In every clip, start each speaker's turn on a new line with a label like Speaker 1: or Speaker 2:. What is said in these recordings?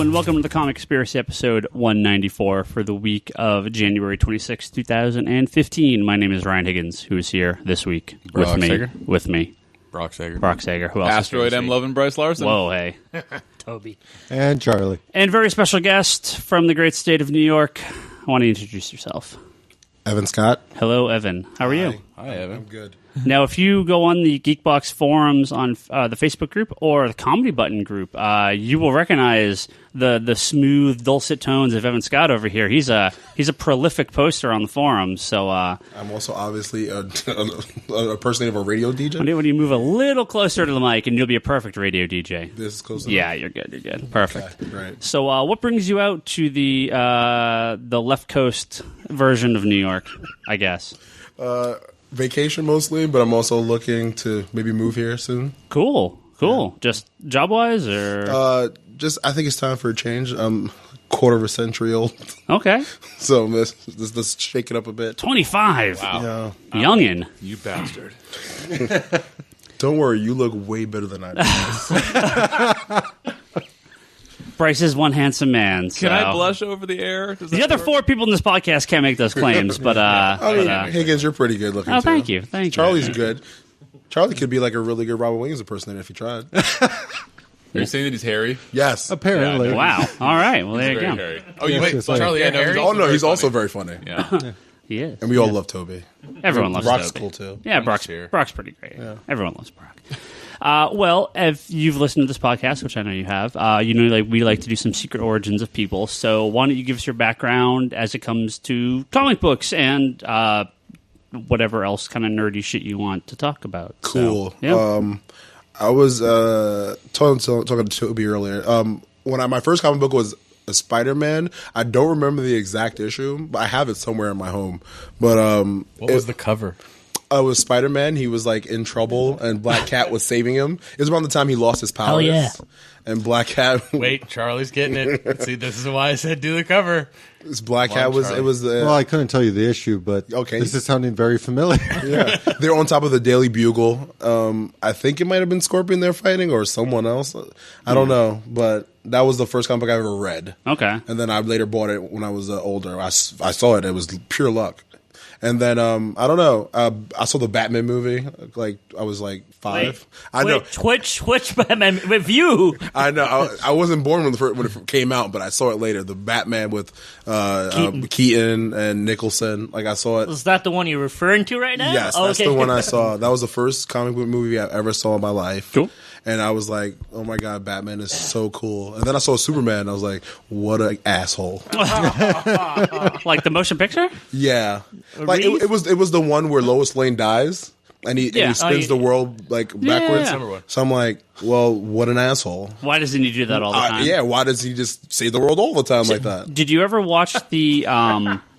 Speaker 1: and welcome to the Comic Conspiracy episode 194 for the week of January 26, 2015. My name is Ryan Higgins, who is here this week with me.
Speaker 2: Brock Sager.
Speaker 1: Who else?
Speaker 2: Asteroid M. Lovin' Bryce Larsen.
Speaker 1: Whoa, hey.
Speaker 3: Toby.
Speaker 4: And Charlie.
Speaker 1: And very special guest from the great state of New York. I want to introduce yourself.
Speaker 4: Evan Scott.
Speaker 1: Hello, Evan. How are you?
Speaker 2: Hi, Evan.
Speaker 4: I'm good.
Speaker 1: Now, if you go on the Geekbox forums on the Facebook group or the Comedy Button group, you will recognize the smooth, dulcet tones of Evan Scott over here. He's a prolific poster on the forums. So
Speaker 4: I'm also obviously a personator of a radio DJ.
Speaker 1: When you move a little closer to the mic, and you'll be a perfect radio DJ.
Speaker 4: This is close enough.
Speaker 1: Yeah, you're good. Perfect.
Speaker 4: Okay, right.
Speaker 1: So, what brings you out to the left coast version of New York? I guess.
Speaker 4: Vacation mostly, but I'm also looking to maybe move here soon.
Speaker 1: Cool. Yeah. Just job wise, or
Speaker 4: I think it's time for a change. I'm quarter of a century old.
Speaker 1: Okay.
Speaker 4: So let's shake it up a bit.
Speaker 1: 25.
Speaker 2: Wow.
Speaker 4: Yeah.
Speaker 1: Youngin.
Speaker 2: You bastard.
Speaker 4: Don't worry, you look way better than I do.
Speaker 1: Bryce is one handsome man. So.
Speaker 2: Can I blush over the air?
Speaker 1: The other four people in this podcast can't make those claims, but
Speaker 4: Higgins, you're pretty good looking.
Speaker 1: Oh,
Speaker 4: too.
Speaker 1: thank you.
Speaker 4: Charlie's good. Charlie could be like a really good Robin Williams impersonator if he tried.
Speaker 2: Are you saying that he's hairy?
Speaker 4: Yes, apparently.
Speaker 2: Yeah,
Speaker 1: wow. All right. Well, there you
Speaker 2: Very
Speaker 1: go.
Speaker 2: hairy. Oh, you wait,
Speaker 4: like,
Speaker 2: Charlie. I know.
Speaker 4: He's also very funny.
Speaker 2: Yeah.
Speaker 1: He is.
Speaker 4: And we all love Toby.
Speaker 1: Everyone loves
Speaker 4: Brock's
Speaker 1: Toby.
Speaker 4: cool too.
Speaker 1: Yeah, Brock's pretty great. Yeah. Everyone loves Brock. Well, if you've listened to this podcast, which I know you have, we like to do some secret origins of people. So why don't you give us your background as it comes to comic books and whatever else kind of nerdy shit you want to talk about.
Speaker 4: Cool.
Speaker 1: So, yeah.
Speaker 4: I was talking to Toby earlier. My first comic book was a Spider-Man. I don't remember the exact issue, but I have it somewhere in my home. But
Speaker 2: what was the cover?
Speaker 4: It was Spider-Man. He was like in trouble, and Black Cat was saving him. It was around the time he lost his powers.
Speaker 3: Hell yeah.
Speaker 4: And Black Cat.
Speaker 2: Wait, Charlie's getting it. See, this is why I said do the cover.
Speaker 4: This Black Cat was.
Speaker 2: Charlie.
Speaker 4: It was the.
Speaker 5: Well, I couldn't tell you the issue, but
Speaker 4: okay.
Speaker 5: This is sounding very familiar.
Speaker 4: Yeah, they're on top of the Daily Bugle. I think it might have been Scorpion they're fighting, or someone else. I don't know, but that was the first comic book I ever read.
Speaker 1: Okay.
Speaker 4: And then I later bought it when I was older. I saw it. It was pure luck. And then I don't know. I saw the Batman movie. Like I was like 5. I know.
Speaker 3: Which Batman with you?
Speaker 4: I know. I wasn't born when it came out, but I saw it later. The Batman with Keaton and Nicholson. Like I saw it.
Speaker 3: Is that the one you're referring to right now?
Speaker 4: Yes, that's the one I saw. That was the first comic book movie I ever saw in my life.
Speaker 1: Cool.
Speaker 4: And I was like, oh my God, Batman is so cool. And then I saw Superman, and I was like, what an asshole.
Speaker 1: Like the motion picture?
Speaker 4: Yeah. Like it was the one where Lois Lane dies. And he spins the world like backwards.
Speaker 1: Yeah.
Speaker 4: So I'm like, well, what an asshole.
Speaker 1: Why doesn't he do that all the time?
Speaker 4: Yeah, why does he just save the world all the time like that?
Speaker 1: Did you ever watch the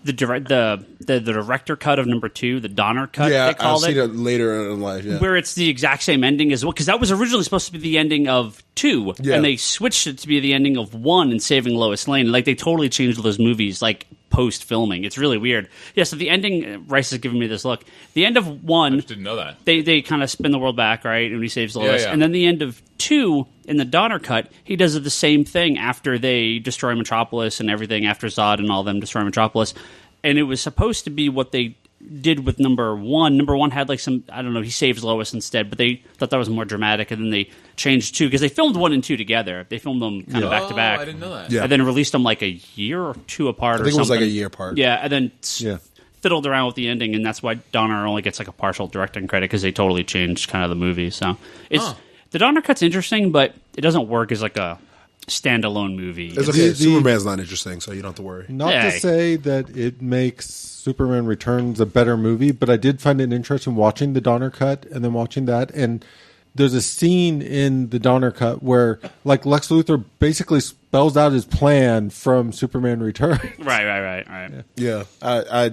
Speaker 1: director cut of number 2, the Donner cut?
Speaker 4: Yeah,
Speaker 1: they called
Speaker 4: I've seen it later in life. Yeah.
Speaker 1: Where it's the exact same ending as well, because that was originally supposed to be the ending of 2, and they switched it to be the ending of 1 and Saving Lois Lane. Like they totally changed those movies, like post filming. It's really weird. Yeah. So the ending, Rice is giving me this look. The end of 1,
Speaker 2: I just didn't know that.
Speaker 1: They kind of spin the world back, right, and he saves Lois,
Speaker 2: Yeah.
Speaker 1: and then the end of 2 in the Donner cut, he does the same thing after they destroy Metropolis and everything, after Zod and all them destroy Metropolis. And it was supposed to be what they did with number 1. Number 1 had like some, I don't know, he saves Lois instead, but they thought that was more dramatic, and then they changed 2, because they filmed 1 and 2 together. They filmed them kind of back to back.
Speaker 2: I didn't know that.
Speaker 4: Yeah.
Speaker 1: And then released them like a year or 2 apart or something.
Speaker 4: I think it was like a year apart.
Speaker 1: Yeah, and then fiddled around with the ending, and that's why Donner only gets like a partial directing credit, because they totally changed kind of the movie. So the Donner cut's interesting, but it doesn't work as like a standalone movie.
Speaker 4: It's okay. Superman's not interesting, so you don't have to worry.
Speaker 5: Not to say that it makes Superman Returns a better movie, but I did find it interesting watching the Donner cut and then watching that. And there's a scene in the Donner cut where, like, Lex Luthor basically spells out his plan from Superman Returns.
Speaker 1: Right.
Speaker 4: Yeah, I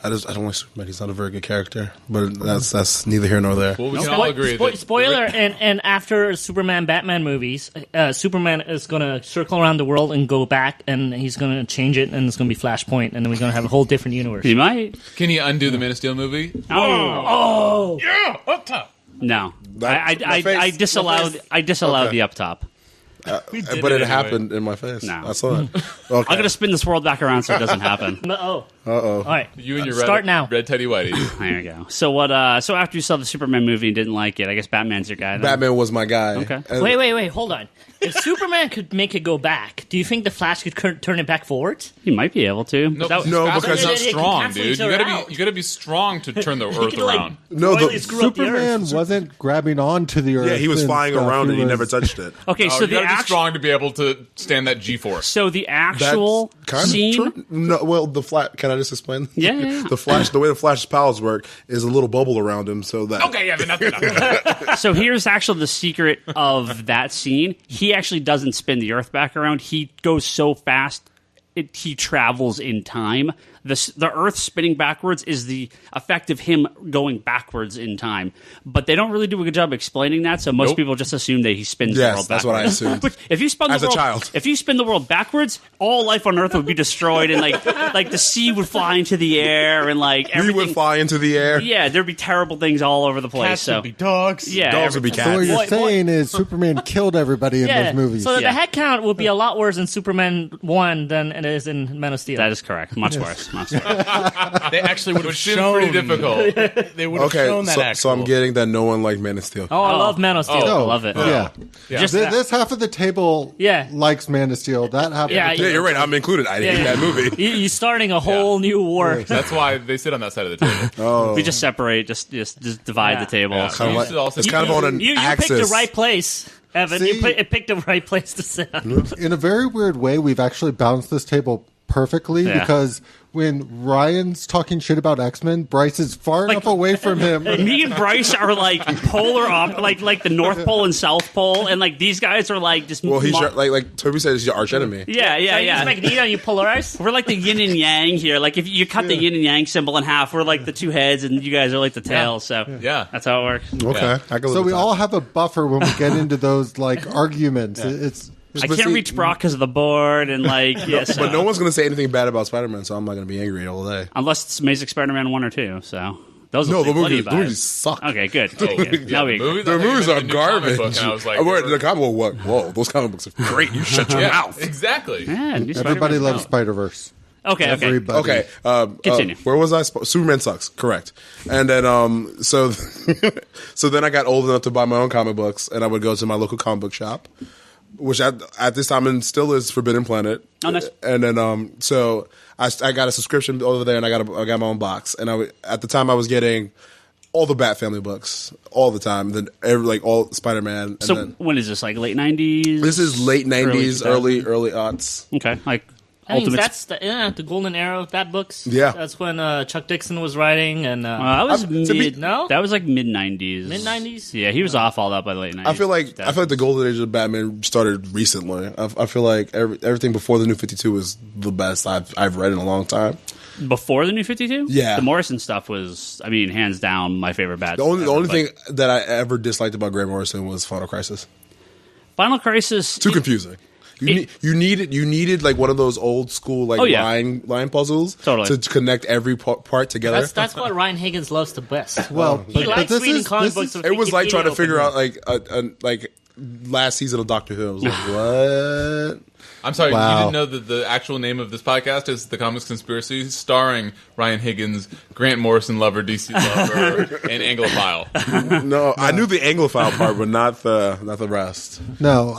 Speaker 4: don't like Superman. He's not a very good character, but that's neither here nor there.
Speaker 2: Well, we can all agree.
Speaker 3: Spoiler, and after Superman Batman movies, Superman is going to circle around the world and go back, and he's going to change it, and it's going to be Flashpoint, and then we're going to have a whole different universe.
Speaker 1: He might.
Speaker 2: Can you undo the Man of Steel movie?
Speaker 1: Oh,
Speaker 2: yeah, up top.
Speaker 1: No, I disallow the up top.
Speaker 2: We did
Speaker 4: but it
Speaker 2: anyway.
Speaker 4: happened in my face.
Speaker 1: No.
Speaker 4: I saw it. Okay.
Speaker 1: I'm gonna spin this world back around so it doesn't happen.
Speaker 3: Uh-oh.
Speaker 4: Uh-oh.
Speaker 3: All right.
Speaker 2: You and your
Speaker 3: Start now.
Speaker 2: red teddy whitey.
Speaker 1: There you go. So what? So after you saw the Superman movie and didn't like it, I guess Batman's your guy. Then?
Speaker 4: Batman was my guy.
Speaker 1: Okay.
Speaker 4: And-
Speaker 3: Wait, hold on. If Superman could make it go back, do you think the Flash could turn it back forward?
Speaker 1: You might be able to.
Speaker 2: No,
Speaker 1: That-
Speaker 4: No,
Speaker 2: Fast
Speaker 4: because-
Speaker 2: is not
Speaker 3: They can
Speaker 2: strong,
Speaker 3: cancel
Speaker 2: dude.
Speaker 3: each other out.
Speaker 2: You gotta be strong to turn the
Speaker 3: He
Speaker 2: Earth
Speaker 3: could, like,
Speaker 2: around.
Speaker 4: No,
Speaker 3: royally
Speaker 4: the-
Speaker 3: screw up the
Speaker 5: Superman
Speaker 3: Earth.
Speaker 5: wasn't grabbing onto the Earth.
Speaker 4: Yeah, he was
Speaker 5: and
Speaker 4: flying
Speaker 5: stuff.
Speaker 4: around it. He
Speaker 5: was-
Speaker 4: never touched it.
Speaker 1: okay, so
Speaker 2: you
Speaker 1: the
Speaker 2: gotta be
Speaker 1: actual
Speaker 2: strong to be able to stand that G-force.
Speaker 1: so the actual
Speaker 4: That's kind
Speaker 1: scene.
Speaker 4: of true. No, well, the Flash. Can I just explain?
Speaker 1: Yeah.
Speaker 4: The Flash. The way the Flash's powers work is a little bubble around him, so that.
Speaker 2: Okay, yeah, but nothing.
Speaker 1: So here's actually the secret of that scene. He actually doesn't spin the Earth back around. He goes so fast, he travels in time. The Earth spinning backwards is the effect of him going backwards in time. But they don't really do a good job explaining that, so most
Speaker 2: Nope.
Speaker 1: people just assume that he spins the
Speaker 4: Yes,
Speaker 1: world
Speaker 4: that's what I
Speaker 1: backwards.
Speaker 4: assumed.
Speaker 1: Which, if you spun
Speaker 4: As
Speaker 1: the
Speaker 4: a
Speaker 1: world,
Speaker 4: child.
Speaker 1: if you spin the world backwards, all life on Earth would be destroyed, and like the sea would fly into the air, and like
Speaker 4: We
Speaker 1: everything
Speaker 4: would fly into the air.
Speaker 1: Yeah, there'd be terrible things all over the place.
Speaker 2: Cats
Speaker 1: so
Speaker 2: would be dogs.
Speaker 1: yeah,
Speaker 4: Dogs would be
Speaker 5: So what
Speaker 4: cats.
Speaker 5: you're
Speaker 3: Boy-
Speaker 5: saying is Superman killed everybody in
Speaker 3: Yeah,
Speaker 5: those movies.
Speaker 3: so
Speaker 1: Yeah.
Speaker 3: the head count would be a lot worse in Superman 1 than it is in Man of Steel.
Speaker 1: That is correct. Much worse. Much worse.
Speaker 2: They actually would have shown pretty difficult. They would have
Speaker 4: Okay,
Speaker 2: shown that
Speaker 4: so
Speaker 2: actual.
Speaker 4: I'm getting that no one liked Man of Steel.
Speaker 3: Oh, I love Man of Steel.
Speaker 1: I love it.
Speaker 5: Yeah.
Speaker 2: Yeah.
Speaker 1: Just
Speaker 5: This half of the table
Speaker 3: Yeah.
Speaker 5: likes Man of Steel. That half
Speaker 3: Yeah,
Speaker 5: of the
Speaker 4: Yeah, you're right. I'm included. I didn't hate that movie.
Speaker 3: You're starting a whole new war.
Speaker 2: That's why they sit on that side of the table.
Speaker 4: Oh,
Speaker 1: we just separate, just divide
Speaker 3: Yeah.
Speaker 1: the table.
Speaker 2: Yeah.
Speaker 1: So-
Speaker 2: You
Speaker 4: Kinda
Speaker 2: used to also-
Speaker 4: it's kind of on an
Speaker 3: You
Speaker 4: axis.
Speaker 3: picked the right place, Evan.
Speaker 5: See?
Speaker 3: You picked the right place to sit.
Speaker 5: In a very weird way, we've actually balanced this table perfectly
Speaker 1: Yeah.
Speaker 5: because when Ryan's talking shit about X-Men, Bryce is far enough away from him.
Speaker 1: Me and Bryce are like polar like the North Pole and South Pole, and like these guys are like just
Speaker 4: Well, he's your, like Toby said, he's your arch enemy.
Speaker 1: yeah.
Speaker 3: So you just Magneto and you polarize?
Speaker 1: We're like the yin and yang here. Like if you cut the yin and yang symbol in half, we're like the two heads, and you guys are like the tails. So
Speaker 2: Yeah.
Speaker 1: that's how it works.
Speaker 4: Okay,
Speaker 2: Yeah.
Speaker 4: I can live
Speaker 5: So
Speaker 4: with
Speaker 5: we
Speaker 4: that.
Speaker 5: all have a buffer when we get into those like arguments. It's
Speaker 1: I can't reach Brock because of the board, and like yes,
Speaker 4: But no one's going to say anything bad about Spider-Man, so I'm not going to be angry all day.
Speaker 1: unless it's Amazing Spider-Man 1 or 2. So those
Speaker 4: No,
Speaker 1: will
Speaker 4: the
Speaker 1: be bloody
Speaker 4: movies
Speaker 1: vibes.
Speaker 4: suck.
Speaker 1: Okay, good.
Speaker 2: Yeah,
Speaker 1: Now we agree.
Speaker 4: The movies are garbage.
Speaker 2: And I was like,
Speaker 4: The comic book, what? Whoa, those comic books are great. You shut your
Speaker 2: yeah,
Speaker 4: mouth.
Speaker 2: exactly.
Speaker 1: Yeah, new
Speaker 5: everybody
Speaker 1: Spider-Man.
Speaker 5: loves Spider-Verse.
Speaker 1: Okay, okay.
Speaker 5: Everybody.
Speaker 4: Okay,
Speaker 1: Continue.
Speaker 4: where was I? Superman sucks. Correct. And then, so then I got old enough to buy my own comic books, and I would go to my local comic book shop, which at this time and still is Forbidden Planet.
Speaker 1: Oh, nice.
Speaker 4: And then, so I got a subscription over there, and I got my own box. And at the time I was getting all the Bat Family books all the time. Then all Spider-Man. And
Speaker 1: So
Speaker 4: then,
Speaker 1: when is this? Like late 90s?
Speaker 4: this is late '90s,
Speaker 1: 2000s?
Speaker 4: early aughts.
Speaker 1: Okay, like
Speaker 3: I mean,
Speaker 1: Ultimate.
Speaker 3: that's the golden era of Bat books.
Speaker 4: Yeah.
Speaker 3: That's when Chuck Dixon was writing. And
Speaker 1: that was
Speaker 4: to be-
Speaker 1: mid.
Speaker 3: No?
Speaker 1: That was like mid 90s.
Speaker 3: Mid-90s?
Speaker 1: Yeah, he was off all that by the late 90s.
Speaker 4: I feel like the golden age of Batman started recently. I feel like everything before the New 52 is the best I've read in a long time.
Speaker 1: before the New 52.
Speaker 4: Yeah.
Speaker 1: the Morrison stuff was, I mean, hands down my favorite Bat.
Speaker 4: The only
Speaker 1: but
Speaker 4: thing that I ever disliked about Grant Morrison was Final Crisis.
Speaker 1: Final Crisis.
Speaker 4: Too confusing. You needed like one of those old school like
Speaker 1: Oh, yeah.
Speaker 4: line puzzles
Speaker 1: Totally.
Speaker 4: to connect every part together.
Speaker 3: that's what Ryan Higgins loves the best.
Speaker 5: Well,
Speaker 3: He likes reading comic books. with
Speaker 4: It was like trying to
Speaker 3: Wikipedia
Speaker 4: figure
Speaker 3: open.
Speaker 4: out like last season of Doctor Who. I was like, what?
Speaker 2: I'm sorry,
Speaker 5: Wow.
Speaker 2: you didn't know that the actual name of this podcast is The Comics Conspiracy, starring Ryan Higgins, Grant Morrison lover, DC lover, and Anglophile.
Speaker 4: No, I knew the Anglophile part, but not the rest.
Speaker 5: No,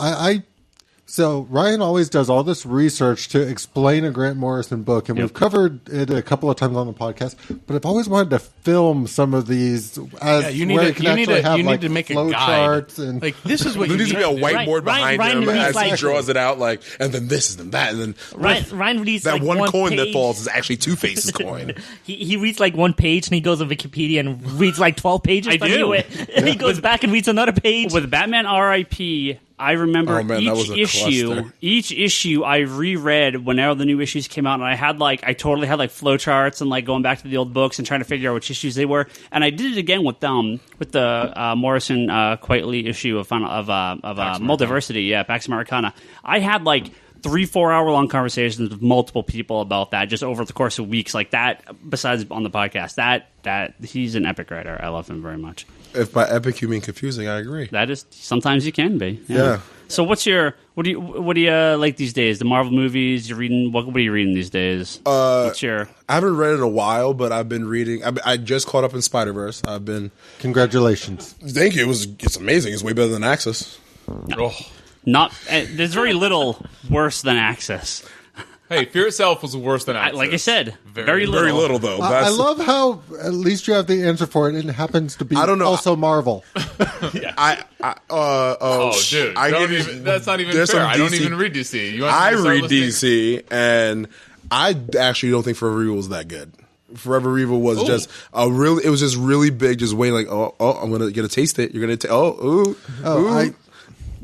Speaker 5: So Ryan always does all this research to explain a Grant Morrison book, and we've covered it a couple of times on the podcast. But I've always wanted to film some of these as
Speaker 2: Yeah, you need
Speaker 5: where
Speaker 2: to-
Speaker 5: you can
Speaker 2: you need
Speaker 5: actually
Speaker 2: to-
Speaker 5: have
Speaker 2: you need
Speaker 5: like
Speaker 2: to make a
Speaker 5: flow
Speaker 2: guide.
Speaker 5: charts and
Speaker 2: Like, this is what
Speaker 4: There
Speaker 2: you
Speaker 4: needs
Speaker 2: need
Speaker 4: to be a
Speaker 2: to do.
Speaker 4: whiteboard
Speaker 3: Ryan
Speaker 4: behind him
Speaker 3: reads
Speaker 4: as he
Speaker 3: like-
Speaker 4: draws it out, like, and then this and that, and then
Speaker 3: Ryan reads
Speaker 4: that
Speaker 3: like
Speaker 4: one coin that
Speaker 3: page.
Speaker 4: falls is actually Two-Face's coin.
Speaker 3: He reads like one page and he goes on Wikipedia and reads like 12 pages.
Speaker 1: I do.
Speaker 3: And he goes back and reads another page.
Speaker 1: With Batman R.I.P., I remember
Speaker 4: Oh, man, that was a cluster.
Speaker 1: each issue I reread whenever the new issues came out, and I totally had like flowcharts and like going back to the old books and trying to figure out which issues they were. And I did it again with the Morrison Quietly issue of Multiversity, Pax Americana. I had like 3-4 hour long conversations with multiple people about that just over the course of weeks like that. Besides on the podcast, that he's an epic writer. I love him very much.
Speaker 4: If by epic you mean confusing, I agree.
Speaker 1: That is sometimes you can be.
Speaker 4: Yeah.
Speaker 1: So what do you like these days? The Marvel movies you're reading? What are you reading these days? What's your?
Speaker 4: I haven't read it in a while, but I've been reading. I just caught up in Spider-Verse.
Speaker 5: Congratulations.
Speaker 4: Thank you. It's amazing. It's way better than Axis.
Speaker 2: Oh.
Speaker 1: Not there's very little worse than Access.
Speaker 2: Hey, Fear itself was worse than Access.
Speaker 1: Like I said, very little.
Speaker 4: Very little though.
Speaker 5: I love how at least you have the answer for it, and it happens to be
Speaker 4: I don't know.
Speaker 5: also Marvel.
Speaker 2: Yeah.
Speaker 4: Dude,
Speaker 2: that's not even
Speaker 4: there's
Speaker 2: fair.
Speaker 4: some
Speaker 2: I don't
Speaker 4: DC
Speaker 2: even read DC.
Speaker 4: I read DC, and I actually don't think Forever Evil was that good. Forever Evil was just it was just really big, just waiting like, I'm gonna get a taste it. You're gonna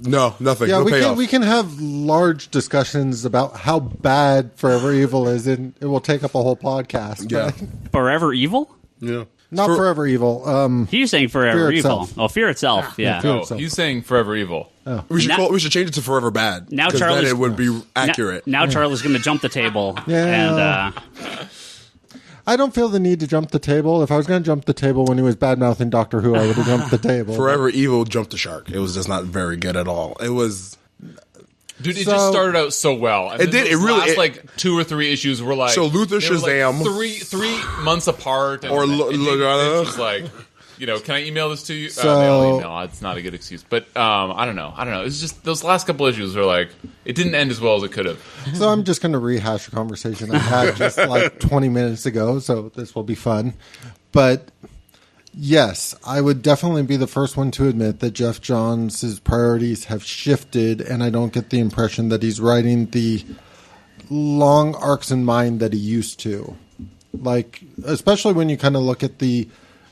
Speaker 4: no, nothing.
Speaker 5: Yeah,
Speaker 4: no
Speaker 5: we can have large discussions about how bad Forever Evil is, and it will take up a whole podcast.
Speaker 4: Yeah.
Speaker 1: Forever Evil?
Speaker 4: Yeah.
Speaker 5: Not Forever Evil.
Speaker 1: He's saying Forever
Speaker 5: Fear
Speaker 1: Evil.
Speaker 5: Itself.
Speaker 1: Oh, Fear Itself. Yeah.
Speaker 5: Fear
Speaker 2: Oh,
Speaker 5: itself.
Speaker 2: he's saying Forever Evil.
Speaker 4: We should change it to Forever Bad.
Speaker 1: Now
Speaker 4: 'cause
Speaker 1: Charlie's-
Speaker 4: then it would be accurate.
Speaker 1: Now Charlie's going to jump the table.
Speaker 5: Yeah.
Speaker 1: And
Speaker 5: I don't feel the need to jump the table. If I was going to jump the table when he was bad-mouthing Doctor Who, I would have jumped the table.
Speaker 4: Forever Evil jumped the shark. It was just not very good at all. It was.
Speaker 2: Dude, it just started out so well. And
Speaker 4: It did. It really.
Speaker 2: Last, like 2 or 3 issues were like
Speaker 4: So Luther
Speaker 2: they were, like,
Speaker 4: Shazam.
Speaker 2: three months apart, and,
Speaker 4: Or
Speaker 2: and
Speaker 4: Logano.
Speaker 2: just like, can I email this to you?
Speaker 5: So-
Speaker 2: email. It's not a good excuse, but I don't know. It's just those last couple issues were like it didn't end as well as it could have.
Speaker 5: So I'm just going to rehash a conversation I had just like 20 minutes ago, so this will be fun. But yes, I would definitely be the first one to admit that Jeff Johns' priorities have shifted, and I don't get the impression that he's writing the long arcs in mind that he used to. Like, especially when you kind of look at the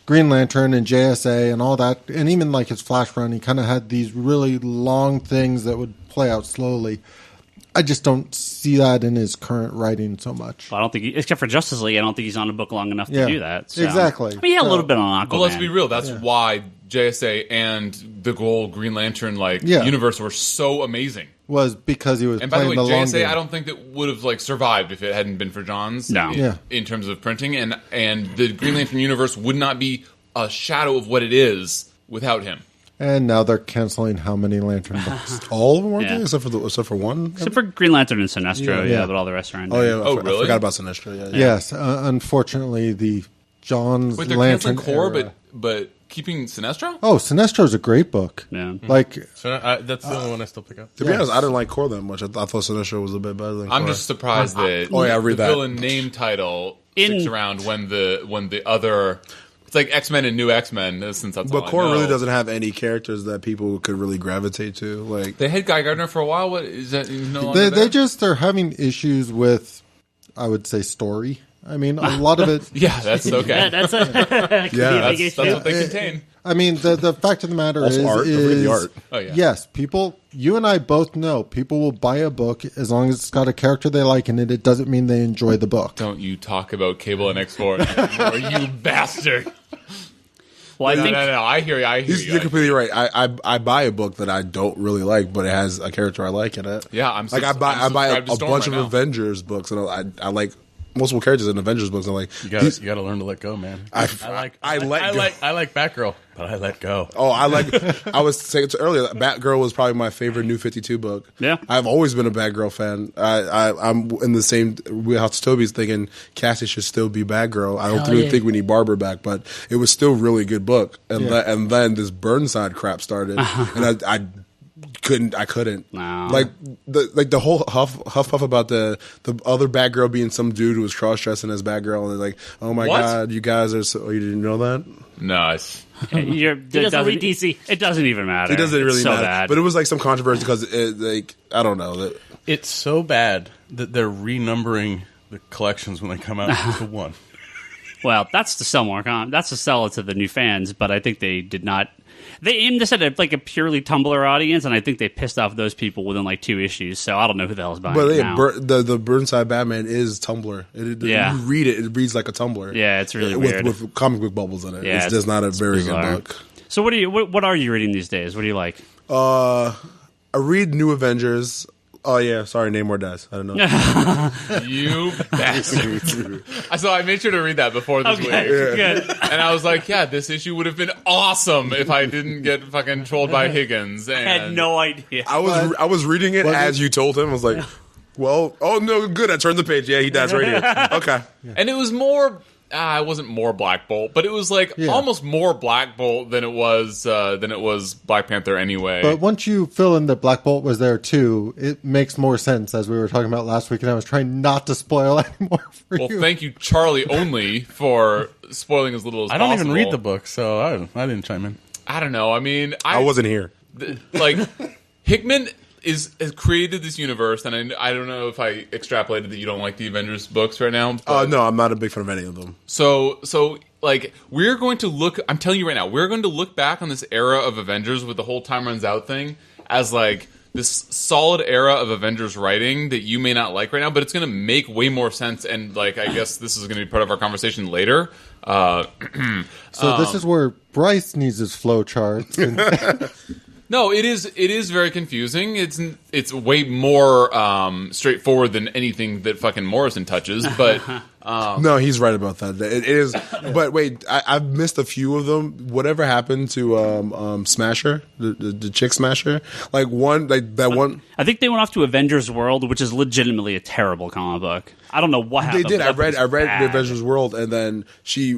Speaker 5: Green Lantern and JSA and all that, and even like his Flash run, he kind of had these really long things that would play out slowly. I just don't see that in his current writing so much.
Speaker 1: I don't think, except for Justice League, I don't think he's on a book long enough to do that. So.
Speaker 5: Exactly.
Speaker 1: I mean, he had a little bit on Aquaman.
Speaker 2: But let's be real. That's why JSA and the whole Green Lantern universe were so amazing.
Speaker 5: Was because he was
Speaker 2: And by the
Speaker 5: playing
Speaker 2: way,
Speaker 5: the long
Speaker 2: JSA,
Speaker 5: game.
Speaker 2: I don't think that would have survived if it hadn't been for Johns.
Speaker 1: No.
Speaker 2: In terms of printing, and the Green Lantern universe would not be a shadow of what it is without him.
Speaker 5: And now they're canceling how many Lantern books?
Speaker 4: All of them weren't
Speaker 1: Yeah.
Speaker 4: they? Except for one?
Speaker 1: Except for Green Lantern and Sinestro,
Speaker 5: Yeah.
Speaker 1: but all the rest are ending.
Speaker 4: Oh, yeah. I
Speaker 2: really?
Speaker 4: forgot about Sinestro. Yeah.
Speaker 5: Yes, unfortunately, the John's
Speaker 2: Wait, they're
Speaker 5: Lantern
Speaker 2: canceling Core,
Speaker 5: era.
Speaker 2: but keeping Sinestro?
Speaker 5: Oh, Sinestro's a great book.
Speaker 1: Yeah.
Speaker 5: Like,
Speaker 6: So that's the only one I still pick up.
Speaker 4: To be honest, I didn't like Core that much. I thought Sinestro was a bit better than Core.
Speaker 2: I'm just surprised that
Speaker 4: Oh, yeah, I read
Speaker 2: the
Speaker 4: that.
Speaker 2: villain name title sticks around when the other. It's like X-Men and New X-Men, since that's all
Speaker 4: But
Speaker 2: I
Speaker 4: Core
Speaker 2: know.
Speaker 4: really doesn't have any characters that people could really gravitate to. Like,
Speaker 2: They had Guy Gardner for a while. What is that? He's no longer
Speaker 5: they're having issues with, I would say, story. I mean, a lot of it.
Speaker 2: Yeah, that's okay.
Speaker 3: That's a could be a big
Speaker 2: That's
Speaker 3: issue.
Speaker 2: what they contain.
Speaker 5: I mean, the fact of the matter
Speaker 4: Also
Speaker 5: is,
Speaker 4: art. Don't forget the art.
Speaker 2: Oh, yeah.
Speaker 5: yes, people. You and I both know people will buy a book as long as it's got a character they like in it. It doesn't mean they enjoy the book.
Speaker 2: Don't you talk about Cable and X4 anymore, you bastard.
Speaker 1: Well, I
Speaker 2: No,
Speaker 1: think
Speaker 2: no, I hear you.
Speaker 4: you're completely right. I buy a book that I don't really like, but it has a character I like in it.
Speaker 2: Yeah, I'm
Speaker 4: like I buy
Speaker 2: subscribed to
Speaker 4: a
Speaker 2: Storm
Speaker 4: bunch
Speaker 2: right
Speaker 4: of
Speaker 2: now.
Speaker 4: Avengers books, and I like multiple characters in Avengers books. I'm like,
Speaker 6: You
Speaker 4: these-
Speaker 6: got to learn to let go, man.
Speaker 4: I
Speaker 6: I like Batgirl, but I let go.
Speaker 4: Oh, I was saying earlier, Batgirl was probably my favorite New 52 book.
Speaker 1: Yeah.
Speaker 4: I've always been a Batgirl fan. I'm in the same wheelhouse Toby's thinking Cassie should still be Batgirl. I don't really think we need Barbara back, but it was still a really good book. And and then this Burnside crap started, and I couldn't.
Speaker 1: No.
Speaker 4: Like the whole huff about the other Batgirl being some dude who was cross dressing as Batgirl, and they're like, oh my
Speaker 2: What?
Speaker 4: god, you guys are so. Oh, you didn't know that?
Speaker 2: No, it's
Speaker 1: he
Speaker 3: doesn't read DC.
Speaker 1: It doesn't even matter.
Speaker 4: It doesn't
Speaker 1: It's
Speaker 4: really
Speaker 1: so
Speaker 4: matter.
Speaker 1: bad.
Speaker 4: But it was like some controversy because I don't know.
Speaker 6: It's so bad that they're renumbering the collections when they come out to one.
Speaker 1: Well, that's to sell more. That's to sell it to the new fans. But I think they did not. They aimed this at a purely Tumblr audience, and I think they pissed off those people within 2 issues. So I don't know who the hell's buying
Speaker 4: But
Speaker 1: it now.
Speaker 4: the Burnside Batman is Tumblr.
Speaker 1: Yeah.
Speaker 4: You read it; it reads like a Tumblr.
Speaker 1: Yeah, it's really
Speaker 4: with,
Speaker 1: weird.
Speaker 4: with comic book bubbles in it.
Speaker 1: Yeah,
Speaker 4: it's just not a very
Speaker 1: bizarre.
Speaker 4: good book.
Speaker 1: So what are you reading these days? What do you like?
Speaker 4: I read New Avengers. Oh yeah, sorry, Namor dies. I don't know.
Speaker 2: You bastard. So I made sure to read that before this week.
Speaker 1: Good.
Speaker 2: And I was like, yeah, this issue would have been awesome if I didn't get fucking trolled by Higgins. And
Speaker 1: I had no idea.
Speaker 4: I was reading it as you told him. I was like, well, oh no, good. I turned the page. Yeah, he dies right here. Okay.
Speaker 2: And it was more. It wasn't more Black Bolt, but it was like almost more Black Bolt than it was Black Panther anyway.
Speaker 5: But once you fill in that Black Bolt was there too, it makes more sense, as we were talking about last week, and I was trying not to spoil anymore for you.
Speaker 2: Well, thank you, Charlie Only, for spoiling as little as possible.
Speaker 6: I don't even read the book, so I didn't chime in.
Speaker 2: I don't know. I mean,
Speaker 4: I wasn't here.
Speaker 2: Like, Hickman has created this universe, and I don't know if I extrapolated that you don't like the Avengers books right now.
Speaker 4: No, I'm not a big fan of any of them.
Speaker 2: So like, we're going to look. I'm telling you right now, we're going to look back on this era of Avengers with the whole time runs out thing as like this solid era of Avengers writing that you may not like right now, but it's going to make way more sense. And like, I guess this is going to be part of our conversation later.
Speaker 5: So this is where Bryce needs his flow charts.
Speaker 2: No, it is very confusing. It's way more straightforward than anything that fucking Morrison touches. But
Speaker 4: no, he's right about that. It is. But wait, I've missed a few of them. Whatever happened to Smasher, the chick Smasher? Like that one.
Speaker 1: I think they went off to Avengers World, which is legitimately a terrible comic book. I don't know what happened.
Speaker 4: They did. I read
Speaker 1: bad.
Speaker 4: the Avengers World, and then she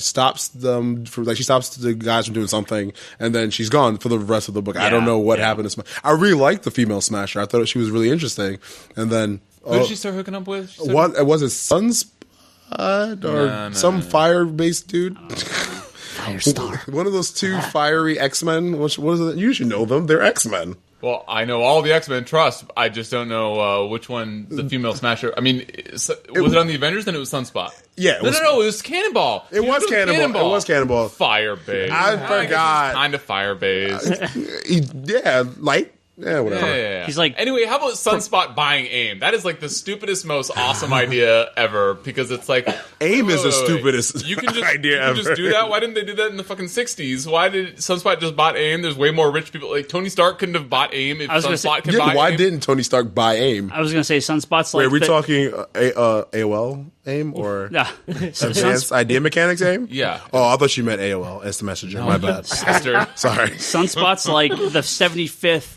Speaker 4: stops them from she stops the guys from doing something, and then she's gone for the rest of the book. I don't know what happened to Smasher. I really liked the female Smasher. I thought she was really interesting, and then
Speaker 2: who did she start hooking up with?
Speaker 4: What was it? Sunspot or some fire-based dude?
Speaker 1: Firestar.
Speaker 4: One of those two fiery X-Men. What is it? You should know them. They're X-Men.
Speaker 2: Well, I know all the X-Men. Trust. I just don't know which one the female Smasher. I mean, was it on the Avengers? Then it was Sunspot.
Speaker 4: Yeah.
Speaker 2: No. It was Cannonball.
Speaker 4: It was Cannonball. It was Cannonball.
Speaker 2: Firebase.
Speaker 4: I forgot.
Speaker 2: Kind of Firebase.
Speaker 4: Yeah, light. Yeah, whatever.
Speaker 2: Yeah.
Speaker 1: He's like,
Speaker 2: anyway, how about Sunspot buying AIM? That is like the stupidest, most awesome idea ever, because it's like
Speaker 4: AIM is the stupidest
Speaker 2: you can just,
Speaker 4: idea ever.
Speaker 2: You can just do that? Why didn't they do that in the fucking 60s? Why did Sunspot just bought AIM? There's way more rich people. Like, Tony Stark couldn't have bought AIM if Sunspot could buy
Speaker 4: why
Speaker 2: AIM.
Speaker 4: didn't Tony Stark buy AIM?
Speaker 1: I was going to say Sunspot's like...
Speaker 4: Wait, are we talking AOL AIM or Advanced Idea Mechanics AIM?
Speaker 2: Yeah.
Speaker 4: Oh, I thought you meant AOL as the messenger. My bad. Sorry.
Speaker 1: Sunspot's like the 75th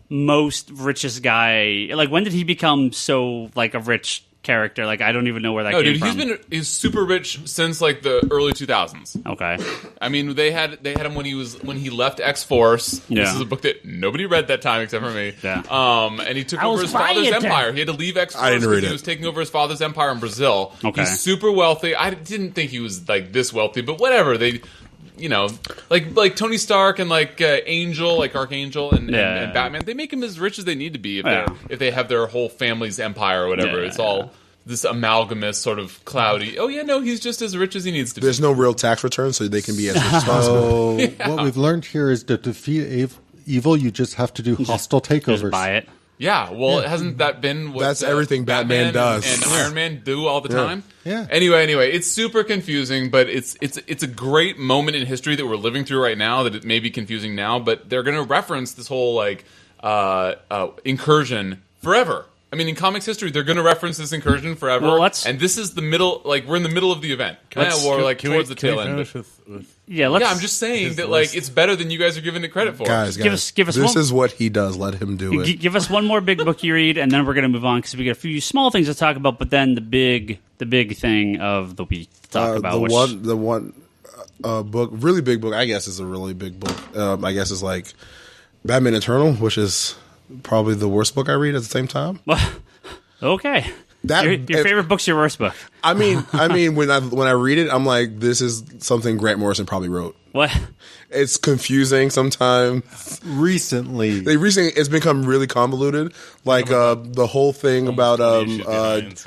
Speaker 1: most richest guy. Like, when did he become so like a rich character? Like, I don't even know where that came from.
Speaker 2: He's super rich since like the early 2000s.
Speaker 1: Okay.
Speaker 2: I mean, they had him when he left X-Force.
Speaker 1: Yeah.
Speaker 2: This is a book that nobody read that time except for me.
Speaker 1: Yeah.
Speaker 2: And he took over his father's empire. He had to leave X-Force because he was taking over his father's empire in Brazil.
Speaker 1: Okay.
Speaker 2: He's super wealthy. I didn't think he was like this wealthy, but whatever. They, you know, like Tony Stark and like Angel, like Archangel and Batman, they make him as rich as they need to be if they have their whole family's empire or whatever. It's all this amalgamous sort of cloudy. Oh yeah, no, he's just as rich as he needs to be.
Speaker 4: There's no real tax return, so they can be as rich as possible.
Speaker 5: So what we've learned here is to defeat evil, you just have to do hostile takeovers.
Speaker 1: Just buy it.
Speaker 2: Yeah, well, hasn't that been what
Speaker 4: that's everything Batman does
Speaker 2: and Iron Man do all the time?
Speaker 5: Yeah.
Speaker 2: Anyway, it's super confusing, but it's a great moment in history that we're living through right now. That it may be confusing now, but they're going to reference this whole like incursion forever. I mean, in comics history, they're going to reference this incursion forever.
Speaker 1: Well,
Speaker 2: and this is the middle. Like, we're in the middle of the event. Towards the tail end.
Speaker 1: Yeah,
Speaker 2: I'm just saying that like it's better than you guys are giving it credit for.
Speaker 4: Guys,
Speaker 1: give us
Speaker 4: this is what he does. Let him do it.
Speaker 1: Give us one more big book you read, and then we're going to move on because we got a few small things to talk about. But then the big thing of the week to talk about.
Speaker 4: The one book, really big book. I guess is a really big book. I guess is like Batman Eternal, which is probably the worst book I read at the same time.
Speaker 1: Okay. Your favorite book's your worst book.
Speaker 4: I mean, when I read it, I'm like, this is something Grant Morrison probably wrote.
Speaker 1: What?
Speaker 4: It's confusing sometimes.
Speaker 5: Recently,
Speaker 4: it's become really convoluted. Like the whole thing about how
Speaker 5: it's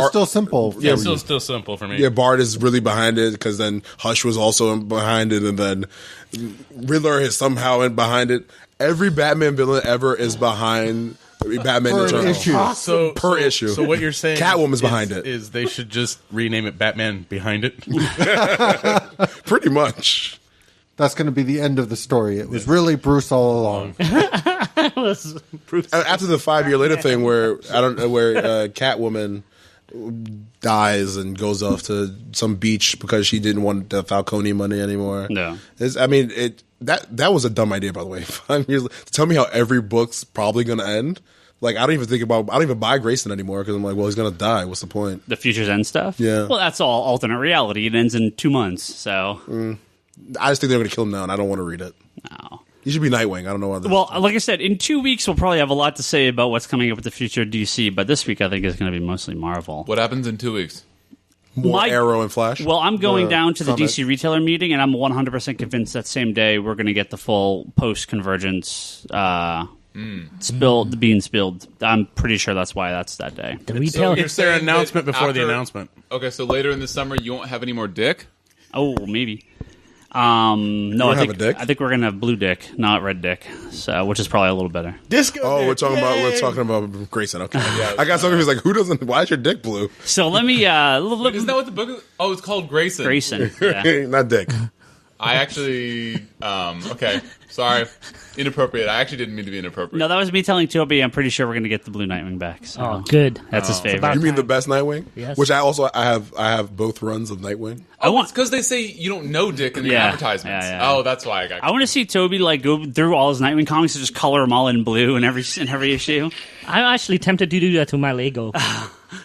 Speaker 5: still simple.
Speaker 6: Yeah, it's still simple for me.
Speaker 4: Yeah, Bart is really behind it because then Hush was also behind it, and then Riddler is somehow behind it. Every Batman villain ever is behind Batman Eternal.
Speaker 5: Issue.
Speaker 4: Per issue.
Speaker 6: So what you're saying
Speaker 4: Catwoman's behind it.
Speaker 6: Is they should just rename it Batman Behind It?
Speaker 4: Pretty much.
Speaker 5: That's going to be the end of the story. It was really Bruce all along.
Speaker 3: was Bruce.
Speaker 4: After the 5 year later thing where Catwoman dies and goes off to some beach because she didn't want the Falcone money anymore.
Speaker 1: No.
Speaker 4: That was a dumb idea, by the way. 5 years. Tell me how every book's probably going to end. Like, I don't even buy Grayson anymore because I'm like, well, he's going to die. What's the point?
Speaker 1: The Future's End stuff?
Speaker 4: Yeah.
Speaker 1: Well, that's all alternate reality. It ends in 2 months, so.
Speaker 4: I just think they're going to kill him now, and I don't want to read it.
Speaker 1: No.
Speaker 4: He should be Nightwing. I don't know why.
Speaker 1: Well, like I said, in 2 weeks, we'll probably have a lot to say about what's coming up with the future of DC, but this week I think is going to be mostly Marvel.
Speaker 2: What happens in 2 weeks?
Speaker 4: More Arrow and Flash.
Speaker 1: Well, I'm going down to the
Speaker 4: comic.
Speaker 1: DC retailer meeting, and I'm 100% convinced that same day we're going to get the full post-convergence the bean spilled. I'm pretty sure that's why that's that day.
Speaker 3: The retail.
Speaker 2: You're
Speaker 6: It's their
Speaker 2: saying
Speaker 6: announcement
Speaker 2: that
Speaker 6: before the
Speaker 2: after-
Speaker 6: announcement.
Speaker 2: Okay, so later in the summer you won't have any more Dick?
Speaker 1: Oh, maybe. No,
Speaker 4: don't have a dick?
Speaker 1: I think we're gonna have blue dick, not red dick. So, which is probably a little better.
Speaker 6: Disco.
Speaker 4: Oh,
Speaker 6: Dick,
Speaker 4: we're talking about Grayson. Okay, I got somebody who's like, who doesn't? Why is your dick blue?
Speaker 1: So let me.
Speaker 2: Isn't that what the book is? Oh, it's called Grayson.
Speaker 1: Grayson. Yeah.
Speaker 4: Not Dick.
Speaker 2: I actually, okay, sorry, inappropriate. I actually didn't mean to be inappropriate.
Speaker 1: No, that was me telling Toby. I'm pretty sure we're gonna get the blue Nightwing back. So.
Speaker 3: Oh, good.
Speaker 1: That's his favorite.
Speaker 3: about
Speaker 4: You mean the
Speaker 3: time.
Speaker 4: best Nightwing?
Speaker 3: Yes.
Speaker 4: Which I have both runs of Nightwing.
Speaker 2: Oh, it's because they say you don't know Dick in the
Speaker 1: Yeah.
Speaker 2: advertisements.
Speaker 1: Yeah.
Speaker 2: Oh, that's why I got.
Speaker 1: I want to see Toby go through all his Nightwing comics and just color them all in blue in every issue.
Speaker 3: I'm actually tempted to do that to my Lego.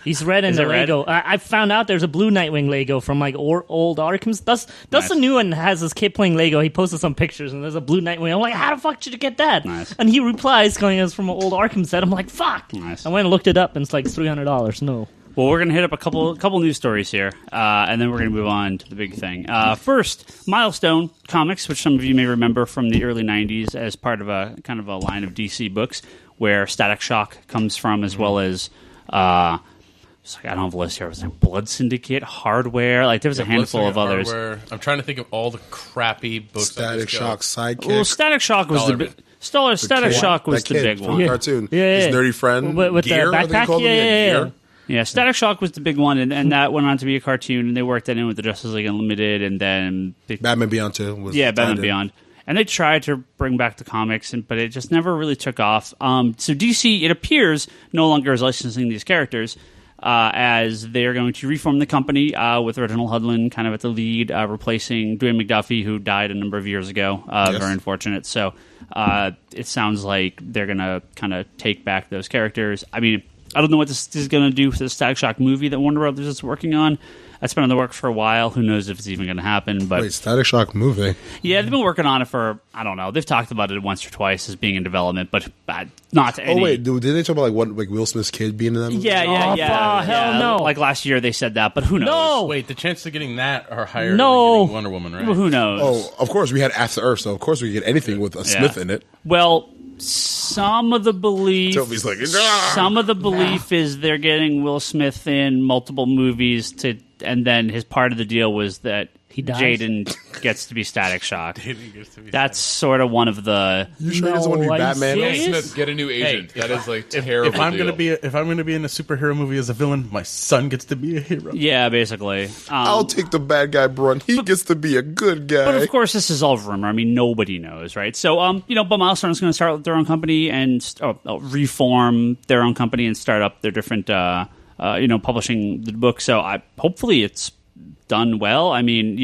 Speaker 3: He's red in
Speaker 1: Is
Speaker 3: the
Speaker 1: it red?
Speaker 3: Lego. I found out there's a blue Nightwing Lego from like old Arkham's. That's
Speaker 1: Nice.
Speaker 3: the new one. Has his kid playing Lego. He posted some pictures and there's a blue Nightwing. I'm like, how the fuck did you get that?
Speaker 1: Nice.
Speaker 3: And he replies, going, "It's from an old Arkham set." I'm like, fuck.
Speaker 1: Nice.
Speaker 3: I went and looked it up and it's like $300. No.
Speaker 1: Well, we're going to hit up a couple news stories here, and then we're going to move on to the big thing. First, Milestone Comics, which some of you may remember from the early 90s as part of a kind of a line of DC books where Static Shock comes from, as well as... I don't have a list here. It was like Blood Syndicate, Hardware. Like there was a handful of others.
Speaker 6: Hardware. I'm trying to think of all the crappy books.
Speaker 4: Static Shock sidekick.
Speaker 1: Well, Static Shock was
Speaker 2: Dollar.
Speaker 1: Static Shock was
Speaker 4: That
Speaker 1: the
Speaker 4: kid
Speaker 1: big
Speaker 4: from
Speaker 1: one.
Speaker 4: the cartoon.
Speaker 3: Yeah.
Speaker 4: His nerdy friend.
Speaker 3: With the
Speaker 4: Gear, I think he
Speaker 3: backpack?
Speaker 4: called him.
Speaker 3: Yeah.
Speaker 4: Gear.
Speaker 1: Yeah, Static Shock was the big one, and that went on to be a cartoon, and they worked that in with the Justice League Unlimited, and then
Speaker 4: Batman Beyond 2 was
Speaker 1: Batman
Speaker 4: tied in.
Speaker 1: Beyond. And they tried to bring back the comics, but it just never really took off. So DC, it appears, no longer is licensing these characters, as they're going to reform the company with Reginald Hudlin kind of at the lead, replacing Dwayne McDuffie, who died a number of years ago. Very unfortunate. So it sounds like they're going to kind of take back those characters. I mean, I don't know what this is going to do for the Static Shock movie that Warner Brothers is working on. That's been in the works for a while. Who knows if it's even going to happen? But
Speaker 4: Wait, Static Shock movie?
Speaker 1: yeah, they've been working on it for, I don't know. They've talked about it once or twice as being in development, but not to any.
Speaker 4: Oh wait, did they talk about like Will Smith's kid being in that movie?
Speaker 1: Yeah.
Speaker 3: hell no.
Speaker 1: Like last year they said that, but who knows?
Speaker 3: No.
Speaker 6: Wait, the chances of getting that are higher
Speaker 3: No.
Speaker 6: than getting Wonder Woman, right?
Speaker 1: Well, who knows?
Speaker 4: Oh, of course we had After Earth, so of course we could get anything with a Smith in it.
Speaker 1: Well, some of the belief
Speaker 4: Toby's like, "Ah!"
Speaker 1: some of the belief is they're getting Will Smith in multiple movies and then his part of the deal was that
Speaker 3: He dies?
Speaker 1: Jaden gets to be Static Shock. That's sort of one of the.
Speaker 4: You sure he doesn't want to be
Speaker 3: No, are you
Speaker 4: Batman?
Speaker 3: serious?
Speaker 2: Smith, get a new agent.
Speaker 6: Hey,
Speaker 2: that is like terrible.
Speaker 6: If I'm
Speaker 2: deal.
Speaker 6: gonna be in a superhero movie as a villain, my son gets to be a hero.
Speaker 1: Yeah, basically.
Speaker 4: I'll take the bad guy brunt. He gets to be a good guy.
Speaker 1: But of course, this is all rumor. I mean, nobody knows, right? So, but Milestone is going to start with their own company and reform their own company and start up their different, publishing the book. So, hopefully, it's done well. I mean,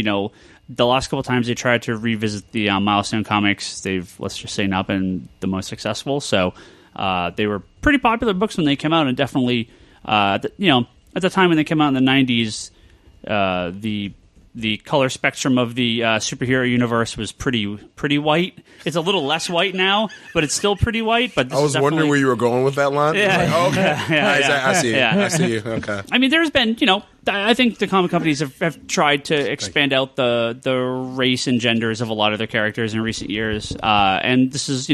Speaker 1: the last couple of times they tried to revisit the Milestone comics, they've, let's just say, not been the most successful. So, they were pretty popular books when they came out, and definitely, at the time when they came out in the 90s, the color spectrum of the superhero universe was pretty white. It's a little less white now, but it's still pretty white. But this
Speaker 4: I was
Speaker 1: is
Speaker 4: wondering
Speaker 1: definitely-
Speaker 4: where you were going with that line.
Speaker 1: Yeah.
Speaker 4: Like, oh, okay.
Speaker 1: Yeah.
Speaker 4: I see you.
Speaker 1: Yeah.
Speaker 4: I see you. Okay.
Speaker 1: I mean, there's been, I think the comic companies have tried to expand out the race and genders of a lot of their characters in recent years. And this is,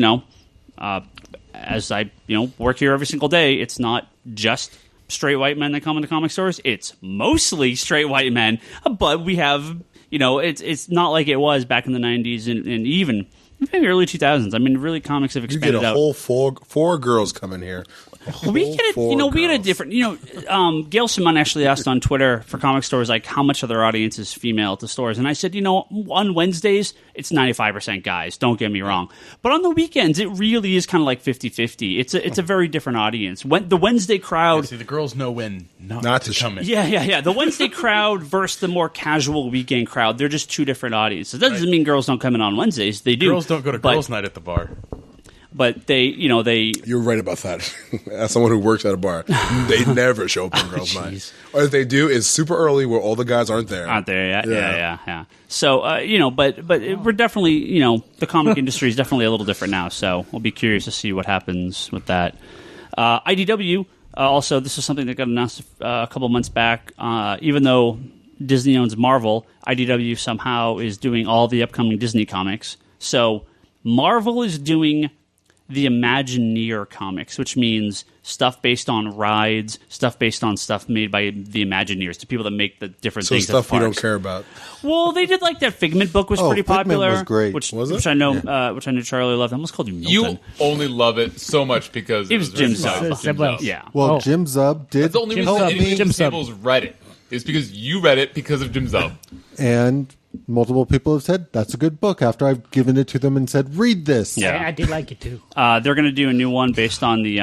Speaker 1: as I, work here every single day, it's not just straight white men that come into comic stores. It's mostly straight white men, but we have, it's not like it was back in the 90s and even maybe early 2000s. I mean, really, comics have
Speaker 4: You
Speaker 1: expanded
Speaker 4: get a
Speaker 1: out.
Speaker 4: whole four girls coming here.
Speaker 1: We get a different. Gail Simon actually asked on Twitter for comic stores like how much of their audience is female at the stores, and I said, on Wednesdays it's 95% guys. Don't get me wrong, but on the weekends it really is kind of like 50-50. It's a very different audience. When the Wednesday crowd,
Speaker 6: see, the girls know when not to come in.
Speaker 1: Yeah. The Wednesday crowd versus the more casual weekend crowd, they're just two different audiences. That doesn't mean girls don't come in on Wednesdays. They do.
Speaker 6: Girls don't go to girls' night at the bar.
Speaker 1: But they.
Speaker 4: You're right about that. As someone who works at a bar, they never show up on girls' night. Or if they do, it's super early where all the guys aren't there.
Speaker 1: Yeah. So, but we're definitely, the comic industry is definitely a little different now. So we'll be curious to see what happens with that. IDW, also, this is something that got announced a couple months back. Even though Disney owns Marvel, IDW somehow is doing all the upcoming Disney comics. So Marvel is doing the Imagineer comics, which means stuff based on rides, stuff based on stuff made by the Imagineers, the people that make the different things.
Speaker 4: So stuff
Speaker 1: at the
Speaker 4: you don't care about.
Speaker 1: Well, they did like that Figment book was pretty popular.
Speaker 5: Was great.
Speaker 1: Which
Speaker 4: Was it?
Speaker 1: Which I know, which I knew Charlie loved. I almost called you Milton.
Speaker 2: You only love it so much because
Speaker 1: It was Jim
Speaker 2: original
Speaker 1: Zub.
Speaker 2: by Jim
Speaker 1: Yeah.
Speaker 5: Well,
Speaker 3: Oh.
Speaker 5: Jim Zub did
Speaker 2: That's the only reason
Speaker 5: help
Speaker 2: any
Speaker 5: me,
Speaker 2: of these tables read it. Is because you read it because of Jim Zub.
Speaker 5: and multiple people have said that's a good book after I've given it to them and said, read this.
Speaker 1: Yeah.
Speaker 3: I did like it too.
Speaker 1: They're going to do a new one based on the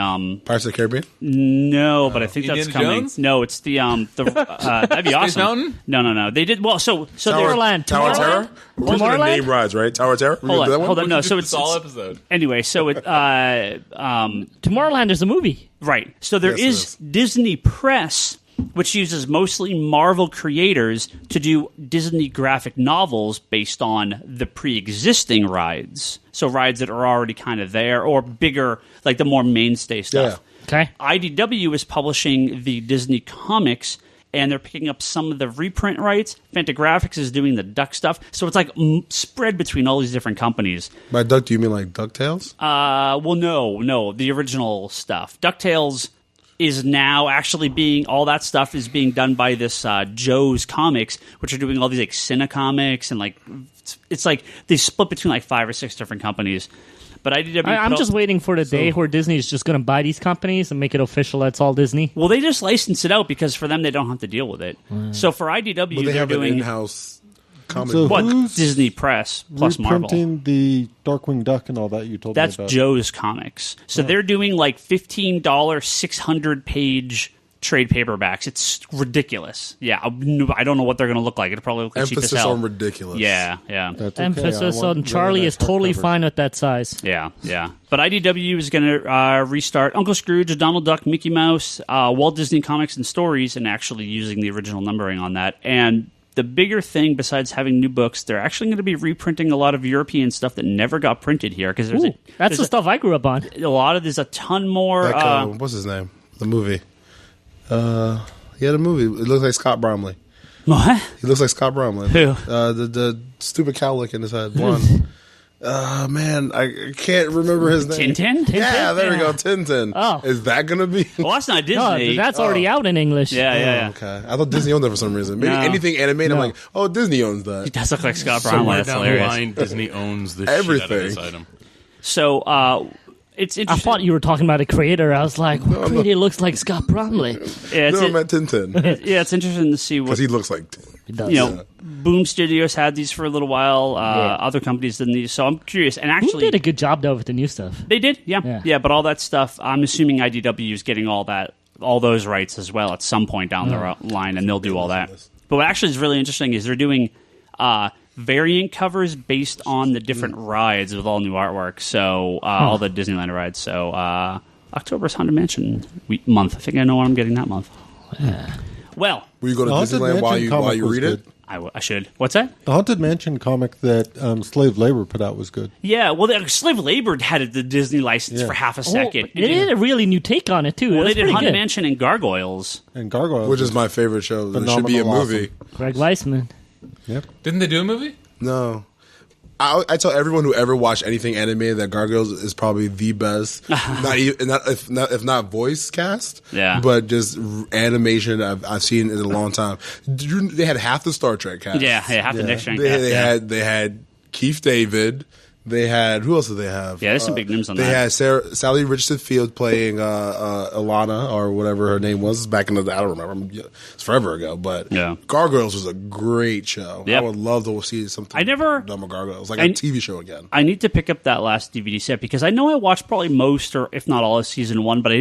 Speaker 4: Pirates of the Caribbean?
Speaker 1: no, but I think that's
Speaker 2: Indiana
Speaker 1: coming.
Speaker 2: Jones?
Speaker 1: No, it's the that'd be awesome.
Speaker 2: Mountain?
Speaker 1: No. They did well. So they were
Speaker 3: Tomorrowland.
Speaker 4: Tower of Terror? We're just going to
Speaker 3: Tomorrowland?
Speaker 4: name rides, right? Tower of Terror?
Speaker 1: Hold on. No, so
Speaker 2: It's all episode.
Speaker 1: anyway. So it
Speaker 3: Tomorrowland is a movie.
Speaker 1: right. So there
Speaker 4: Yes, it
Speaker 1: is
Speaker 4: is.
Speaker 1: Disney Press, which uses mostly Marvel creators to do Disney graphic novels based on the pre-existing rides. So rides that are already kind of there or bigger, like the more mainstay stuff.
Speaker 3: Okay.
Speaker 1: IDW is publishing the Disney comics, and they're picking up some of the reprint rights. Fantagraphics is doing the Duck stuff. So it's like spread between all these different companies.
Speaker 4: By Duck, do you mean like DuckTales?
Speaker 1: Well, no, the original stuff. DuckTales is now actually all that stuff is being done by this Joe's Comics, which are doing all these like Cine Comics, and like it's like they split between like 5 or 6 different companies. But IDW,
Speaker 3: I'm just waiting for the day where Disney is just going to buy these companies and make it official. That's all Disney.
Speaker 1: well, they just license it out because for them they don't have to deal with it. So for IDW,
Speaker 4: But they
Speaker 1: they're
Speaker 4: have an
Speaker 1: doing
Speaker 4: in-house comic
Speaker 5: So
Speaker 4: book.
Speaker 1: what
Speaker 5: who's
Speaker 1: Disney Press plus Marvel.
Speaker 5: reprinting the Darkwing Duck and all that you told
Speaker 1: That's
Speaker 5: me about.
Speaker 1: Joe's Comics. So they're doing like $15, 600-page trade paperbacks. It's ridiculous. Yeah, I don't know what they're going to look like. It'll probably look like cheap as
Speaker 4: Emphasis
Speaker 1: hell.
Speaker 4: on ridiculous.
Speaker 1: Yeah.
Speaker 5: That's okay.
Speaker 3: Emphasis
Speaker 5: I want
Speaker 3: on Charlie
Speaker 5: really
Speaker 3: is
Speaker 5: nice
Speaker 3: totally
Speaker 5: hardcover.
Speaker 3: fine with that size.
Speaker 1: Yeah. But IDW is going to restart Uncle Scrooge, Donald Duck, Mickey Mouse, Walt Disney Comics and Stories, and actually using the original numbering on that. And the bigger thing, besides having new books, they're actually going to be reprinting a lot of European stuff that never got printed here. Because
Speaker 3: That's the stuff I grew up on.
Speaker 1: there's a ton more.
Speaker 4: Like, what's his name? The movie. He had a movie. It looks like Scott Bromley.
Speaker 1: What?
Speaker 4: He looks like Scott Bromley.
Speaker 1: Who?
Speaker 4: The stupid cowlick in his head. Blonde. Man, I can't remember his name.
Speaker 1: Tintin?
Speaker 4: Yeah, there we go. Tintin.
Speaker 3: Oh.
Speaker 4: Is that going to be?
Speaker 1: Well, that's not
Speaker 3: No,
Speaker 1: Disney.
Speaker 3: that's already out in English.
Speaker 1: Yeah.
Speaker 4: Okay. I thought Disney owned that for some reason. Maybe
Speaker 1: No.
Speaker 4: anything animated, I'm like, oh, Disney owns
Speaker 1: He
Speaker 4: that.
Speaker 1: does look like Scott Brown.
Speaker 6: Somewhere
Speaker 1: That's
Speaker 6: down the
Speaker 1: hilarious.
Speaker 6: line, Disney owns the shit out of
Speaker 4: Everything.
Speaker 6: this item.
Speaker 1: So it's
Speaker 3: I
Speaker 1: interesting.
Speaker 3: thought you were talking about a creator. I was like, what creator looks like Scott Bromley?
Speaker 1: Yeah,
Speaker 4: No, I meant Tintin.
Speaker 1: it's interesting to see what
Speaker 4: Because he looks like
Speaker 3: He does.
Speaker 1: Boom Studios had these for a little while. Other companies didn't these. So I'm curious. And
Speaker 3: He
Speaker 1: actually,
Speaker 3: did a good job though with the new stuff.
Speaker 1: they did. Yeah. But all that stuff, I'm assuming IDW is getting all those rights as well at some point down the line, and they'll do all that. But what actually is really interesting is they're doing variant covers based on the different rides with all new artwork. So all the Disneyland rides. So October's Haunted Mansion month. I think I know what I'm getting that month. Well,
Speaker 4: Will you go to
Speaker 5: The Haunted
Speaker 4: Disneyland while
Speaker 5: Mansion
Speaker 4: you
Speaker 5: comic was
Speaker 4: read it?
Speaker 5: good.
Speaker 1: I should. What's that?
Speaker 5: The Haunted Mansion comic that Slave Labor put out was good.
Speaker 1: Yeah, well, Slave Labor had the Disney license for half a second.
Speaker 3: They did a really new take on it too.
Speaker 1: Well,
Speaker 3: It
Speaker 1: they
Speaker 3: was
Speaker 1: did
Speaker 3: pretty
Speaker 1: Haunted
Speaker 3: good.
Speaker 1: Mansion and Gargoyles.
Speaker 5: And Gargoyles.
Speaker 4: Which is my favorite show. There should be a
Speaker 5: Phenomenal
Speaker 4: movie.
Speaker 3: Greg Weisman.
Speaker 5: Yep.
Speaker 2: Didn't they do a movie?
Speaker 4: No. I tell everyone who ever watched anything animated that Gargoyles is probably the best. If not voice cast,
Speaker 1: Yeah.
Speaker 4: but just animation I've seen in a long time. They had half the Star Trek cast.
Speaker 1: Yeah, half the next gen cast.
Speaker 4: They had Keith David. They had who else did they have?
Speaker 1: Yeah, there's some big names on
Speaker 4: they
Speaker 1: that.
Speaker 4: They had Sally Richardson Field playing Ilana or whatever her name was back in the I don't remember. It's forever ago, but Gargoyles was a great show.
Speaker 1: Yep.
Speaker 4: I would love to see something. done with Gargoyles, like a TV show again.
Speaker 1: I need to pick up that last DVD set because I know I watched probably most or if not all of season 1, but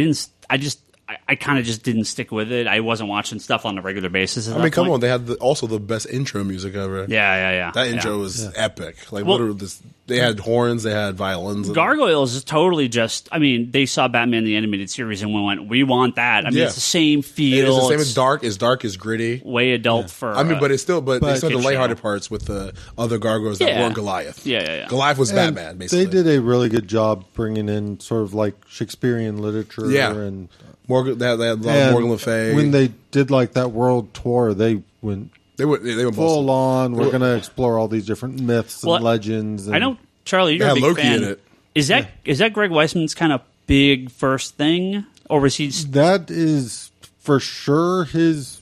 Speaker 1: I kind of just didn't stick with it. I wasn't watching stuff on a regular basis.
Speaker 4: I mean, come on. They had also the best intro music ever.
Speaker 1: Yeah.
Speaker 4: That intro was epic. Like, literally, they had horns, they had violins.
Speaker 1: Gargoyles is totally just, I mean, they saw Batman the Animated Series and went, we want that. I mean, it's the same feel.
Speaker 4: It's the same as Dark. Dark is gritty.
Speaker 1: Way adult for...
Speaker 4: I mean, but they still had the lighthearted parts with the other Gargoyles that weren't Goliath.
Speaker 1: Yeah.
Speaker 4: Goliath was Batman, basically.
Speaker 5: They did a really good job bringing in sort of like Shakespearean literature and...
Speaker 4: Morgan, they had a lot of Morgan Le Fay.
Speaker 5: When they did like that world tour, they went full on. We're going to explore all these different myths and legends. And
Speaker 1: I know, Charlie, you're a big
Speaker 4: Loki
Speaker 1: fan.
Speaker 4: in it.
Speaker 1: Is that Greg Weisman's kind of big first thing, or was he?
Speaker 5: That is for sure his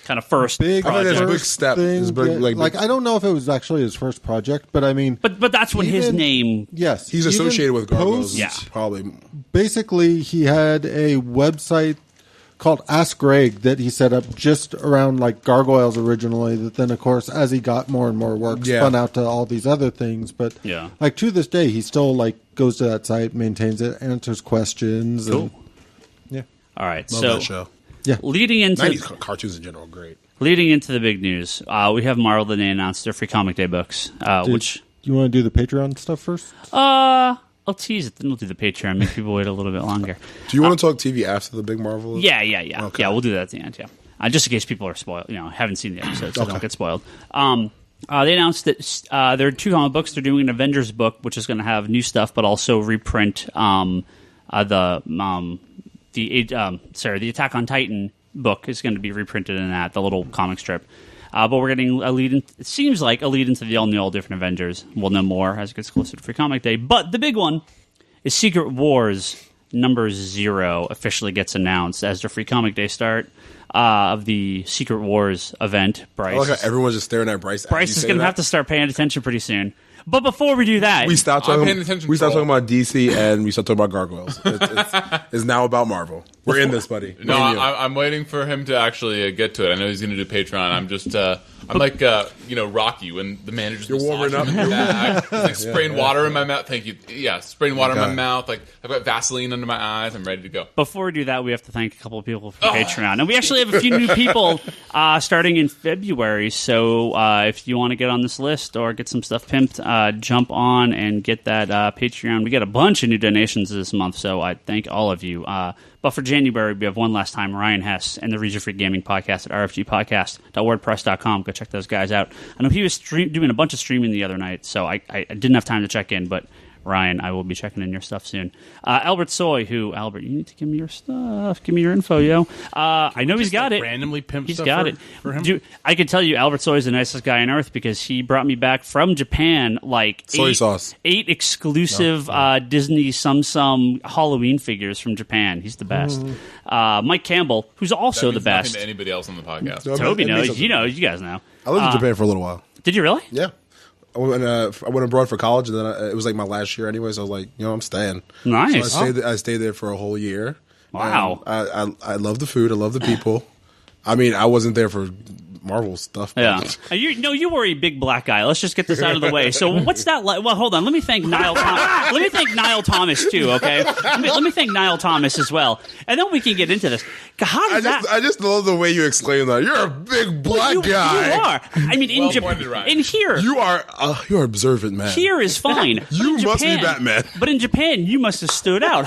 Speaker 1: kind of first
Speaker 5: big
Speaker 1: project.
Speaker 4: Big step.
Speaker 5: Thing. I don't know if it was actually his first project, but I mean,
Speaker 1: but that's when his name.
Speaker 5: Yes,
Speaker 4: he's associated with Gargoyles. Probably.
Speaker 5: Basically, he had a website called Ask Greg that he set up just around like Gargoyles originally. That then, of course, as he got more and more work, spun out to all these other things. But like to this day, he still like goes to that site, maintains it, answers questions.
Speaker 1: Cool.
Speaker 5: And,
Speaker 1: all right.
Speaker 4: Love
Speaker 1: so
Speaker 4: that show.
Speaker 5: Yeah.
Speaker 1: Leading into
Speaker 4: 90s cartoons in general, are great.
Speaker 1: Leading into the big news, we have Marvel that they announced their free comic day books. Which
Speaker 5: you want to do the Patreon stuff first?
Speaker 1: I'll tease it, then we'll do the Patreon. Make people wait a little bit longer.
Speaker 4: Do you want to talk TV after the big Marvel?
Speaker 1: Yeah.
Speaker 4: Okay.
Speaker 1: Yeah, we'll do that at the end. Yeah, just in case people are spoiled, haven't seen the episode, so don't get spoiled. They announced that there are 2 comic books. They're doing an Avengers book, which is going to have new stuff, but also reprint the Attack on Titan book is going to be reprinted in that, the little comic strip. But we're getting it seems like a lead into the all different Avengers. We'll know more as it gets closer to Free Comic Day. But the big one is Secret Wars number 0 officially gets announced as the Free Comic Day start of the Secret Wars event. Bryce.
Speaker 4: I like how everyone's just staring at Bryce.
Speaker 1: Bryce is going to have to start paying attention pretty soon. But before we do that,
Speaker 4: we stopped talking about DC and we stopped talking about Gargoyles. It's now about Marvel. We're in this, buddy.
Speaker 2: No, I'm waiting for him to actually get to it. I know he's going to do Patreon. I'm just, I'm like, Rocky when the manager's
Speaker 4: warming up.
Speaker 2: In the back. He's like spraying water in my mouth. Thank you. Yeah, spraying water in my mouth. Like I've got Vaseline under my eyes. I'm ready to go.
Speaker 1: Before we do that, we have to thank a couple of people for Patreon, and we actually have a few new people starting in February. So if you want to get on this list or get some stuff pimped, jump on and get that Patreon. We got a bunch of new donations this month, so I thank all of you. But for January, we have one last time Ryan Hess and the Region Free Gaming Podcast at rfgpodcast.wordpress.com. Go check those guys out. I know he was doing a bunch of streaming the other night, so I didn't have time to check in, but Ryan, I will be checking in your stuff soon. Albert Soy, Albert, you need to give me your stuff. Give me your info, yo. I know he's got it.
Speaker 6: Randomly pimp
Speaker 1: He's
Speaker 6: stuff
Speaker 1: got it.
Speaker 6: for him?
Speaker 1: Dude, I can tell you, Albert Soy is the nicest guy on earth because he brought me back from Japan like
Speaker 4: soy sauce.
Speaker 1: 8 exclusive Disney some Halloween figures from Japan. He's the best. Mike Campbell, who's also the best.
Speaker 2: Nothing to anybody else on the podcast.
Speaker 4: No,
Speaker 1: Toby knows. You guys know.
Speaker 4: I lived in Japan for a little while.
Speaker 1: Did you really?
Speaker 4: Yeah. I went abroad for college, and then it was like my last year anyway, so I was like, I'm staying.
Speaker 1: Nice.
Speaker 4: So I stayed there for a whole year.
Speaker 1: Wow.
Speaker 4: I love the food. I love the people. I mean, I wasn't there for Marvel stuff.
Speaker 1: Yeah. You were a big black guy. Let's just get this out of the way. So what's that like? Well, hold on. Let me thank Niall Thomas. Let me thank Niall Thomas, too, okay? Let me thank Niall Thomas as well. And then we can get into this. How does
Speaker 4: I just love the way you exclaim that. You're a big black guy.
Speaker 1: You are. I mean, in Japan. In here.
Speaker 4: You're observant, man.
Speaker 1: Here is fine.
Speaker 4: You must be Batman.
Speaker 1: But in Japan, you must have stood out.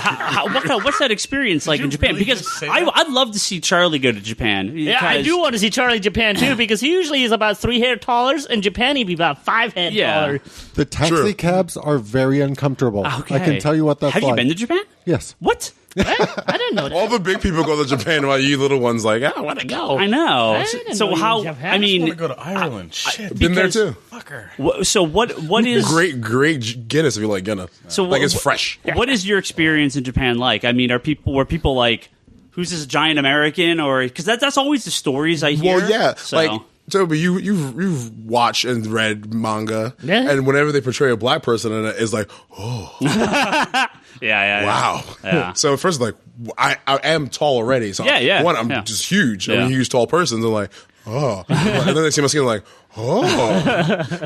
Speaker 1: What's that experience like in Japan?
Speaker 6: Really
Speaker 1: because I'd love to see Charlie go to Japan.
Speaker 3: Yeah, I do want to see Charlie Japan, too, because he usually is about 3 hair taller. In Japan, he'd be about 5 head taller.
Speaker 5: The taxi cabs are very uncomfortable.
Speaker 1: Okay.
Speaker 5: I can tell you what that's like.
Speaker 1: Have you been to Japan?
Speaker 5: Yes.
Speaker 1: What?
Speaker 3: I didn't know that.
Speaker 4: All the big people go to Japan while you little ones like, I want to go.
Speaker 1: I know.
Speaker 3: I didn't
Speaker 1: So
Speaker 3: know you
Speaker 1: how?
Speaker 3: in Japan.
Speaker 1: I mean,
Speaker 6: I want to go to Ireland. Shit.
Speaker 4: Been there too.
Speaker 6: Fucker.
Speaker 1: So what is
Speaker 4: Great Guinness if you like Guinness.
Speaker 1: So
Speaker 4: like it's fresh.
Speaker 1: What is your experience in Japan like? I mean, were people like, who's this giant American, or because that's always the stories I hear.
Speaker 4: Well, yeah,
Speaker 1: So,
Speaker 4: like Toby, you've watched and read manga, and whenever they portray a black person in it, it's like, oh, wow.
Speaker 1: Yeah.
Speaker 4: So at first, like, I am tall already, so one, I'm just huge. I'm a huge, tall person. They're like, oh, and then they see my skin, like, oh,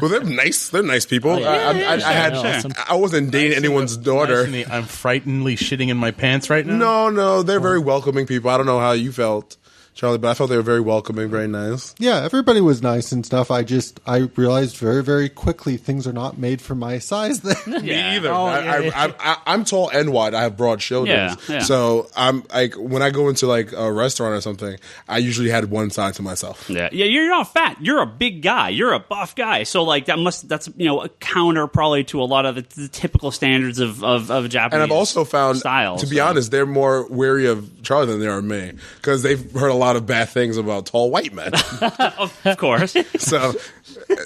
Speaker 4: well, they're nice. They're nice people. I wasn't dating anyone's daughter.
Speaker 6: I'm frighteningly shitting in my pants right now.
Speaker 4: No, they're very welcoming people. I don't know how you felt, Charlie, but I felt they were very welcoming, very nice.
Speaker 5: Yeah, everybody was nice and stuff. I realized very, very quickly things are not made for my size then.
Speaker 4: Me either. I'm tall and wide. I have broad shoulders.
Speaker 1: Yeah.
Speaker 4: So I'm like, when I go into like a restaurant or something, I usually had one side to myself.
Speaker 1: Yeah, you're not fat. You're a big guy. You're a buff guy. So like that's a counter probably to a lot of the typical standards of Japanese.
Speaker 4: And I've also found,
Speaker 1: style,
Speaker 4: to be honest, they're more wary of Charlie than they are of me, because they've heard a lot of bad things about tall white men.
Speaker 1: Of course.
Speaker 4: So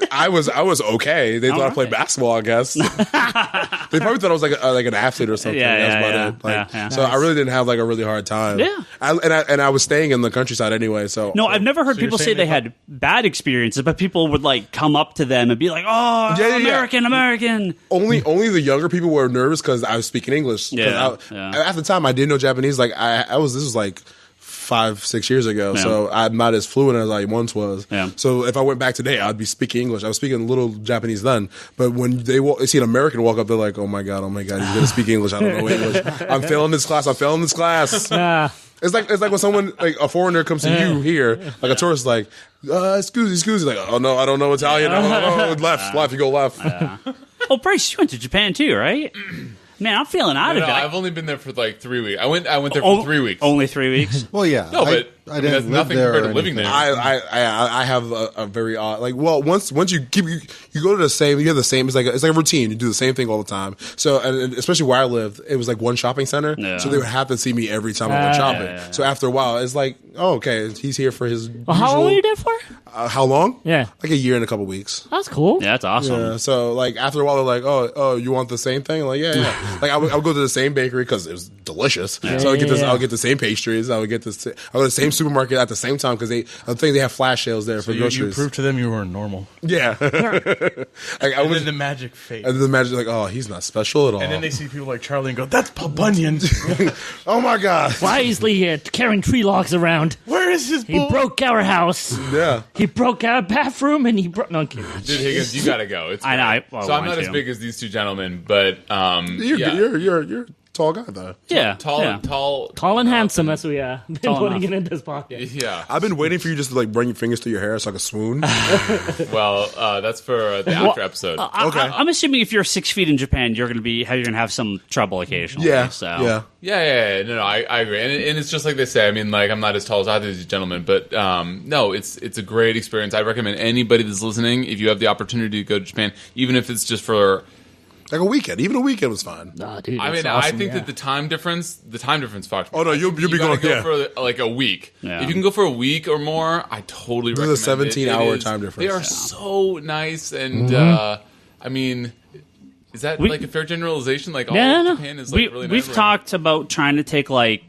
Speaker 4: I was okay. They thought I played basketball, I guess. They probably thought I was like an athlete or something. That's about it. So I really didn't have like a really hard time.
Speaker 1: Yeah.
Speaker 4: And I was staying in the countryside anyway. So
Speaker 1: no, I've never heard people say they had bad experiences, but people would like come up to them and be like, "Oh, American."
Speaker 4: Only the younger people were nervous because I was speaking English. At the time, I didn't know Japanese. Like this was like 5-6 years ago, so I'm not as fluent as I once was. So if I went back today, I'd be speaking English. I was speaking a little Japanese then, but when they see an American walk up, they're like, oh my god, he's gonna speak English. I don't know English. I'm failing this class. It's like when someone, like a foreigner, comes to you here, like a tourist, like, excuse me, like, oh no, I don't know Italian. Left, you go left.
Speaker 1: Oh, Bryce, you went to Japan too, right? Man, I'm feeling out of it.
Speaker 2: I've only been there for like 3 weeks. I went there for 3 weeks.
Speaker 1: Only 3 weeks?
Speaker 5: Well, yeah.
Speaker 2: No, but
Speaker 5: I
Speaker 2: that's nothing compared to living there.
Speaker 4: I have a very odd, like, well, once you go to the same, you have the same, it's like a routine. You do the same thing all the time. So, and especially where I lived, it was like one shopping center. So they would have to see me every time I went shopping. So after a while, it's like, oh, okay, he's here for his usual.
Speaker 3: How long were you there for?
Speaker 4: How long?
Speaker 3: Yeah.
Speaker 4: Like a year and a couple weeks.
Speaker 3: That's cool.
Speaker 1: Yeah, that's awesome.
Speaker 4: Yeah, so like after a while, they're like, oh, you want the same thing? I'm like, yeah. Like I would go to the same bakery because it was delicious. So I would get the same pastries. I would go to the same supermarket at the same time because I think they have flash sales there for groceries.
Speaker 6: You proved to them you were normal.
Speaker 4: Yeah.
Speaker 6: And then the magic fades.
Speaker 4: And then the magic, like, oh, he's not special at all.
Speaker 6: And then they see people like Charlie and go, that's Paul Bunyan.
Speaker 4: Oh my god.
Speaker 3: Why is Lee here carrying tree logs around?
Speaker 6: Where is his
Speaker 3: He broke our house.
Speaker 4: Yeah.
Speaker 3: He broke our bathroom and he broke. No, I'm kidding.
Speaker 2: Dude, Higgins, you gotta go. It's
Speaker 1: I know.
Speaker 2: so I'm not as big as these two gentlemen, but
Speaker 4: You're a tall guy though.
Speaker 1: Yeah.
Speaker 2: Tall
Speaker 3: and handsome as we been putting it in this pocket.
Speaker 2: Yeah.
Speaker 4: I've been waiting for you just to like bring your fingers through your hair so I can swoon.
Speaker 2: Well, that's for the after episode.
Speaker 4: Okay.
Speaker 1: I'm assuming if you're 6 feet in Japan, you're gonna have some trouble occasionally.
Speaker 4: Yeah.
Speaker 1: So.
Speaker 2: Yeah. No, I agree, and it's just like they say. I mean, like I'm not as tall as either of these gentlemen, but no, it's a great experience. I recommend anybody that's listening, if you have the opportunity to go to Japan, even if it's just for
Speaker 4: like a weekend. Even a weekend was fine.
Speaker 3: Oh, dude,
Speaker 2: I mean,
Speaker 3: awesome,
Speaker 2: I think that the time difference fucked me.
Speaker 4: Oh no, you'll be going
Speaker 2: for like a week.
Speaker 1: Yeah.
Speaker 2: If you can go for a week or more, I totally recommend
Speaker 4: There's a 17-hour
Speaker 2: it.
Speaker 4: time difference.
Speaker 2: They are so nice, and I mean, is that like a fair generalization? Like all of Japan is like really nice.
Speaker 1: We've talked about trying to take like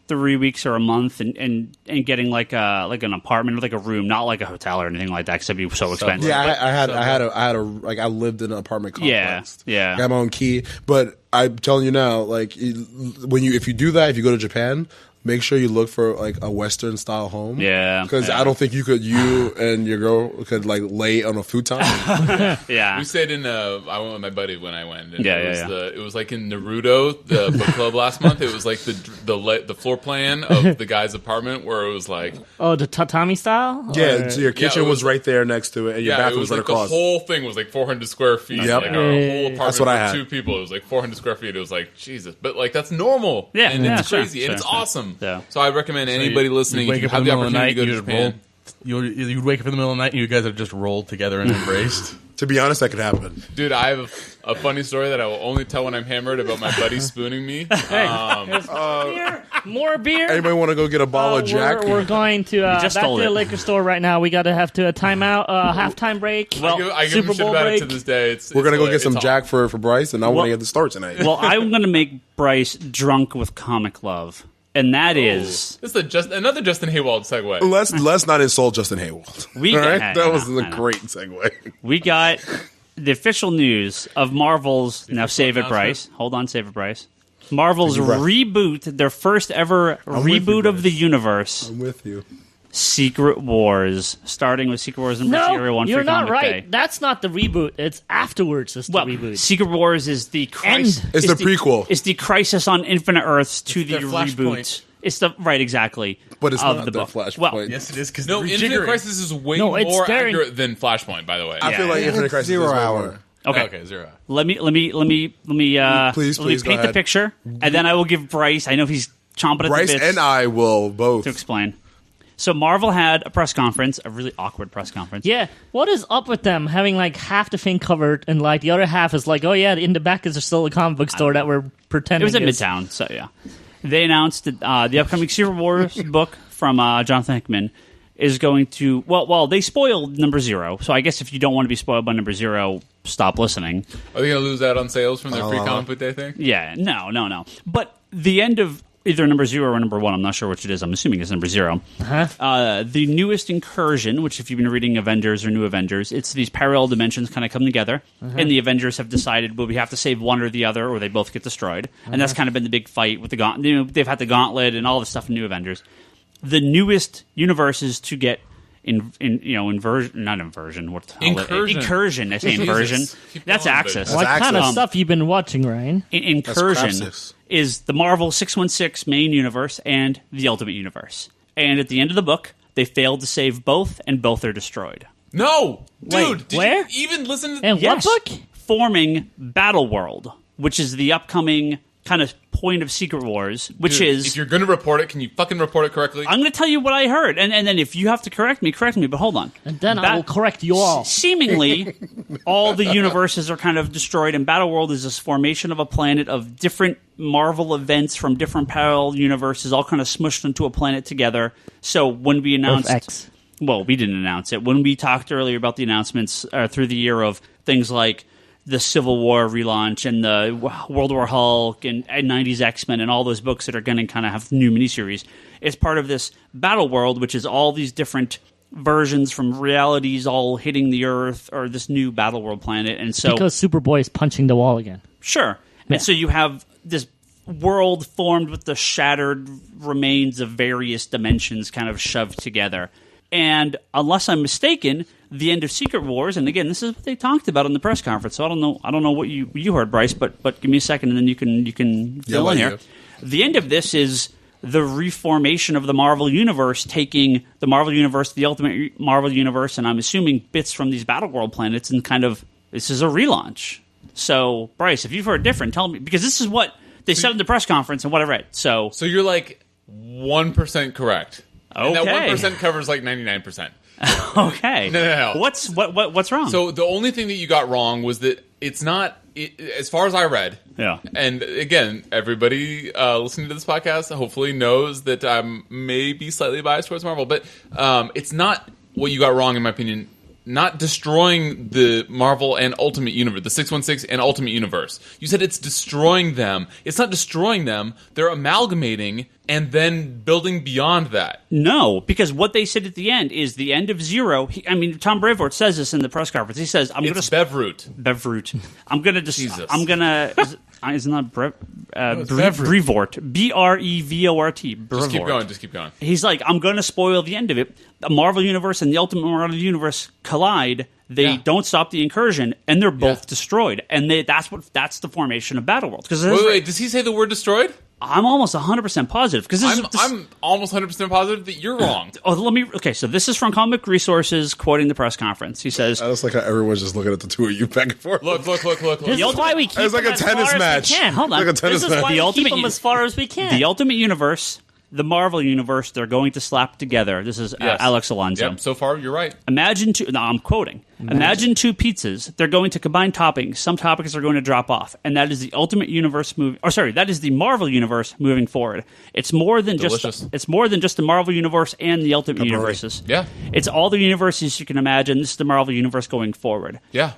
Speaker 1: 3 weeks or a month and getting like an apartment or like a room, not like a hotel or anything like that, because it'd be so expensive.
Speaker 4: Yeah, I lived in an apartment complex.
Speaker 1: Yeah.
Speaker 4: I got my own key, but I'm telling you now, like if you do that, if you go to Japan, make sure you look for like a Western style home.
Speaker 1: Yeah,
Speaker 4: because I don't think you and your girl could like lay on a futon.
Speaker 1: Yeah,
Speaker 2: we stayed in. I went with my buddy when I went. And
Speaker 1: Yeah,
Speaker 2: it was like in Naruto, the book club last month. It was like the floor plan of the guy's apartment where it was like
Speaker 3: the tatami style.
Speaker 4: Yeah, so your kitchen was right there next to it, and your bathroom was right across.
Speaker 2: The whole thing was like 400 square feet.
Speaker 4: Yep.
Speaker 2: Like our whole apartment.
Speaker 4: That's what I had.
Speaker 2: 2 people. It was like 400 square feet. It was like Jesus, but like that's normal.
Speaker 1: Yeah,
Speaker 2: and it's
Speaker 1: sure,
Speaker 2: crazy, and it's awesome.
Speaker 1: Yeah.
Speaker 2: So I recommend anybody listening, if you have the opportunity to go to Japan.
Speaker 6: You'd wake up in the middle of the night and you guys are just rolled together and embraced.
Speaker 4: To be honest, that could happen.
Speaker 2: Dude, I have a funny story that I will only tell when I'm hammered about my buddy spooning me.
Speaker 3: More beer.
Speaker 4: Anybody want to go get a bottle of Jack?
Speaker 3: We're going to back to the
Speaker 1: it.
Speaker 3: liquor store right now. We got to have to a timeout, halftime break.
Speaker 2: I give
Speaker 3: Super
Speaker 2: him shit
Speaker 3: Bowl
Speaker 2: about
Speaker 3: break.
Speaker 2: it to this day.
Speaker 4: We're going to go get some Jack for Bryce, and I want to get the start tonight.
Speaker 1: Well, I'm going to make Bryce drunk with comic love. and that is
Speaker 2: This is another Justin Haywald segue.
Speaker 4: Let's not insult Justin Haywald.
Speaker 1: We
Speaker 4: All
Speaker 1: got-
Speaker 4: right? That was
Speaker 1: I
Speaker 4: a
Speaker 1: know.
Speaker 4: great segue.
Speaker 1: we got the official news of Marvel's. Now, save it,
Speaker 2: announcement.
Speaker 1: Bryce. Hold on, save it, Bryce. Marvel's
Speaker 4: Thank you, Bryce.
Speaker 1: reboot, their first ever
Speaker 4: with you,
Speaker 1: reboot of
Speaker 4: Bryce.
Speaker 1: the universe,
Speaker 4: I'm with you.
Speaker 1: Secret Wars, starting with Secret Wars number 0 on
Speaker 3: you're
Speaker 1: Free
Speaker 3: not
Speaker 1: Comic
Speaker 3: right.
Speaker 1: Day.
Speaker 3: That's not the reboot. It's afterwards. It's the
Speaker 1: Well,
Speaker 3: reboot.
Speaker 1: Secret Wars is the crisis.
Speaker 3: End.
Speaker 4: It's the prequel.
Speaker 1: It's the Crisis on Infinite Earths to the
Speaker 6: their
Speaker 1: reboot.
Speaker 6: Flashpoint.
Speaker 1: It's the right, exactly.
Speaker 4: But it's
Speaker 1: of
Speaker 4: not
Speaker 1: the
Speaker 4: the
Speaker 1: book.
Speaker 4: Flashpoint.
Speaker 1: Well,
Speaker 6: Yes, it is because
Speaker 2: No, Infinite Crisis is way
Speaker 3: No, it's
Speaker 2: more
Speaker 3: very-
Speaker 2: accurate than Flashpoint, by the way.
Speaker 4: I feel like
Speaker 1: yeah.
Speaker 4: Infinite Crisis
Speaker 5: 0
Speaker 4: is way
Speaker 5: hour.
Speaker 4: more.
Speaker 1: okay.
Speaker 6: 0.
Speaker 1: Let me
Speaker 4: Please
Speaker 1: paint
Speaker 4: go
Speaker 1: the
Speaker 4: ahead.
Speaker 1: picture, and then I will give Bryce. I know he's chomping at
Speaker 4: Bryce
Speaker 1: the bits
Speaker 4: and I will both.
Speaker 1: to explain. So Marvel had a press conference, a really awkward press conference.
Speaker 3: Yeah, what is up with them having like half the thing covered and like the other half is like, oh yeah, in the back is still a comic book store that we're pretending
Speaker 1: It was in
Speaker 3: is.
Speaker 1: Midtown, so yeah. They announced that the upcoming Secret Wars book from Jonathan Hickman is going to... Well, they spoiled number 0, so I guess if you don't want to be spoiled by number 0, stop listening.
Speaker 2: Are they going to lose out on sales from their free comic book day thing?
Speaker 1: Yeah, no. But the end of either number 0 or number 1, I'm not sure which it is, I'm assuming it's number 0. The newest incursion, which if you've been reading Avengers or New Avengers, it's these parallel dimensions kind of come together, and the Avengers have decided, well, we have to save one or the other, or they both get destroyed. And that's kind of been the big fight with the gauntlet. You know, they've had the gauntlet and all the stuff in New Avengers. The newest universes to get inversion, not inversion. What the hell?
Speaker 2: Incursion.
Speaker 1: Incursion. I say
Speaker 2: Jesus.
Speaker 1: inversion.
Speaker 2: Keep
Speaker 1: That's
Speaker 2: going,
Speaker 1: Axis.
Speaker 2: baby.
Speaker 3: What
Speaker 4: That's
Speaker 3: kind of
Speaker 4: Axis.
Speaker 3: stuff you've been watching, Ryan?
Speaker 1: Incursion
Speaker 4: Crapsix.
Speaker 1: is the Marvel 616 main universe and the Ultimate Universe. And at the end of the book, they failed to save both, and both are destroyed.
Speaker 2: No! Dude,
Speaker 3: Wait,
Speaker 2: did
Speaker 3: where?
Speaker 2: you even listen to...
Speaker 3: And
Speaker 1: Yes.
Speaker 3: what book?
Speaker 1: Forming Battle World, which is the upcoming kind of point of Secret Wars, which
Speaker 2: Dude,
Speaker 1: is...
Speaker 2: if you're going to report it, can you fucking report it correctly?
Speaker 1: I'm going to tell you what I heard, and then if you have to correct me, but hold on.
Speaker 3: And then I will correct you all.
Speaker 1: Seemingly, all the universes are kind of destroyed, and Battle World is this formation of a planet of different Marvel events from different parallel universes, all kind of smushed into a planet together. So when we announced...
Speaker 3: X.
Speaker 1: Well, we didn't announce it. When we talked earlier about the announcements through the year of things like the Civil War relaunch and the World War Hulk and 90s X-Men and all those books that are going to kind of have new miniseries, it's part of this Battle World, which is all these different versions from realities all hitting the Earth or this new Battle World planet. And so,
Speaker 3: Because Superboy is punching the wall again.
Speaker 1: sure. And so you have this world formed with the shattered remains of various dimensions kind of shoved together. And unless I'm mistaken, the end of Secret Wars, and again, this is what they talked about in the press conference. So I don't know what you heard, Bryce, but give me a second, and then you can fill in here. The end of this is the reformation of the Marvel Universe, taking the Marvel Universe, the Ultimate Marvel Universe, and I'm assuming bits from these Battle World planets, and kind of this is a relaunch. So, Bryce, if you've heard different, tell me, because this is what they said in the press conference and what I read. So
Speaker 2: So you're like 1% correct. And that
Speaker 1: Okay.
Speaker 2: 1% covers like 99%.
Speaker 1: okay,
Speaker 2: No.
Speaker 1: What's wrong?
Speaker 2: So the only thing that you got wrong was that it's not, as far as I read,
Speaker 1: yeah.
Speaker 2: and again, everybody listening to this podcast hopefully knows that I'm maybe slightly biased towards Marvel, but it's not what you got wrong, in my opinion, not destroying the Marvel and Ultimate Universe, the 616 and Ultimate Universe. You said it's destroying them. It's not destroying them. They're amalgamating and then building beyond that.
Speaker 1: No, because what they said at the end is the end of Zero. Tom Brevoort says this in the press conference. He says, "I'm going
Speaker 2: It's
Speaker 1: to
Speaker 2: Bevrut.
Speaker 1: Bevrut. I'm going to just.
Speaker 2: Jesus.
Speaker 1: I'm going to. Isn't that
Speaker 6: Bevrut.
Speaker 1: Brevoort? Brevort.
Speaker 2: Just keep going. Just keep going.
Speaker 1: He's like, I'm going to spoil the end of it. The Marvel Universe and the Ultimate Marvel Universe collide. They
Speaker 2: Yeah.
Speaker 1: don't stop the incursion, and they're both destroyed. And that's the formation of Battleworld. Because
Speaker 2: Wait. Does he say the word destroyed?
Speaker 1: I'm almost 100% positive. Because
Speaker 2: I'm almost 100% positive that you're wrong.
Speaker 1: Okay, so this is from Comic Resources quoting the press conference. He says,
Speaker 4: I just like how everyone's just looking at the two of you back and forth.
Speaker 2: Look.
Speaker 3: This is why we keep
Speaker 4: It's like
Speaker 3: them
Speaker 4: a
Speaker 3: as
Speaker 4: tennis
Speaker 3: far
Speaker 4: match.
Speaker 3: as we can.
Speaker 1: Hold on.
Speaker 4: Like a tennis
Speaker 3: This is
Speaker 4: match.
Speaker 3: why
Speaker 1: The
Speaker 3: we
Speaker 1: Ultimate
Speaker 3: keep them
Speaker 1: U-
Speaker 3: as far as we can.
Speaker 1: the Ultimate Universe, the Marvel Universe, they're going to slap together. This is
Speaker 2: Yes.
Speaker 1: Alex Alonso.
Speaker 2: Yep, so far you're right.
Speaker 1: I'm quoting. Imagine two pizzas. They're going to combine toppings. Some toppings are going to drop off. And that is the Ultimate Universe that is the Marvel Universe moving forward. It's more than
Speaker 2: Delicious.
Speaker 1: just the Marvel Universe and the Ultimate Universes.
Speaker 2: Yeah.
Speaker 1: It's all the universes you can imagine. This is the Marvel Universe going forward.
Speaker 2: Yeah.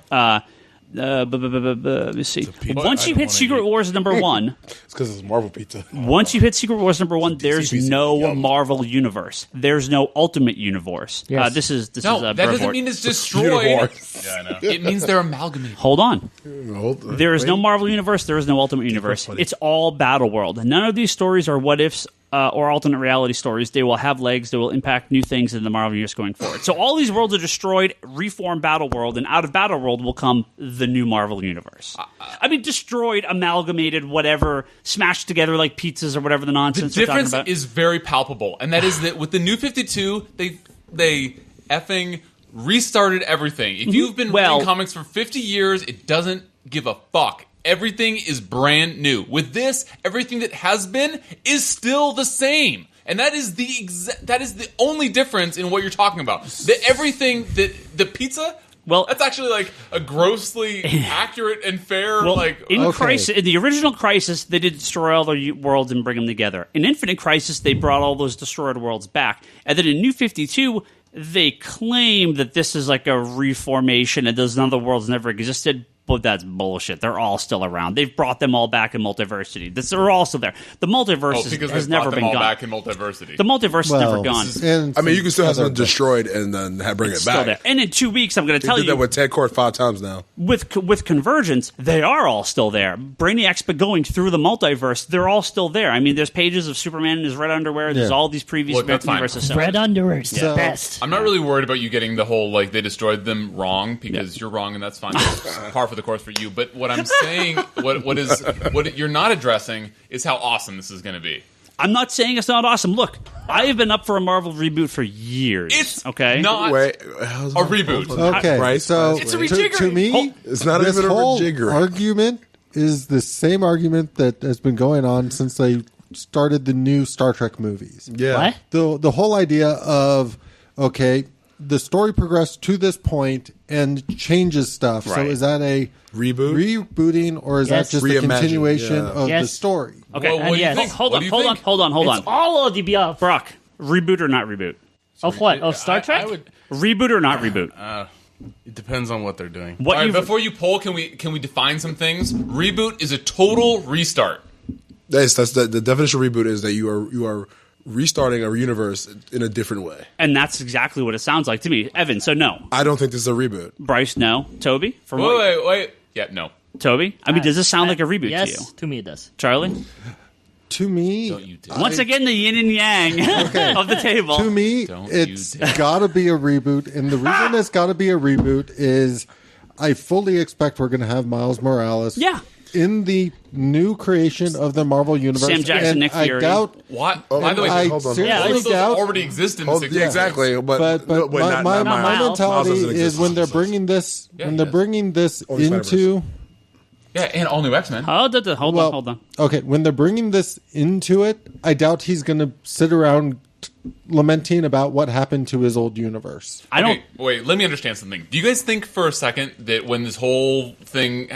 Speaker 1: Let me see.
Speaker 6: pizza
Speaker 1: Once
Speaker 6: I
Speaker 1: you
Speaker 6: don't
Speaker 1: hit
Speaker 6: wanna
Speaker 1: Secret
Speaker 6: eat.
Speaker 1: Wars number 1,
Speaker 4: It's because it's Marvel pizza.
Speaker 1: once you hit Secret Wars number 1, there's
Speaker 4: pizza.
Speaker 1: no
Speaker 4: Yum.
Speaker 1: Marvel universe. There's no Ultimate Universe.
Speaker 3: Yes.
Speaker 1: This is
Speaker 2: No, that doesn't
Speaker 1: Brevoort.
Speaker 2: mean it's destroyed.
Speaker 4: Universe.
Speaker 6: Yeah, I know.
Speaker 2: It means they're amalgamated.
Speaker 1: Hold on.
Speaker 4: There
Speaker 1: There is no Marvel Universe. There is no Ultimate Universe.
Speaker 4: funny.
Speaker 1: It's all Battle World. None of these stories are what ifs or alternate reality stories. They will have legs. They will impact new things in the Marvel Universe going forward. So all these worlds are destroyed, reform Battle World, and out of Battle World will come the new Marvel Universe. I mean, destroyed, amalgamated, whatever, smashed together like pizzas or whatever the
Speaker 2: The
Speaker 1: nonsense we're talking
Speaker 2: difference
Speaker 1: about.
Speaker 2: is very palpable, and that is that with the New 52, they effing restarted everything. If you've been reading comics for 50 years, it doesn't give a fuck. Everything is brand new. With this, everything that has been is still the same. And that is the only difference in what you're talking about. Everything that the pizza, that's actually like a grossly accurate and fair
Speaker 1: Crisis, in the original Crisis, they did destroy all the worlds and bring them together. In Infinite Crisis, they brought all those destroyed worlds back. And then in New 52, they claim that this is like a reformation and those other worlds never existed. But that's bullshit. They're all still around. They've brought them all back in Multiversity. They're all still there. The multiverse
Speaker 2: has
Speaker 1: never been
Speaker 2: all
Speaker 1: gone.
Speaker 2: back in Multiversity.
Speaker 1: The multiverse is never gone.
Speaker 5: And
Speaker 4: you can still have something destroyed and then bring it back.
Speaker 1: Still there. And in 2 weeks, I'm going to tell
Speaker 4: They
Speaker 1: you
Speaker 4: did that with Ted Kord 5 times now.
Speaker 1: with Convergence, they are all still there. Brainiac's been going through the multiverse. They're all still there. I mean, there's pages of Superman in his red underwear. There's all these previous universes.
Speaker 3: Red underwear's the best.
Speaker 2: I'm not really worried about you getting the whole they destroyed them wrong because you're wrong and that's fine. It's par for the course for you. But what I'm saying, what you're not addressing is how awesome this is going to be.
Speaker 1: I'm not saying it's not awesome. Look, I have been up for a Marvel reboot for years.
Speaker 2: It's
Speaker 1: not
Speaker 2: a reboot.
Speaker 5: Okay,
Speaker 4: Bryce,
Speaker 5: so
Speaker 2: It's a rejigger.
Speaker 5: to me,
Speaker 4: It's not
Speaker 5: this
Speaker 4: even a
Speaker 5: whole
Speaker 4: rejigger.
Speaker 5: argument is the same argument that has been going on since they started the new Star Trek movies.
Speaker 4: Yeah.
Speaker 3: What?
Speaker 5: The whole idea of, okay, the story progressed to this point and changes stuff. So
Speaker 1: Right.
Speaker 5: is that a rebooting or is
Speaker 3: Yes.
Speaker 5: that just a
Speaker 4: Reimagine,
Speaker 5: continuation
Speaker 4: yeah.
Speaker 5: of the
Speaker 3: Yes.
Speaker 5: story?
Speaker 1: Okay,
Speaker 2: Well, what do you think?
Speaker 1: hold
Speaker 2: What
Speaker 1: on,
Speaker 2: do you
Speaker 1: hold on,
Speaker 2: think?
Speaker 1: hold on.
Speaker 3: It's all of the above.
Speaker 1: Brock, reboot or not reboot?
Speaker 3: Of what? Of Star Trek?
Speaker 6: I would.
Speaker 1: Reboot or not reboot?
Speaker 6: It depends on what they're doing.
Speaker 1: What
Speaker 2: All right,
Speaker 1: you
Speaker 2: before you poll, can we define some things? Reboot is a total restart.
Speaker 4: That's the definition of reboot is that you are restarting a universe in a different way.
Speaker 1: and that's exactly what it sounds like to me. Evan, so no.
Speaker 4: I don't think this is a reboot.
Speaker 1: Bryce, no. Toby, from
Speaker 2: Wait. Yeah, no.
Speaker 1: Toby, I mean, does this sound like a reboot
Speaker 3: yes,
Speaker 1: to you?
Speaker 3: to me it does.
Speaker 1: Charlie,
Speaker 5: To me,
Speaker 2: Don't you do
Speaker 1: once again, the yin and yang of the table.
Speaker 5: to me,
Speaker 2: Don't
Speaker 5: it's
Speaker 2: you dare.
Speaker 5: got to be a reboot, and the reason it's got to be a reboot is I fully expect we're going to have Miles Morales.
Speaker 1: Yeah.
Speaker 5: In the new creation of the Marvel universe,
Speaker 1: Sam Jackson,
Speaker 5: and
Speaker 1: Nick Fury.
Speaker 5: I doubt.
Speaker 2: What?
Speaker 4: Oh,
Speaker 2: By the way,
Speaker 5: I
Speaker 4: hold on.
Speaker 5: seriously
Speaker 2: all of those
Speaker 5: doubt.
Speaker 2: already exist in the 60s.
Speaker 4: Yeah, exactly.
Speaker 5: But
Speaker 4: no, wait,
Speaker 5: my
Speaker 4: not
Speaker 5: my
Speaker 3: Miles.
Speaker 5: mentality
Speaker 4: Miles doesn't
Speaker 5: is
Speaker 4: exist.
Speaker 5: when they're bringing this
Speaker 2: he does.
Speaker 5: bringing this
Speaker 4: Only
Speaker 5: into
Speaker 2: Yeah, and all new X-Men.
Speaker 1: Hold on.
Speaker 5: Okay, when they're bringing this into it, I doubt he's going to sit around lamenting about what happened to his old universe.
Speaker 1: I don't.
Speaker 2: Okay, wait, let me understand something. Do you guys think for a second that when this whole thing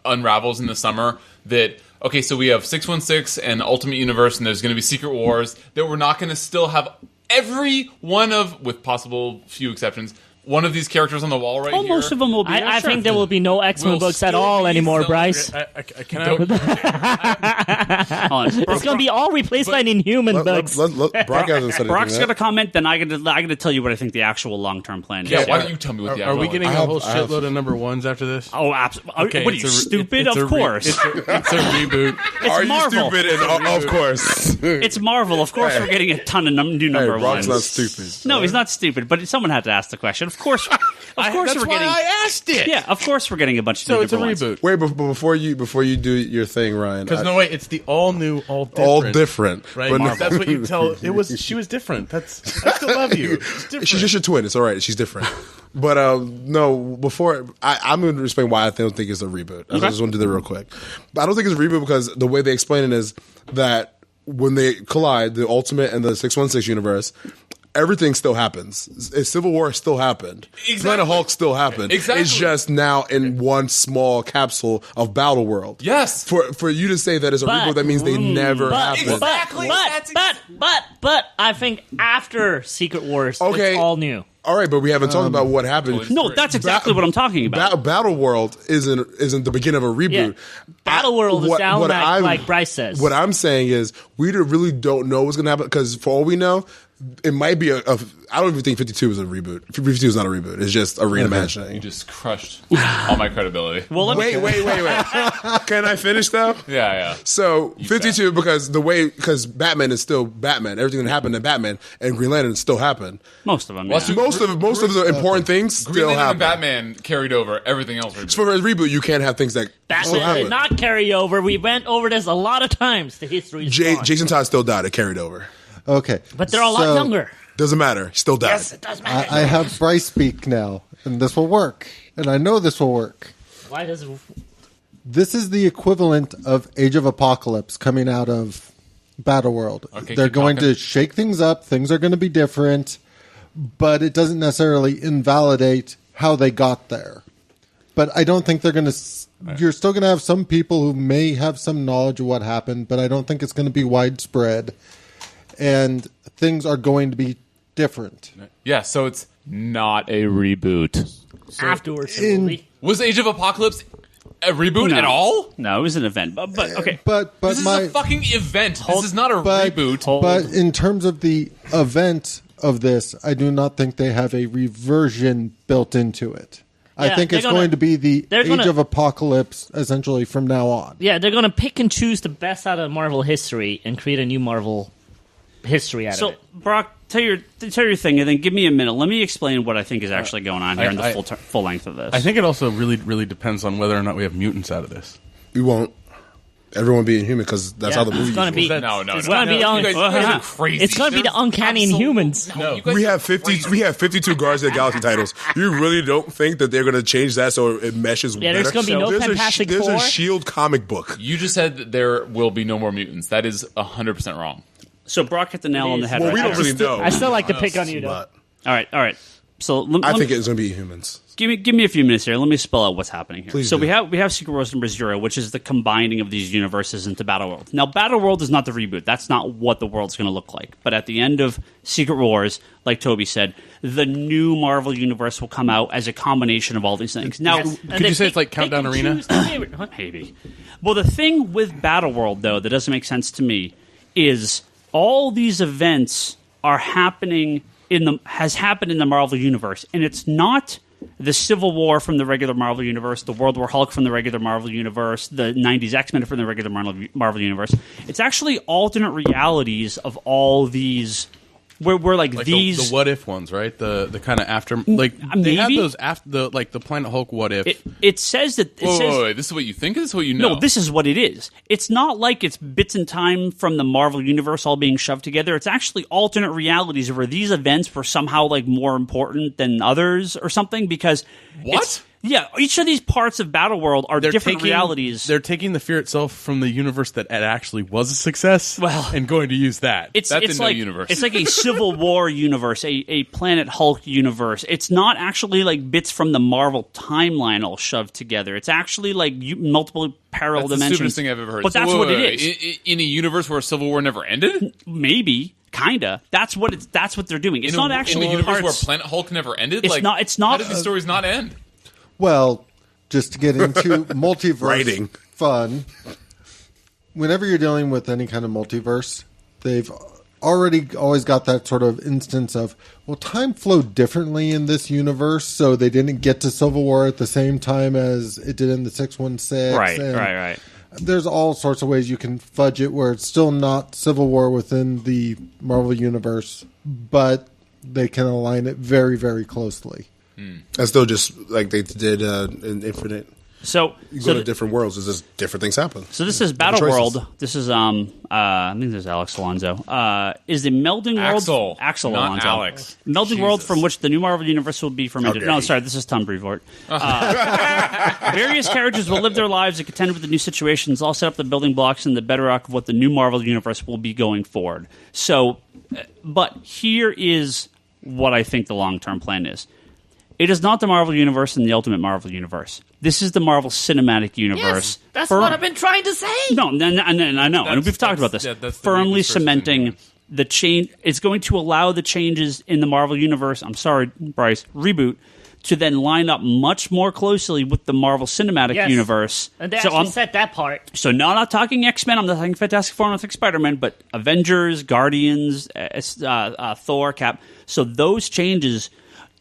Speaker 2: unravels in the summer, that, okay, so we have 616 and Ultimate Universe, and there's going to be Secret Wars, that we're not going to still have every one of, with possible few exceptions, one of these characters on the wall right here?
Speaker 1: Most of them will be.
Speaker 3: I think there will be no X-Men
Speaker 2: Will
Speaker 3: books at
Speaker 2: still
Speaker 3: all
Speaker 2: be
Speaker 3: anymore,
Speaker 2: some-
Speaker 3: Bryce.
Speaker 6: I cannot.
Speaker 1: Hold on.
Speaker 3: It's going to be all replaced by Inhuman books.
Speaker 4: Brock hasn't said
Speaker 1: Brock's
Speaker 4: anything
Speaker 1: going to
Speaker 4: yet.
Speaker 1: comment, then I got to tell you what I think the actual long-term plan is.
Speaker 2: Yeah, why don't you tell me what the
Speaker 6: Are we
Speaker 2: actual-
Speaker 6: getting
Speaker 4: I
Speaker 6: a
Speaker 4: have-
Speaker 6: whole
Speaker 4: I have-
Speaker 6: shitload of number ones after this?
Speaker 1: Oh, absolutely.
Speaker 6: Okay,
Speaker 1: What are
Speaker 6: it's
Speaker 1: you,
Speaker 6: a-
Speaker 1: stupid?
Speaker 6: it's a
Speaker 1: Of
Speaker 6: re-
Speaker 1: course.
Speaker 6: It's a reboot.
Speaker 1: It's
Speaker 4: Are you
Speaker 1: Marvel.
Speaker 4: stupid? And of course.
Speaker 1: It's Marvel. Of course, we're getting a ton of new number
Speaker 4: Brock's
Speaker 1: ones.
Speaker 4: not stupid.
Speaker 1: No, he's not stupid. But someone had to ask the question. Of course,
Speaker 6: That's
Speaker 1: we're
Speaker 6: why
Speaker 1: getting.
Speaker 6: I asked it.
Speaker 1: Yeah, of course we're getting a bunch of
Speaker 6: So
Speaker 1: new
Speaker 6: it's a
Speaker 1: different ones.
Speaker 6: reboot.
Speaker 4: Wait, but before you do your thing, Ryan.
Speaker 6: Because no, wait, it's the all new, all different.
Speaker 4: all different.
Speaker 6: Right?
Speaker 4: But no.
Speaker 6: That's what you tell. She was different. I still love you. It's different.
Speaker 4: She's just your twin. It's all right. She's different. But no, before I'm going to explain why I don't think it's a reboot. I just want to do that real quick. But I don't think it's a reboot because the way they explain it is that when they collide, the Ultimate and the 616 universe, everything still happens. Civil War still happened.
Speaker 2: Exactly.
Speaker 4: Planet Hulk still happened.
Speaker 2: Exactly.
Speaker 4: It's just now in one small capsule of Battle World.
Speaker 2: Yes.
Speaker 4: For you to say that it's a reboot, that means they never happened.
Speaker 2: Exactly. That's
Speaker 3: But I think after Secret Wars,
Speaker 4: Okay.
Speaker 3: it's all new.
Speaker 4: All right, but we haven't talked about what happened.
Speaker 1: No, that's exactly what I'm talking about.
Speaker 4: Battle World isn't the beginning of a reboot.
Speaker 3: Yeah. Battle World is down like Bryce says.
Speaker 4: What I'm saying is we really don't know what's going to happen because for all we know, it might be I don't even think 52 is a reboot. 52 is not a reboot. It's just a reimagining.
Speaker 2: You just crushed all my credibility.
Speaker 1: Well,
Speaker 4: wait. Can I finish though?
Speaker 2: Yeah.
Speaker 4: So 52 because Batman is still Batman. Everything that happened in Batman and Green Lantern still happened.
Speaker 1: Most of them.
Speaker 2: Well,
Speaker 1: Yeah.
Speaker 4: Most of the important things
Speaker 2: Green
Speaker 4: still
Speaker 2: Lantern
Speaker 4: happen.
Speaker 2: and Batman carried over. Everything else rebooted.
Speaker 4: For a reboot, you can't have things that still
Speaker 3: Batman
Speaker 4: happen.
Speaker 3: did not carry over. We went over this a lot of times. The history is gone.
Speaker 4: Jason Todd still died. It carried over.
Speaker 5: Okay.
Speaker 3: But they're a lot younger.
Speaker 4: Doesn't matter. He still died.
Speaker 3: Yes, it does matter.
Speaker 5: I have Bryce speak now, and this will work. And I know this will work.
Speaker 3: Why does it...
Speaker 5: This is the equivalent of Age of Apocalypse coming out of Battle World.
Speaker 2: Okay,
Speaker 5: They're
Speaker 2: keep
Speaker 5: going
Speaker 2: talking.
Speaker 5: to shake things up. Things are going to be different, but it doesn't necessarily invalidate how they got there. But I don't think they're going to... You're still going to have some people who may have some knowledge of what happened, but I don't think it's going to be widespread. And things are going to be different.
Speaker 2: Yeah, so it's not a reboot.
Speaker 3: Afterwards, it will be.
Speaker 2: Was Age of Apocalypse a reboot at all?
Speaker 1: No, it was an event. But okay.
Speaker 5: But
Speaker 2: This is a fucking event. This is not a reboot.
Speaker 5: But in terms of the event of this, I do not think they have a reversion built into it. I think it's going to be the Age of Apocalypse essentially from now on.
Speaker 3: Yeah, they're going to pick and choose the best out of Marvel history and create a new Marvel history out of it.
Speaker 1: So, Brock, tell your thing, and then give me a minute. Let me explain what I think is actually going on here in the full length of this.
Speaker 6: I think it also really, really depends on whether or not we have mutants out of this.
Speaker 4: We won't. Everyone being human because that's how the movie.
Speaker 3: It's going to be.
Speaker 2: No.
Speaker 3: It's going to be.
Speaker 2: You guys are crazy.
Speaker 3: It's going to be the Uncanny Inhumans.
Speaker 2: No,
Speaker 4: We have 52 Guardians of the Galaxy titles. You really don't think that they're going to change that so it meshes better?
Speaker 3: there's gonna be no Fantastic
Speaker 4: There's
Speaker 3: Four.
Speaker 4: a Shield comic book.
Speaker 2: You just said that there will be no more mutants. That is 100% wrong.
Speaker 1: So Brock hit the nail on the head.
Speaker 4: Well,
Speaker 1: right
Speaker 4: we
Speaker 1: there.
Speaker 4: don't really know.
Speaker 3: I still like to pick on you, though.
Speaker 4: But
Speaker 1: All right. So
Speaker 4: I think it's going to be humans.
Speaker 1: Give me a few minutes here. Let me spell out what's happening here.
Speaker 4: Please
Speaker 1: so
Speaker 4: do.
Speaker 1: we have Secret Wars number 0, which is the combining of these universes into Battle World. Now, Battle World is not the reboot. That's not what the world's going to look like. But at the end of Secret Wars, like Toby said, the new Marvel universe will come out as a combination of all these things. Now,
Speaker 6: Could you say it's like Countdown Arena?
Speaker 1: Maybe. Well, the thing with Battle World, though, that doesn't make sense to me is all these events are happening has happened in the Marvel universe, and it's not the Civil War from the regular Marvel universe, the World War Hulk from the regular Marvel universe, the 90s X-Men from the regular Marvel universe. It's actually alternate realities of all these. We're like these
Speaker 6: the what if ones, right? The kind of after they have
Speaker 1: maybe?
Speaker 6: those after the Planet Hulk what if.
Speaker 1: It says that.
Speaker 2: Wait, this is what you think? This is what you know?
Speaker 1: No, this is what it is. It's not like it's bits in time from the Marvel universe all being shoved together. It's actually alternate realities where these events were somehow like more important than others or something because
Speaker 2: What?
Speaker 1: Yeah, each of these parts of Battle World are different realities.
Speaker 6: They're taking the fear itself from the universe that it actually was a success and going to use that.
Speaker 1: It's
Speaker 2: That's
Speaker 1: like
Speaker 2: universe.
Speaker 1: It's like a Civil War universe, a Planet Hulk universe. It's not actually like bits from the Marvel timeline all shoved together. It's actually like multiple parallel
Speaker 2: That's
Speaker 1: dimensions.
Speaker 2: the stupidest thing I've ever heard.
Speaker 1: But
Speaker 2: So
Speaker 1: that's
Speaker 2: wait,
Speaker 1: what
Speaker 2: wait,
Speaker 1: it is.
Speaker 2: wait. In a universe where Civil War never ended?
Speaker 1: Maybe. Kinda. That's what they're doing. It's not actually
Speaker 2: in a universe
Speaker 1: parts.
Speaker 2: where Planet Hulk never ended.
Speaker 1: It's not.
Speaker 2: How did these stories not end?
Speaker 5: Well, just to get into multiverse
Speaker 4: Writing.
Speaker 5: fun, whenever you're dealing with any kind of multiverse, they've already always got that sort of instance of, well, time flowed differently in this universe, so they didn't get to Civil War at the same time as it did in the 616.
Speaker 1: Right.
Speaker 5: There's all sorts of ways you can fudge it where it's still not Civil War within the Marvel universe, but they can align it very, very closely.
Speaker 4: That's still just like they did in Infinite.
Speaker 1: So
Speaker 4: You go to different worlds. It's just different things happen.
Speaker 1: So this is Battle
Speaker 4: choices.
Speaker 1: World. This is I think this is Alex Alonso. Is the melding world
Speaker 2: Axel, not
Speaker 1: Alonso.
Speaker 2: Alex.
Speaker 1: Melding world
Speaker 2: Jesus.
Speaker 1: from which the new Marvel universe will be fermented.
Speaker 4: dare
Speaker 1: No,
Speaker 4: you.
Speaker 1: sorry, this is Tom Brevoort. Various characters will live their lives and contend with the new situations. All set up the building blocks and the bedrock of what the new Marvel universe will be going forward. So, but here is what I think the long-term plan is. It is not the Marvel Universe and the Ultimate Marvel Universe. This is the Marvel Cinematic Universe.
Speaker 3: Yes, that's what I've been trying to say.
Speaker 1: No, and I know, and we've talked about this.
Speaker 2: that's the
Speaker 1: Firmly
Speaker 2: weakest person
Speaker 1: cementing
Speaker 2: in
Speaker 1: the change. It's going to allow the changes in the Marvel Universe. I'm sorry, Bryce. Reboot. To then line up much more closely with the Marvel Cinematic Universe.
Speaker 3: And they actually said that part.
Speaker 1: So now I'm not talking X-Men, I'm not talking Fantastic Four, I'm not talking Spider-Man, but Avengers, Guardians, Thor, Cap. So those changes,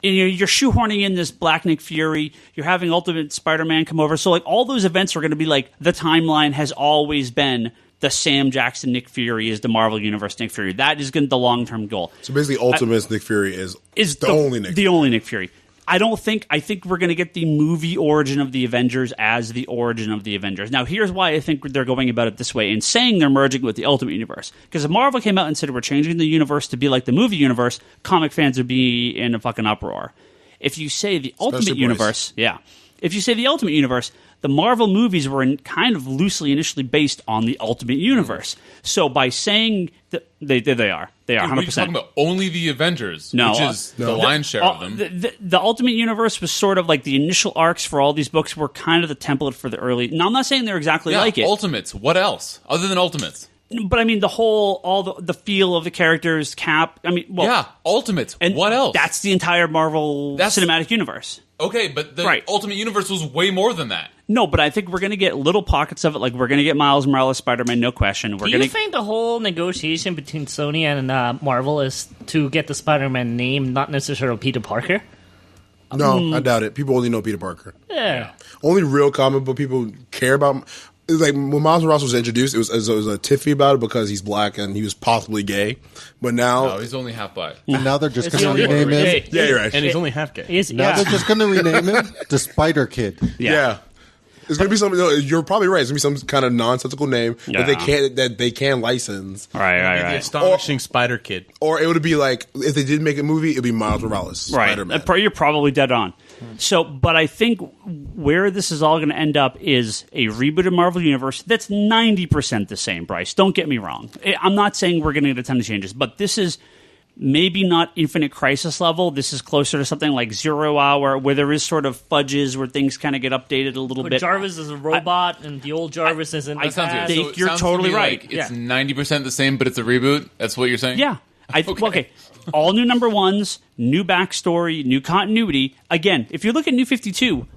Speaker 1: you're shoehorning in this Black Nick Fury, you're having Ultimate Spider-Man come over. So like all those events are going to be like, the timeline has always been the Sam Jackson Nick Fury is the Marvel Universe Nick Fury. That is the long-term goal.
Speaker 4: So basically Ultimate Nick Fury is the only Nick Fury.
Speaker 1: The only Nick Fury. I think we're going to get the movie origin of the Avengers as the origin of the Avengers. Now, here's why I think they're going about it this way and saying they're merging with the Ultimate Universe. Because if Marvel came out and said we're changing the universe to be like the movie universe, comic fans would be in a fucking uproar. If you say the Ultimate Universe, if you say the Ultimate Universe, the Marvel movies were kind of loosely initially based on the Ultimate Universe. So by saying that they are 100%.
Speaker 2: We're talking about only the Avengers, which is the lion's share of them.
Speaker 1: The Ultimate Universe was sort of like the initial arcs for all these books were kind of the template for the early. Now I'm not saying they're exactly like it.
Speaker 2: Ultimates. What else other than Ultimates?
Speaker 1: But I mean all the feel of the characters, Cap. I mean,
Speaker 2: Ultimates.
Speaker 1: And
Speaker 2: what else?
Speaker 1: That's the entire Marvel Cinematic Universe.
Speaker 2: Okay, but the Ultimate Universe was way more than that.
Speaker 1: No, but I think we're going to get little pockets of it. Like, we're going to get Miles Morales, Spider-Man, no question.
Speaker 3: Do you think the whole negotiation between Sony and Marvel is to get the Spider-Man name, not necessarily Peter Parker?
Speaker 4: No, I doubt it. People only know Peter Parker.
Speaker 3: Yeah.
Speaker 4: Only real comic book people care about. It's like when Miles Morales was introduced, it was a tiffy about it because he's black and he was possibly gay. But now...
Speaker 2: No, he's only half black.
Speaker 5: And now they're just going to rename him.
Speaker 4: Yeah, you're right.
Speaker 6: And he's only half gay.
Speaker 5: Now they're just going to rename him the Spider Kid.
Speaker 4: Yeah. It's gonna be something. You're probably right. It's gonna be some kind of nonsensical name that they can license.
Speaker 1: Right.
Speaker 6: The astonishing Spider Kid.
Speaker 4: Or it would be like if they did make a movie, it'd be Miles Morales, Spider-Man.
Speaker 1: You're probably dead on. So, but I think where this is all going to end up is a rebooted Marvel Universe that's 90% the same, Bryce. Don't get me wrong. I'm not saying we're going to get a ton of changes, but this is maybe not Infinite Crisis level. This is closer to something like 0 Hour, where there is sort of fudges, where things kind of get updated a little bit.
Speaker 3: Jarvis is a robot, and the old Jarvis is in the past.
Speaker 1: So you're totally right.
Speaker 2: Like it's 90% the same, but it's a reboot? That's what you're saying?
Speaker 1: Yeah. Okay. All new number ones, new backstory, new continuity. Again, if you look at New 52,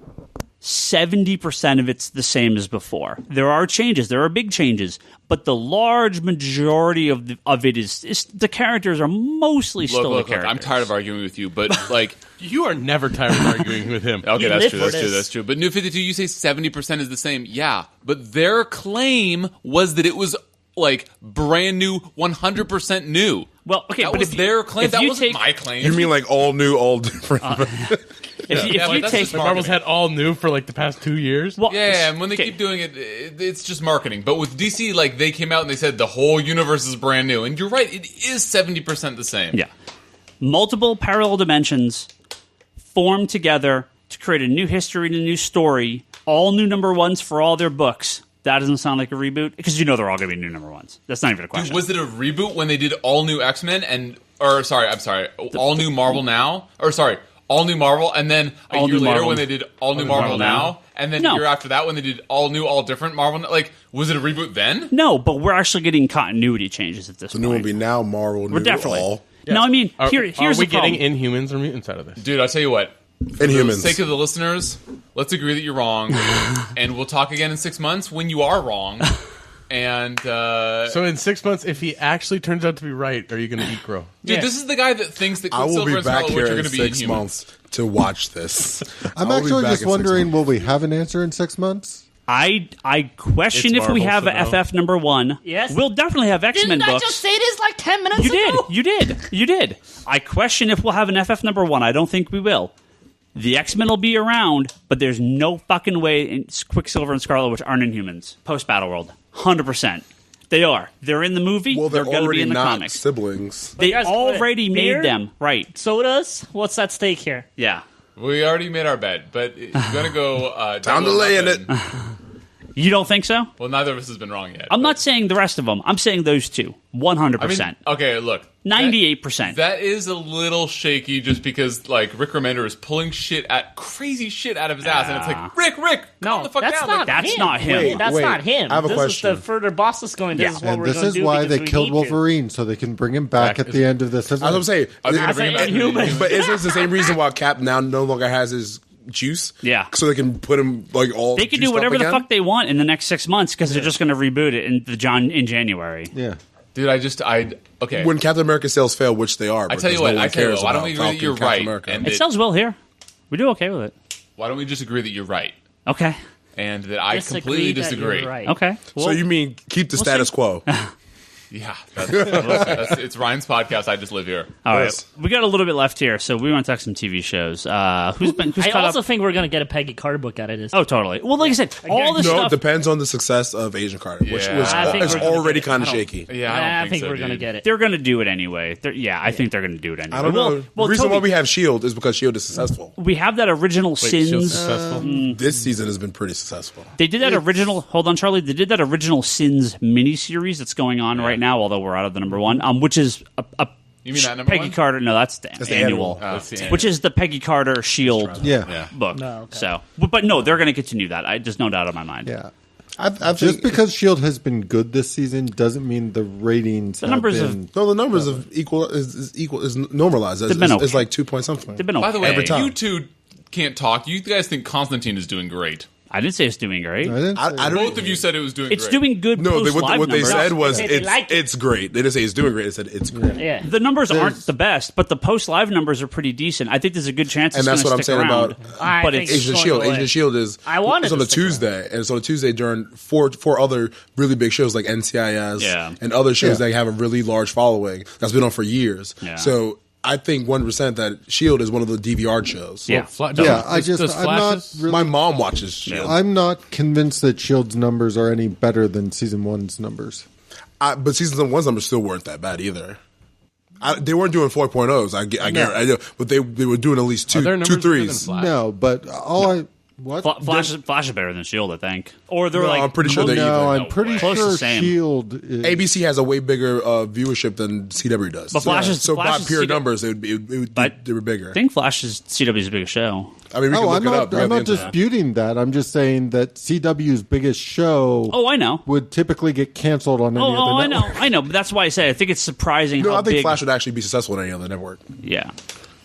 Speaker 1: 70% of it's the same as before. There are changes. There are big changes. But the large majority of it is the characters are mostly still the characters.
Speaker 2: I'm tired of arguing with you, but like...
Speaker 6: You are never tired of arguing with him.
Speaker 2: Okay, that's true. But New 52, you say 70% is the same. Yeah, but their claim was that it was like brand new, 100% new.
Speaker 1: Well, okay,
Speaker 2: that
Speaker 1: but
Speaker 2: was their claim. That wasn't my claim.
Speaker 4: You mean like all new, all different?
Speaker 1: If you take
Speaker 6: Marvel's had all new for like the past 2 years.
Speaker 2: Well, and when they keep doing it, it's just marketing. But with DC, like they came out and they said the whole universe is brand new, and you're right, it is 70% the same.
Speaker 1: Yeah, multiple parallel dimensions formed together to create a new history and a new story. All new number ones for all their books. That doesn't sound like a reboot because they're all going to be new number ones. That's not even a question.
Speaker 2: Dude, was it a reboot when they did all new X-Men all new Marvel now? All new Marvel, and then a year later when they did all new Marvel now, and then a year after that when they did all new, all different Marvel. Like, was it a reboot then?
Speaker 1: No, but we're actually getting continuity changes at this point.
Speaker 4: So new will be now Marvel.
Speaker 1: We're definitely.
Speaker 4: All.
Speaker 1: Yes. No, I mean, here's
Speaker 6: are we
Speaker 1: the problem.
Speaker 6: getting Inhumans or mutants out of this?
Speaker 2: Dude, I'll tell you what. For
Speaker 4: Inhumans.
Speaker 2: the sake of the listeners, let's agree that you're wrong, and we'll talk again in 6 months when you are wrong. And
Speaker 6: so in 6 months, if he actually turns out to be right, are you going to eat crow?
Speaker 2: Dude, this is the guy that thinks that
Speaker 4: I will
Speaker 2: Quicksilver
Speaker 4: be
Speaker 2: and
Speaker 4: back
Speaker 2: Scarlet Witch
Speaker 4: here
Speaker 2: are
Speaker 4: in
Speaker 2: going to be
Speaker 4: 6
Speaker 2: Inhuman.
Speaker 4: months to watch this.
Speaker 5: I'm actually just wondering, will we have an answer in 6 months?
Speaker 1: I question if we have a FF number one.
Speaker 3: Yes.
Speaker 1: We'll definitely have X-Men books.
Speaker 3: Didn't I just say this like 10 minutes ago?
Speaker 1: You did. I question if we'll have an FF number one. I don't think we will. The X-Men will be around, but there's no fucking way Quicksilver and Scarlet Witch aren't Inhumans. Post-Battle World. 100%. They are. They're in the movie.
Speaker 4: Well,
Speaker 1: they're going to be in the
Speaker 4: not
Speaker 1: comics.
Speaker 4: Siblings.
Speaker 1: They
Speaker 3: guys,
Speaker 1: already
Speaker 3: beer?
Speaker 1: made them. Right.
Speaker 3: Sodas? What's at stake here?
Speaker 1: Yeah.
Speaker 2: We already made our bet, but you're going to go...
Speaker 4: Time to lay in it.
Speaker 1: You don't think so?
Speaker 2: Well, neither of us has been wrong yet.
Speaker 1: I'm not saying the rest of them. I'm saying those two. 100%.
Speaker 2: I mean, okay, look.
Speaker 1: 98%.
Speaker 2: That is a little shaky just because, like, Rick Remender is pulling crazy shit out of his ass. And it's like, Rick, calm the fuck
Speaker 3: that's
Speaker 2: down.
Speaker 3: not
Speaker 2: Like,
Speaker 1: that's
Speaker 3: him.
Speaker 1: not him.
Speaker 3: Wait, that's
Speaker 4: Wait,
Speaker 3: not him.
Speaker 4: I have a
Speaker 3: this
Speaker 4: question.
Speaker 3: is the further boss is going. This is what
Speaker 5: And
Speaker 3: we're
Speaker 5: this
Speaker 3: going to
Speaker 5: is
Speaker 3: do
Speaker 5: why
Speaker 3: because
Speaker 5: they
Speaker 3: we
Speaker 5: killed
Speaker 3: need to.
Speaker 5: Wolverine, so they can bring him back at the end of this.
Speaker 4: That's what I'm saying.
Speaker 2: Are they gonna bring him back?
Speaker 3: Inhuman.
Speaker 4: But is this the same reason why Cap now no longer has his juice?
Speaker 1: Yeah.
Speaker 4: So they can put him like all.
Speaker 1: They can
Speaker 4: juiced
Speaker 1: do whatever
Speaker 4: up
Speaker 1: the
Speaker 4: again?
Speaker 1: fuck they want in the next 6 months because they're just going to reboot it in January.
Speaker 5: Yeah.
Speaker 2: Dude, okay.
Speaker 4: When Captain America sales fail, which they are.
Speaker 2: I tell you
Speaker 4: because
Speaker 2: what,
Speaker 4: no one cares
Speaker 2: why don't
Speaker 4: about
Speaker 2: we agree that
Speaker 4: Falcon,
Speaker 2: you're
Speaker 4: Captain
Speaker 2: right?
Speaker 4: America.
Speaker 2: And
Speaker 1: It
Speaker 2: that-
Speaker 1: sells well here. We do okay with it.
Speaker 2: why don't we just agree that you're right?
Speaker 1: Okay.
Speaker 2: And that I completely
Speaker 3: that
Speaker 2: disagree.
Speaker 3: you're right.
Speaker 1: Okay.
Speaker 4: So you mean keep the status quo?
Speaker 2: Yeah. It's Ryan's podcast. I just live here.
Speaker 1: All right.
Speaker 4: Yes.
Speaker 1: We got a little bit left here, so we want to talk some TV shows. Who's
Speaker 3: I
Speaker 1: caught
Speaker 3: also
Speaker 1: up?
Speaker 3: think we're going to get a Peggy Carter book out of this.
Speaker 1: Oh, totally. Well, like I said, all this
Speaker 4: No, it
Speaker 1: stuff.
Speaker 4: depends on the success of Agent Carter, which
Speaker 2: Yeah.
Speaker 4: was
Speaker 3: I think
Speaker 4: is
Speaker 3: we're gonna
Speaker 4: already
Speaker 3: get it.
Speaker 4: kind of
Speaker 3: I don't-
Speaker 4: shaky.
Speaker 2: Yeah,
Speaker 3: I think
Speaker 2: so,
Speaker 3: we're going to
Speaker 2: dude.
Speaker 3: get it.
Speaker 1: They're going to do it anyway. I think they're going to do it anyway.
Speaker 4: I don't know.
Speaker 1: Well,
Speaker 4: the reason
Speaker 1: Toby,
Speaker 4: why we have S.H.I.E.L.D. is because S.H.I.E.L.D. is successful.
Speaker 1: we have that original
Speaker 6: Shield's
Speaker 1: Sins.
Speaker 6: successful.
Speaker 4: This season has been pretty successful.
Speaker 1: They did that original. Hold on, Charlie. They did that original Sins miniseries that's going on right now. Although we're out of the number one, which is a
Speaker 2: You mean that number
Speaker 1: Peggy
Speaker 2: one?
Speaker 1: Carter. No, that's the
Speaker 4: the
Speaker 1: annual.
Speaker 4: annual.
Speaker 2: That's the annual.
Speaker 1: Which is the Peggy Carter Shield
Speaker 5: Yeah.
Speaker 1: book.
Speaker 3: No, okay.
Speaker 1: So, but no, they're going to continue that. There's no doubt in my mind.
Speaker 5: Yeah.
Speaker 4: I
Speaker 5: Just
Speaker 4: think
Speaker 5: because S.H.I.E.L.D. has been good this season doesn't mean the ratings have
Speaker 1: numbers have-
Speaker 5: been...
Speaker 4: no, the numbers of equal is normalized.
Speaker 1: They've been okay.
Speaker 4: It's like 2 point something.
Speaker 1: They've been okay.
Speaker 2: By the way,
Speaker 4: Every time.
Speaker 2: you two can't talk. You guys think Constantine is doing great.
Speaker 1: I didn't say it's doing great.
Speaker 5: I didn't say
Speaker 4: I don't-
Speaker 2: Both of you said it was doing
Speaker 1: It's
Speaker 2: great.
Speaker 1: doing good.
Speaker 4: No,
Speaker 1: post-live
Speaker 4: what they
Speaker 1: numbers.
Speaker 4: said was
Speaker 3: They said they liked it.
Speaker 4: it's great. They didn't say it's doing great. They said it's great.
Speaker 3: Yeah.
Speaker 1: The numbers aren't the best, but the post live numbers are pretty decent. I think there's a good chance
Speaker 4: And
Speaker 1: it's
Speaker 4: that's
Speaker 1: going
Speaker 4: what
Speaker 1: to
Speaker 4: I'm
Speaker 1: stick
Speaker 4: saying
Speaker 1: around.
Speaker 4: about
Speaker 3: I
Speaker 1: but
Speaker 3: think
Speaker 1: it's
Speaker 4: Agent of
Speaker 3: going
Speaker 4: Shield.
Speaker 3: away.
Speaker 4: Agent of Shield is
Speaker 3: I wanted
Speaker 4: it's on
Speaker 3: to
Speaker 4: a
Speaker 3: stick
Speaker 4: Tuesday, and it's on a Tuesday during four other really big shows like NCIS
Speaker 1: Yeah.
Speaker 4: and other shows
Speaker 5: Yeah.
Speaker 4: that have a really large following that's been on for years.
Speaker 1: Yeah.
Speaker 4: So I think 1% that Shield is one of the DVR shows.
Speaker 1: Yeah.
Speaker 5: Yeah, I'm not really...
Speaker 4: My mom watches Shield,
Speaker 5: I'm not convinced that S.H.I.E.L.D.'s numbers are any better than Season 1's numbers.
Speaker 4: but season 1's numbers still weren't that bad either. They weren't doing 4.0s. I know, but they were doing at least
Speaker 6: Are their
Speaker 4: two
Speaker 6: numbers better than
Speaker 4: threes.
Speaker 6: Flash?
Speaker 5: No, but all I... What?
Speaker 1: Flash is better than Shield, I think. Or they're
Speaker 4: No,
Speaker 1: like
Speaker 4: I'm pretty sure they're
Speaker 5: No,
Speaker 4: even.
Speaker 5: I'm pretty
Speaker 1: Close to
Speaker 5: sure
Speaker 1: the same.
Speaker 5: S.H.I.E.L.D. is...
Speaker 4: ABC has a way bigger viewership than CW does.
Speaker 1: But Flash is-
Speaker 4: so
Speaker 1: Flash
Speaker 4: by
Speaker 1: is
Speaker 4: pure
Speaker 1: CW
Speaker 4: numbers,
Speaker 1: But-
Speaker 4: they were bigger.
Speaker 1: I think Flash is CW's biggest show.
Speaker 4: I mean, we can
Speaker 5: Oh,
Speaker 4: look
Speaker 5: I'm
Speaker 4: it up.
Speaker 5: not, I'm not disputing that. I'm just saying that CW's biggest show
Speaker 1: Oh, I know.
Speaker 5: would typically get canceled on any
Speaker 1: Oh,
Speaker 5: other
Speaker 1: I know.
Speaker 5: network.
Speaker 1: I know. But that's why I say I think it's surprising
Speaker 4: No,
Speaker 1: how
Speaker 4: I think
Speaker 1: big.
Speaker 4: Flash would actually be successful on any other network.
Speaker 1: Yeah.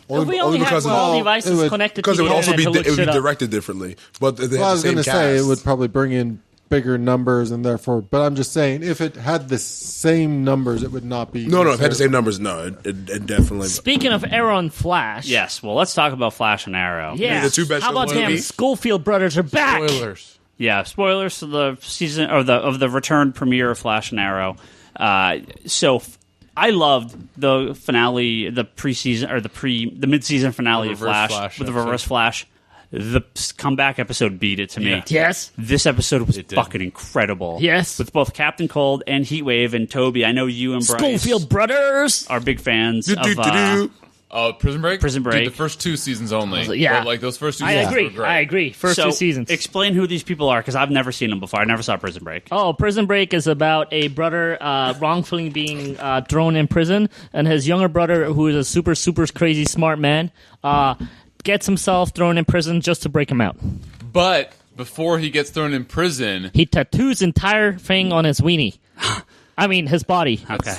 Speaker 3: If we only had
Speaker 4: because
Speaker 3: small
Speaker 5: it
Speaker 3: devices
Speaker 5: would-
Speaker 3: connected
Speaker 4: because
Speaker 3: to
Speaker 4: it
Speaker 3: the
Speaker 4: would also be
Speaker 3: internet to
Speaker 4: it would
Speaker 3: look
Speaker 4: be
Speaker 3: shit up.
Speaker 4: directed differently. But they
Speaker 5: Well, I
Speaker 4: have
Speaker 5: was
Speaker 4: the same
Speaker 5: going to
Speaker 4: cast.
Speaker 5: say it would probably bring in bigger numbers and therefore, but I'm just saying if it had the same numbers, it would not be.
Speaker 4: No, if it had the same numbers, no, it definitely.
Speaker 3: Speaking of Arrow and Flash.
Speaker 1: Yes. Well, let's talk about Flash and Arrow.
Speaker 3: Yeah.
Speaker 4: The two best
Speaker 3: How about
Speaker 4: shows on
Speaker 3: damn
Speaker 4: TV?
Speaker 3: Schofield brothers are back?
Speaker 6: Spoilers.
Speaker 1: Yeah, spoilers to the season or the return premiere of Flash and Arrow. I loved the finale, the preseason or the mid-season finale of
Speaker 6: reverse
Speaker 1: Flash,
Speaker 6: Flash
Speaker 1: with the
Speaker 6: episode.
Speaker 1: reverse Flash. The comeback episode beat it to me.
Speaker 6: Yeah.
Speaker 3: Yes.
Speaker 1: This episode was
Speaker 6: It did.
Speaker 1: fucking incredible.
Speaker 3: Yes.
Speaker 1: with both Captain Cold and Heatwave and Toby. I know you and Bryce
Speaker 3: Schofield brothers.
Speaker 1: are big fans of.
Speaker 2: Prison Break?
Speaker 1: Prison Break.
Speaker 2: Dude, the first two seasons only.
Speaker 3: Yeah.
Speaker 2: But, like, those first two
Speaker 3: I
Speaker 2: seasons
Speaker 3: agree.
Speaker 2: were great.
Speaker 3: I agree. First
Speaker 1: So,
Speaker 3: two seasons.
Speaker 1: explain who these people are because I've never seen them before. I never saw Prison Break.
Speaker 3: Oh, Prison Break is about a brother wrongfully being thrown in prison, and his younger brother, who is a super, super crazy smart man, gets himself thrown in prison just to break him out.
Speaker 2: But before he gets thrown in prison,
Speaker 3: He tattoos entire thing on his weenie. I mean, his body.
Speaker 1: Okay.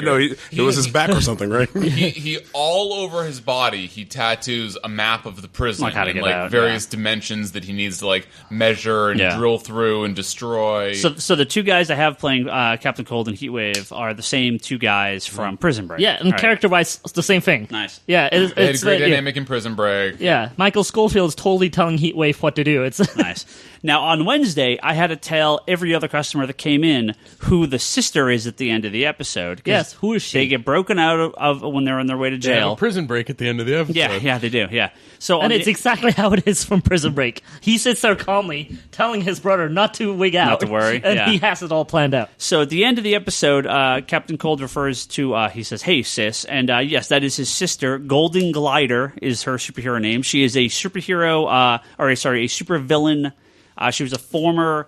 Speaker 4: No, it was his back or something, right?
Speaker 2: he all over his body he tattoos a map of the prison
Speaker 1: Like how to
Speaker 2: and
Speaker 1: get
Speaker 2: like
Speaker 1: out,
Speaker 2: various dimensions that he needs to like measure and
Speaker 1: Yeah.
Speaker 2: drill through and destroy.
Speaker 1: So the two guys I have playing Captain Cold and Heatwave are the same two guys from Prison Break.
Speaker 3: Yeah, and
Speaker 1: All right.
Speaker 3: character-wise, it's the same thing.
Speaker 1: Nice.
Speaker 3: Yeah,
Speaker 2: they had a
Speaker 3: it's
Speaker 2: great
Speaker 3: yeah.
Speaker 2: dynamic in Prison Break.
Speaker 3: Yeah, Michael Schofield is totally telling Heatwave what to do. It's
Speaker 1: Nice. Now, on Wednesday, I had to tell every other customer that came in who the sister is at the end of the episode. 'cause
Speaker 3: Yes, who is she?
Speaker 1: They get broken out of when they're on their way to
Speaker 6: They have a
Speaker 1: jail.
Speaker 6: prison break at the end of the episode.
Speaker 1: Yeah, they do. Yeah. So
Speaker 3: and
Speaker 1: on
Speaker 3: it's
Speaker 1: the-
Speaker 3: exactly how it is from Prison Break. He sits there calmly, telling his brother not to wig out,
Speaker 1: Not to worry,
Speaker 3: and
Speaker 1: yeah.
Speaker 3: he has it all planned out.
Speaker 1: So at the end of the episode, Captain Cold refers to, he says, "Hey, sis." And yes, that is his sister. Golden Glider is her superhero name. She is a superhero, a supervillain. She was a former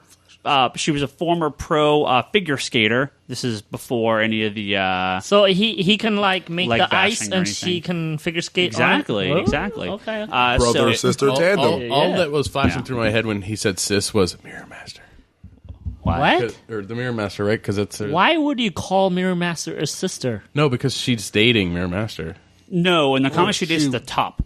Speaker 1: she was a former pro figure skater. This is before any of the
Speaker 3: So he can like make
Speaker 1: leg
Speaker 3: the ice,
Speaker 1: bashing or
Speaker 3: and
Speaker 1: anything.
Speaker 3: she can figure skate.
Speaker 1: exactly,
Speaker 3: on it? Oh,
Speaker 1: exactly.
Speaker 3: Okay.
Speaker 4: Brother sister tandem.
Speaker 6: All
Speaker 3: Yeah.
Speaker 6: that was flashing
Speaker 1: Yeah.
Speaker 6: through my head when he said sis was Mirror Master.
Speaker 3: What?
Speaker 6: Or the Mirror Master, right? Because it's
Speaker 3: Why would you call Mirror Master a sister?
Speaker 6: No, because she's dating Mirror Master
Speaker 1: No, in the comic she is
Speaker 5: she-
Speaker 1: the top.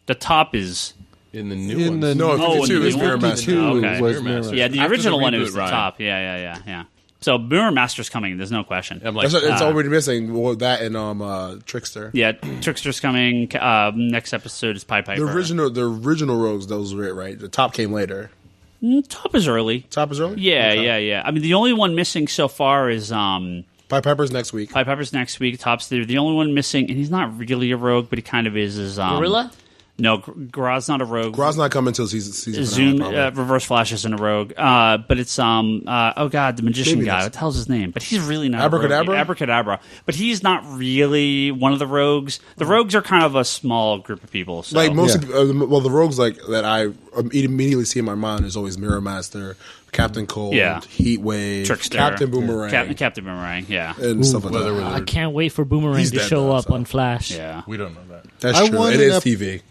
Speaker 1: The top is
Speaker 6: in the new
Speaker 5: In
Speaker 6: one.
Speaker 5: the
Speaker 4: No,
Speaker 1: Oh,
Speaker 4: 52
Speaker 1: in
Speaker 4: is
Speaker 1: the
Speaker 4: Mirror
Speaker 5: 52
Speaker 4: Master.
Speaker 1: Okay.
Speaker 5: was
Speaker 6: Mirror
Speaker 5: Mirror
Speaker 6: Master.
Speaker 5: Master.
Speaker 1: yeah. The
Speaker 2: After the
Speaker 1: original one
Speaker 2: reboot,
Speaker 1: was the
Speaker 2: Ryan.
Speaker 1: top. Yeah. So Mirror Master's coming. There's no question.
Speaker 6: I'm like,
Speaker 4: It's already missing. Well, that and Trickster.
Speaker 1: Yeah, Trickster's coming. Next episode is Pied Piper.
Speaker 4: The original Rogues, those were it, right? The top came later.
Speaker 1: Top is early.
Speaker 4: Top is early?
Speaker 1: Yeah,
Speaker 4: Okay.
Speaker 1: yeah. I mean, the only one missing so far is
Speaker 4: Pied Piper's next week.
Speaker 1: Pied Piper's next week. Top's the only one missing, and he's not really a rogue, but he kind of is.
Speaker 3: Gorilla?
Speaker 1: No, Graz's not a rogue.
Speaker 4: Graz's not coming until season
Speaker 1: Zoom
Speaker 4: finale,
Speaker 1: Reverse Flash isn't a rogue, but it's oh god, the magician
Speaker 4: Maybe
Speaker 1: guy.
Speaker 4: that's-
Speaker 1: What the hell's his name? But he's really not
Speaker 4: Abracadabra?
Speaker 1: A rogue. Abracadabra. But he's not really one of the rogues. The rogues are kind of a small group of people. So.
Speaker 4: Like most, the rogues like that I immediately see in my mind is always Mirror Master, Captain Cold,
Speaker 1: Yeah.
Speaker 4: Heat Wave,
Speaker 1: Trickster,
Speaker 4: Captain Boomerang,
Speaker 1: Captain Boomerang. Yeah,
Speaker 4: and stuff like
Speaker 6: Weather
Speaker 4: that.
Speaker 3: I can't wait for Boomerang
Speaker 4: He's
Speaker 3: to
Speaker 4: dead,
Speaker 3: show
Speaker 4: though,
Speaker 3: up
Speaker 4: so.
Speaker 3: on Flash.
Speaker 1: yeah.
Speaker 6: we don't know that.
Speaker 4: That's
Speaker 5: I
Speaker 4: true.
Speaker 5: want
Speaker 4: It
Speaker 5: an
Speaker 4: is
Speaker 5: ep-
Speaker 4: TV.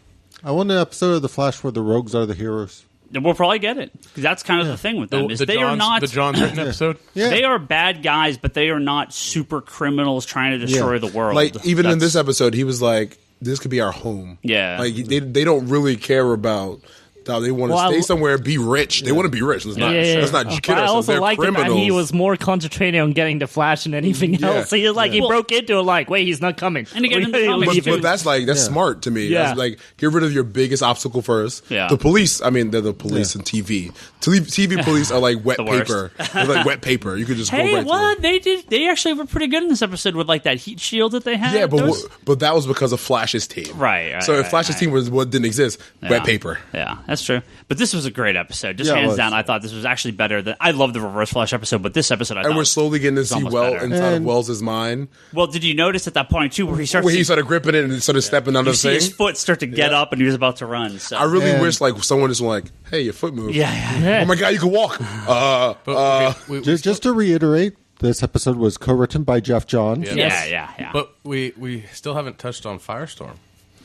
Speaker 5: I want an episode of The Flash where the rogues are the heroes.
Speaker 1: We'll probably get it. 'Cause that's kind of the thing with them is they are not.
Speaker 6: the John's written episode.
Speaker 5: Yeah.
Speaker 1: They are bad guys, but they are not super criminals trying to destroy the world.
Speaker 4: Like even in
Speaker 1: That's-
Speaker 4: this episode, he was like, "This could be our home."
Speaker 1: Yeah.
Speaker 4: like they don't really care about. How they want to
Speaker 3: Well,
Speaker 4: stay somewhere and be rich. They want to be rich. Let's not. Let's not kid
Speaker 3: But I
Speaker 4: ourselves.
Speaker 3: also
Speaker 4: They're
Speaker 3: liked it that
Speaker 4: criminals.
Speaker 3: he was more concentrated on getting the Flash than anything
Speaker 4: Yeah.
Speaker 3: else. He was like, he broke into it like, wait, he's not coming.
Speaker 1: And again, in the
Speaker 3: We're
Speaker 1: comics,
Speaker 3: leaving.
Speaker 4: But that's smart to me.
Speaker 3: Yeah.
Speaker 4: That's like get rid of your biggest obstacle first.
Speaker 1: Yeah.
Speaker 4: The police. I mean, they're the police in TV. TV police are like wet
Speaker 1: The worst.
Speaker 4: paper. They're like wet paper. You could just go
Speaker 1: Hey,
Speaker 4: right
Speaker 1: what
Speaker 4: to
Speaker 1: they did? They actually were pretty good in this episode with like that heat shield that they had.
Speaker 4: them. Yeah,
Speaker 1: Those-
Speaker 4: but that was because of Flash's team.
Speaker 1: Right,
Speaker 4: So if
Speaker 1: right,
Speaker 4: Flash's
Speaker 1: right.
Speaker 4: team was what didn't exist, wet paper.
Speaker 1: Yeah, that's true. But this was a great episode. Just
Speaker 5: Yeah, it
Speaker 1: hands
Speaker 5: was.
Speaker 1: down, I thought this was actually better than I love the Reverse Flash episode, but this episode I
Speaker 4: And
Speaker 1: thought
Speaker 4: we're slowly getting to see
Speaker 1: almost
Speaker 4: Well
Speaker 1: better.
Speaker 4: inside of
Speaker 5: And-
Speaker 4: Wells' mind,
Speaker 1: well. Did you notice at that point too where he starts?
Speaker 4: where he
Speaker 1: to,
Speaker 4: started gripping it and started stepping under
Speaker 1: you
Speaker 4: the
Speaker 1: see
Speaker 4: thing.
Speaker 1: his foot start to get up, and he was about to run. So
Speaker 4: I really
Speaker 5: And-
Speaker 4: wish like someone just went like, "Hey, your foot moved."
Speaker 1: yeah.
Speaker 4: Oh my god, you can walk.
Speaker 6: But, okay,
Speaker 5: Just to reiterate, this episode was co-written by Jeff Johns.
Speaker 1: Yeah.
Speaker 6: But we still haven't touched on Firestorm.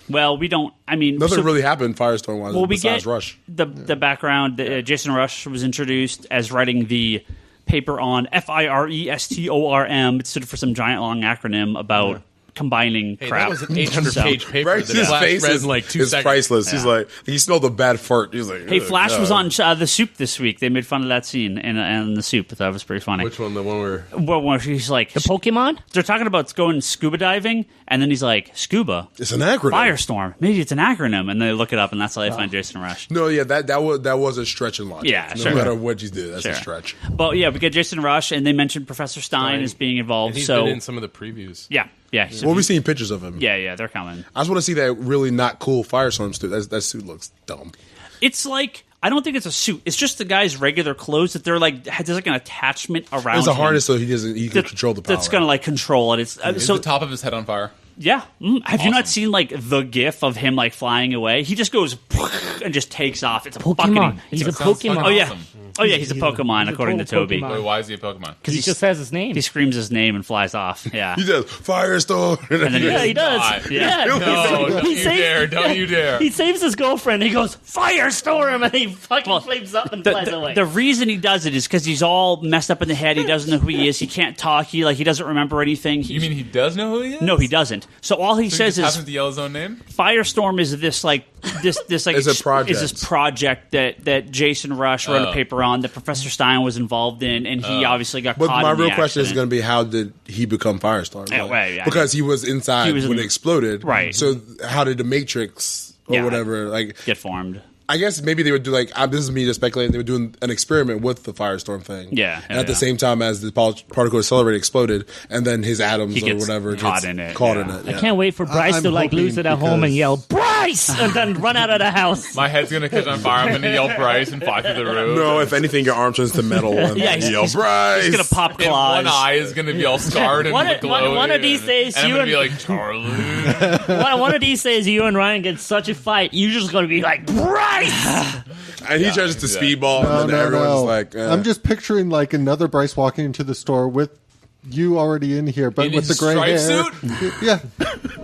Speaker 1: Well, we don't. I mean,
Speaker 4: Nothing
Speaker 1: so-
Speaker 4: really happened Firestorm wise
Speaker 1: Well, we
Speaker 4: besides
Speaker 1: get
Speaker 4: Rush.
Speaker 1: the background. Jason Rush was introduced as writing the paper on FIRESTORM. It stood for some giant long acronym about combining
Speaker 6: Hey,
Speaker 1: crap.
Speaker 6: that was an 800-page
Speaker 1: So-
Speaker 6: paper
Speaker 4: Right,
Speaker 6: that
Speaker 4: his
Speaker 6: Flash
Speaker 4: face
Speaker 6: read
Speaker 4: is,
Speaker 6: in like 2
Speaker 4: is
Speaker 6: seconds.
Speaker 4: priceless. He's like, he smelled a bad fart. He's like,
Speaker 1: Hey,
Speaker 4: "Oh,
Speaker 1: Flash
Speaker 4: God."
Speaker 1: was on The Soup this week. They made fun of that scene in The Soup. That was pretty funny.
Speaker 6: Which one? The one where
Speaker 1: Well, when he's like,
Speaker 3: The Pokemon?
Speaker 1: they're talking about going scuba diving, and then he's like, scuba,
Speaker 4: It's an acronym.
Speaker 1: Firestorm. Maybe it's an acronym, and they look it up, and that's how they find Jason Rush.
Speaker 4: No, yeah, that was a stretch in logic.
Speaker 1: Yeah,
Speaker 4: no
Speaker 1: sure.
Speaker 4: matter what you do, that's a
Speaker 1: Sure.
Speaker 4: stretch.
Speaker 1: But yeah, we get Jason Rush, and they mentioned Professor Stein as being involved.
Speaker 6: and he's
Speaker 1: So
Speaker 6: been in some of the previews.
Speaker 1: yeah. So
Speaker 4: Well, we've seen pictures of him.
Speaker 1: yeah, they're coming.
Speaker 4: I just want to see that really not cool Firestorm suit. That suit looks dumb.
Speaker 1: It's like I don't think it's a suit. It's just the guy's regular clothes that they're like there's like an attachment around.
Speaker 4: It's a
Speaker 1: him
Speaker 4: harness so he can control the power.
Speaker 1: That's gonna like control it. It's
Speaker 2: Is
Speaker 1: so
Speaker 2: the top of his head on fire?
Speaker 1: yeah. Have you not seen like the GIF of him like flying away? He just goes and just takes off. It's a
Speaker 3: Pokemon.
Speaker 1: fucking.
Speaker 3: He's a
Speaker 2: Sounds
Speaker 3: Pokemon.
Speaker 1: Oh yeah.
Speaker 2: Awesome.
Speaker 1: Oh yeah. He's a Pokemon
Speaker 3: he's a
Speaker 1: according to
Speaker 3: total
Speaker 1: Toby.
Speaker 3: Pokemon.
Speaker 2: Wait, why is he a Pokemon?
Speaker 3: He just says his name.
Speaker 1: He screams his name and flies off. Yeah.
Speaker 4: He does Firestorm.
Speaker 1: And then he
Speaker 3: Yeah, he does.
Speaker 2: God.
Speaker 3: Yeah.
Speaker 2: No, don't
Speaker 3: He
Speaker 2: you
Speaker 3: saves-
Speaker 2: dare! Don't you dare!
Speaker 3: He saves his girlfriend. He goes, Firestorm! And he fucking flames up and flies away.
Speaker 1: The reason he does it is because he's all messed up in the head. He doesn't know who he is. He can't talk. He doesn't remember anything.
Speaker 2: You mean he does know who he is?
Speaker 1: No, he doesn't. So all he
Speaker 2: So he
Speaker 1: says
Speaker 2: just
Speaker 1: is
Speaker 2: happens to yell his own name.
Speaker 1: Firestorm is this like
Speaker 4: It's a project.
Speaker 1: is this project that Jason Rush wrote a paper on that Professor Stein was involved in, and he obviously got
Speaker 4: But
Speaker 1: caught.
Speaker 4: my
Speaker 1: in the
Speaker 4: real question is
Speaker 1: accident.
Speaker 4: going to be, how did he become Firestorm?
Speaker 1: Yeah, well, yeah.
Speaker 4: Because he was inside
Speaker 1: He was
Speaker 4: when
Speaker 1: in-
Speaker 4: it exploded.
Speaker 1: Right.
Speaker 4: So how did the Matrix or
Speaker 1: Yeah.
Speaker 4: whatever, like,
Speaker 1: get formed.
Speaker 4: I guess maybe they would do like, this is me just speculating, they were doing an experiment with the Firestorm thing.
Speaker 1: Yeah,
Speaker 4: And at the same time as the particle accelerator exploded, and then his atoms
Speaker 1: He
Speaker 4: or
Speaker 1: gets
Speaker 4: whatever
Speaker 1: caught
Speaker 4: gets
Speaker 1: in it,
Speaker 4: Caught
Speaker 1: yeah.
Speaker 4: in it.
Speaker 3: I
Speaker 4: yeah.
Speaker 3: can't wait for Bryce
Speaker 5: I'm
Speaker 3: to like
Speaker 5: hoping
Speaker 3: lose it at home and
Speaker 5: because-
Speaker 3: yell, Bryce! And then run out of the house.
Speaker 2: My head's gonna catch on fire. I'm gonna yell Bryce and fly through the roof.
Speaker 4: No, if anything, your arm turns to metal and
Speaker 1: Yeah,
Speaker 4: you yell, Bryce!
Speaker 1: He's gonna pop
Speaker 2: And
Speaker 1: claws.
Speaker 2: one eye is gonna be all scarred and
Speaker 3: One-
Speaker 2: glowy.
Speaker 3: one of these days,
Speaker 2: and I'm
Speaker 3: you
Speaker 2: gonna be
Speaker 3: and-
Speaker 2: like Charlie.
Speaker 3: One of these days, you and Ryan get such a fight, you're just going to be like, Bryce!
Speaker 4: And he charges to speedball, and then everyone's like,
Speaker 5: I'm just picturing like another Bryce walking into the store with you already in here, but
Speaker 2: In
Speaker 5: with the
Speaker 2: his
Speaker 5: gray hair.
Speaker 2: suit?
Speaker 5: Yeah.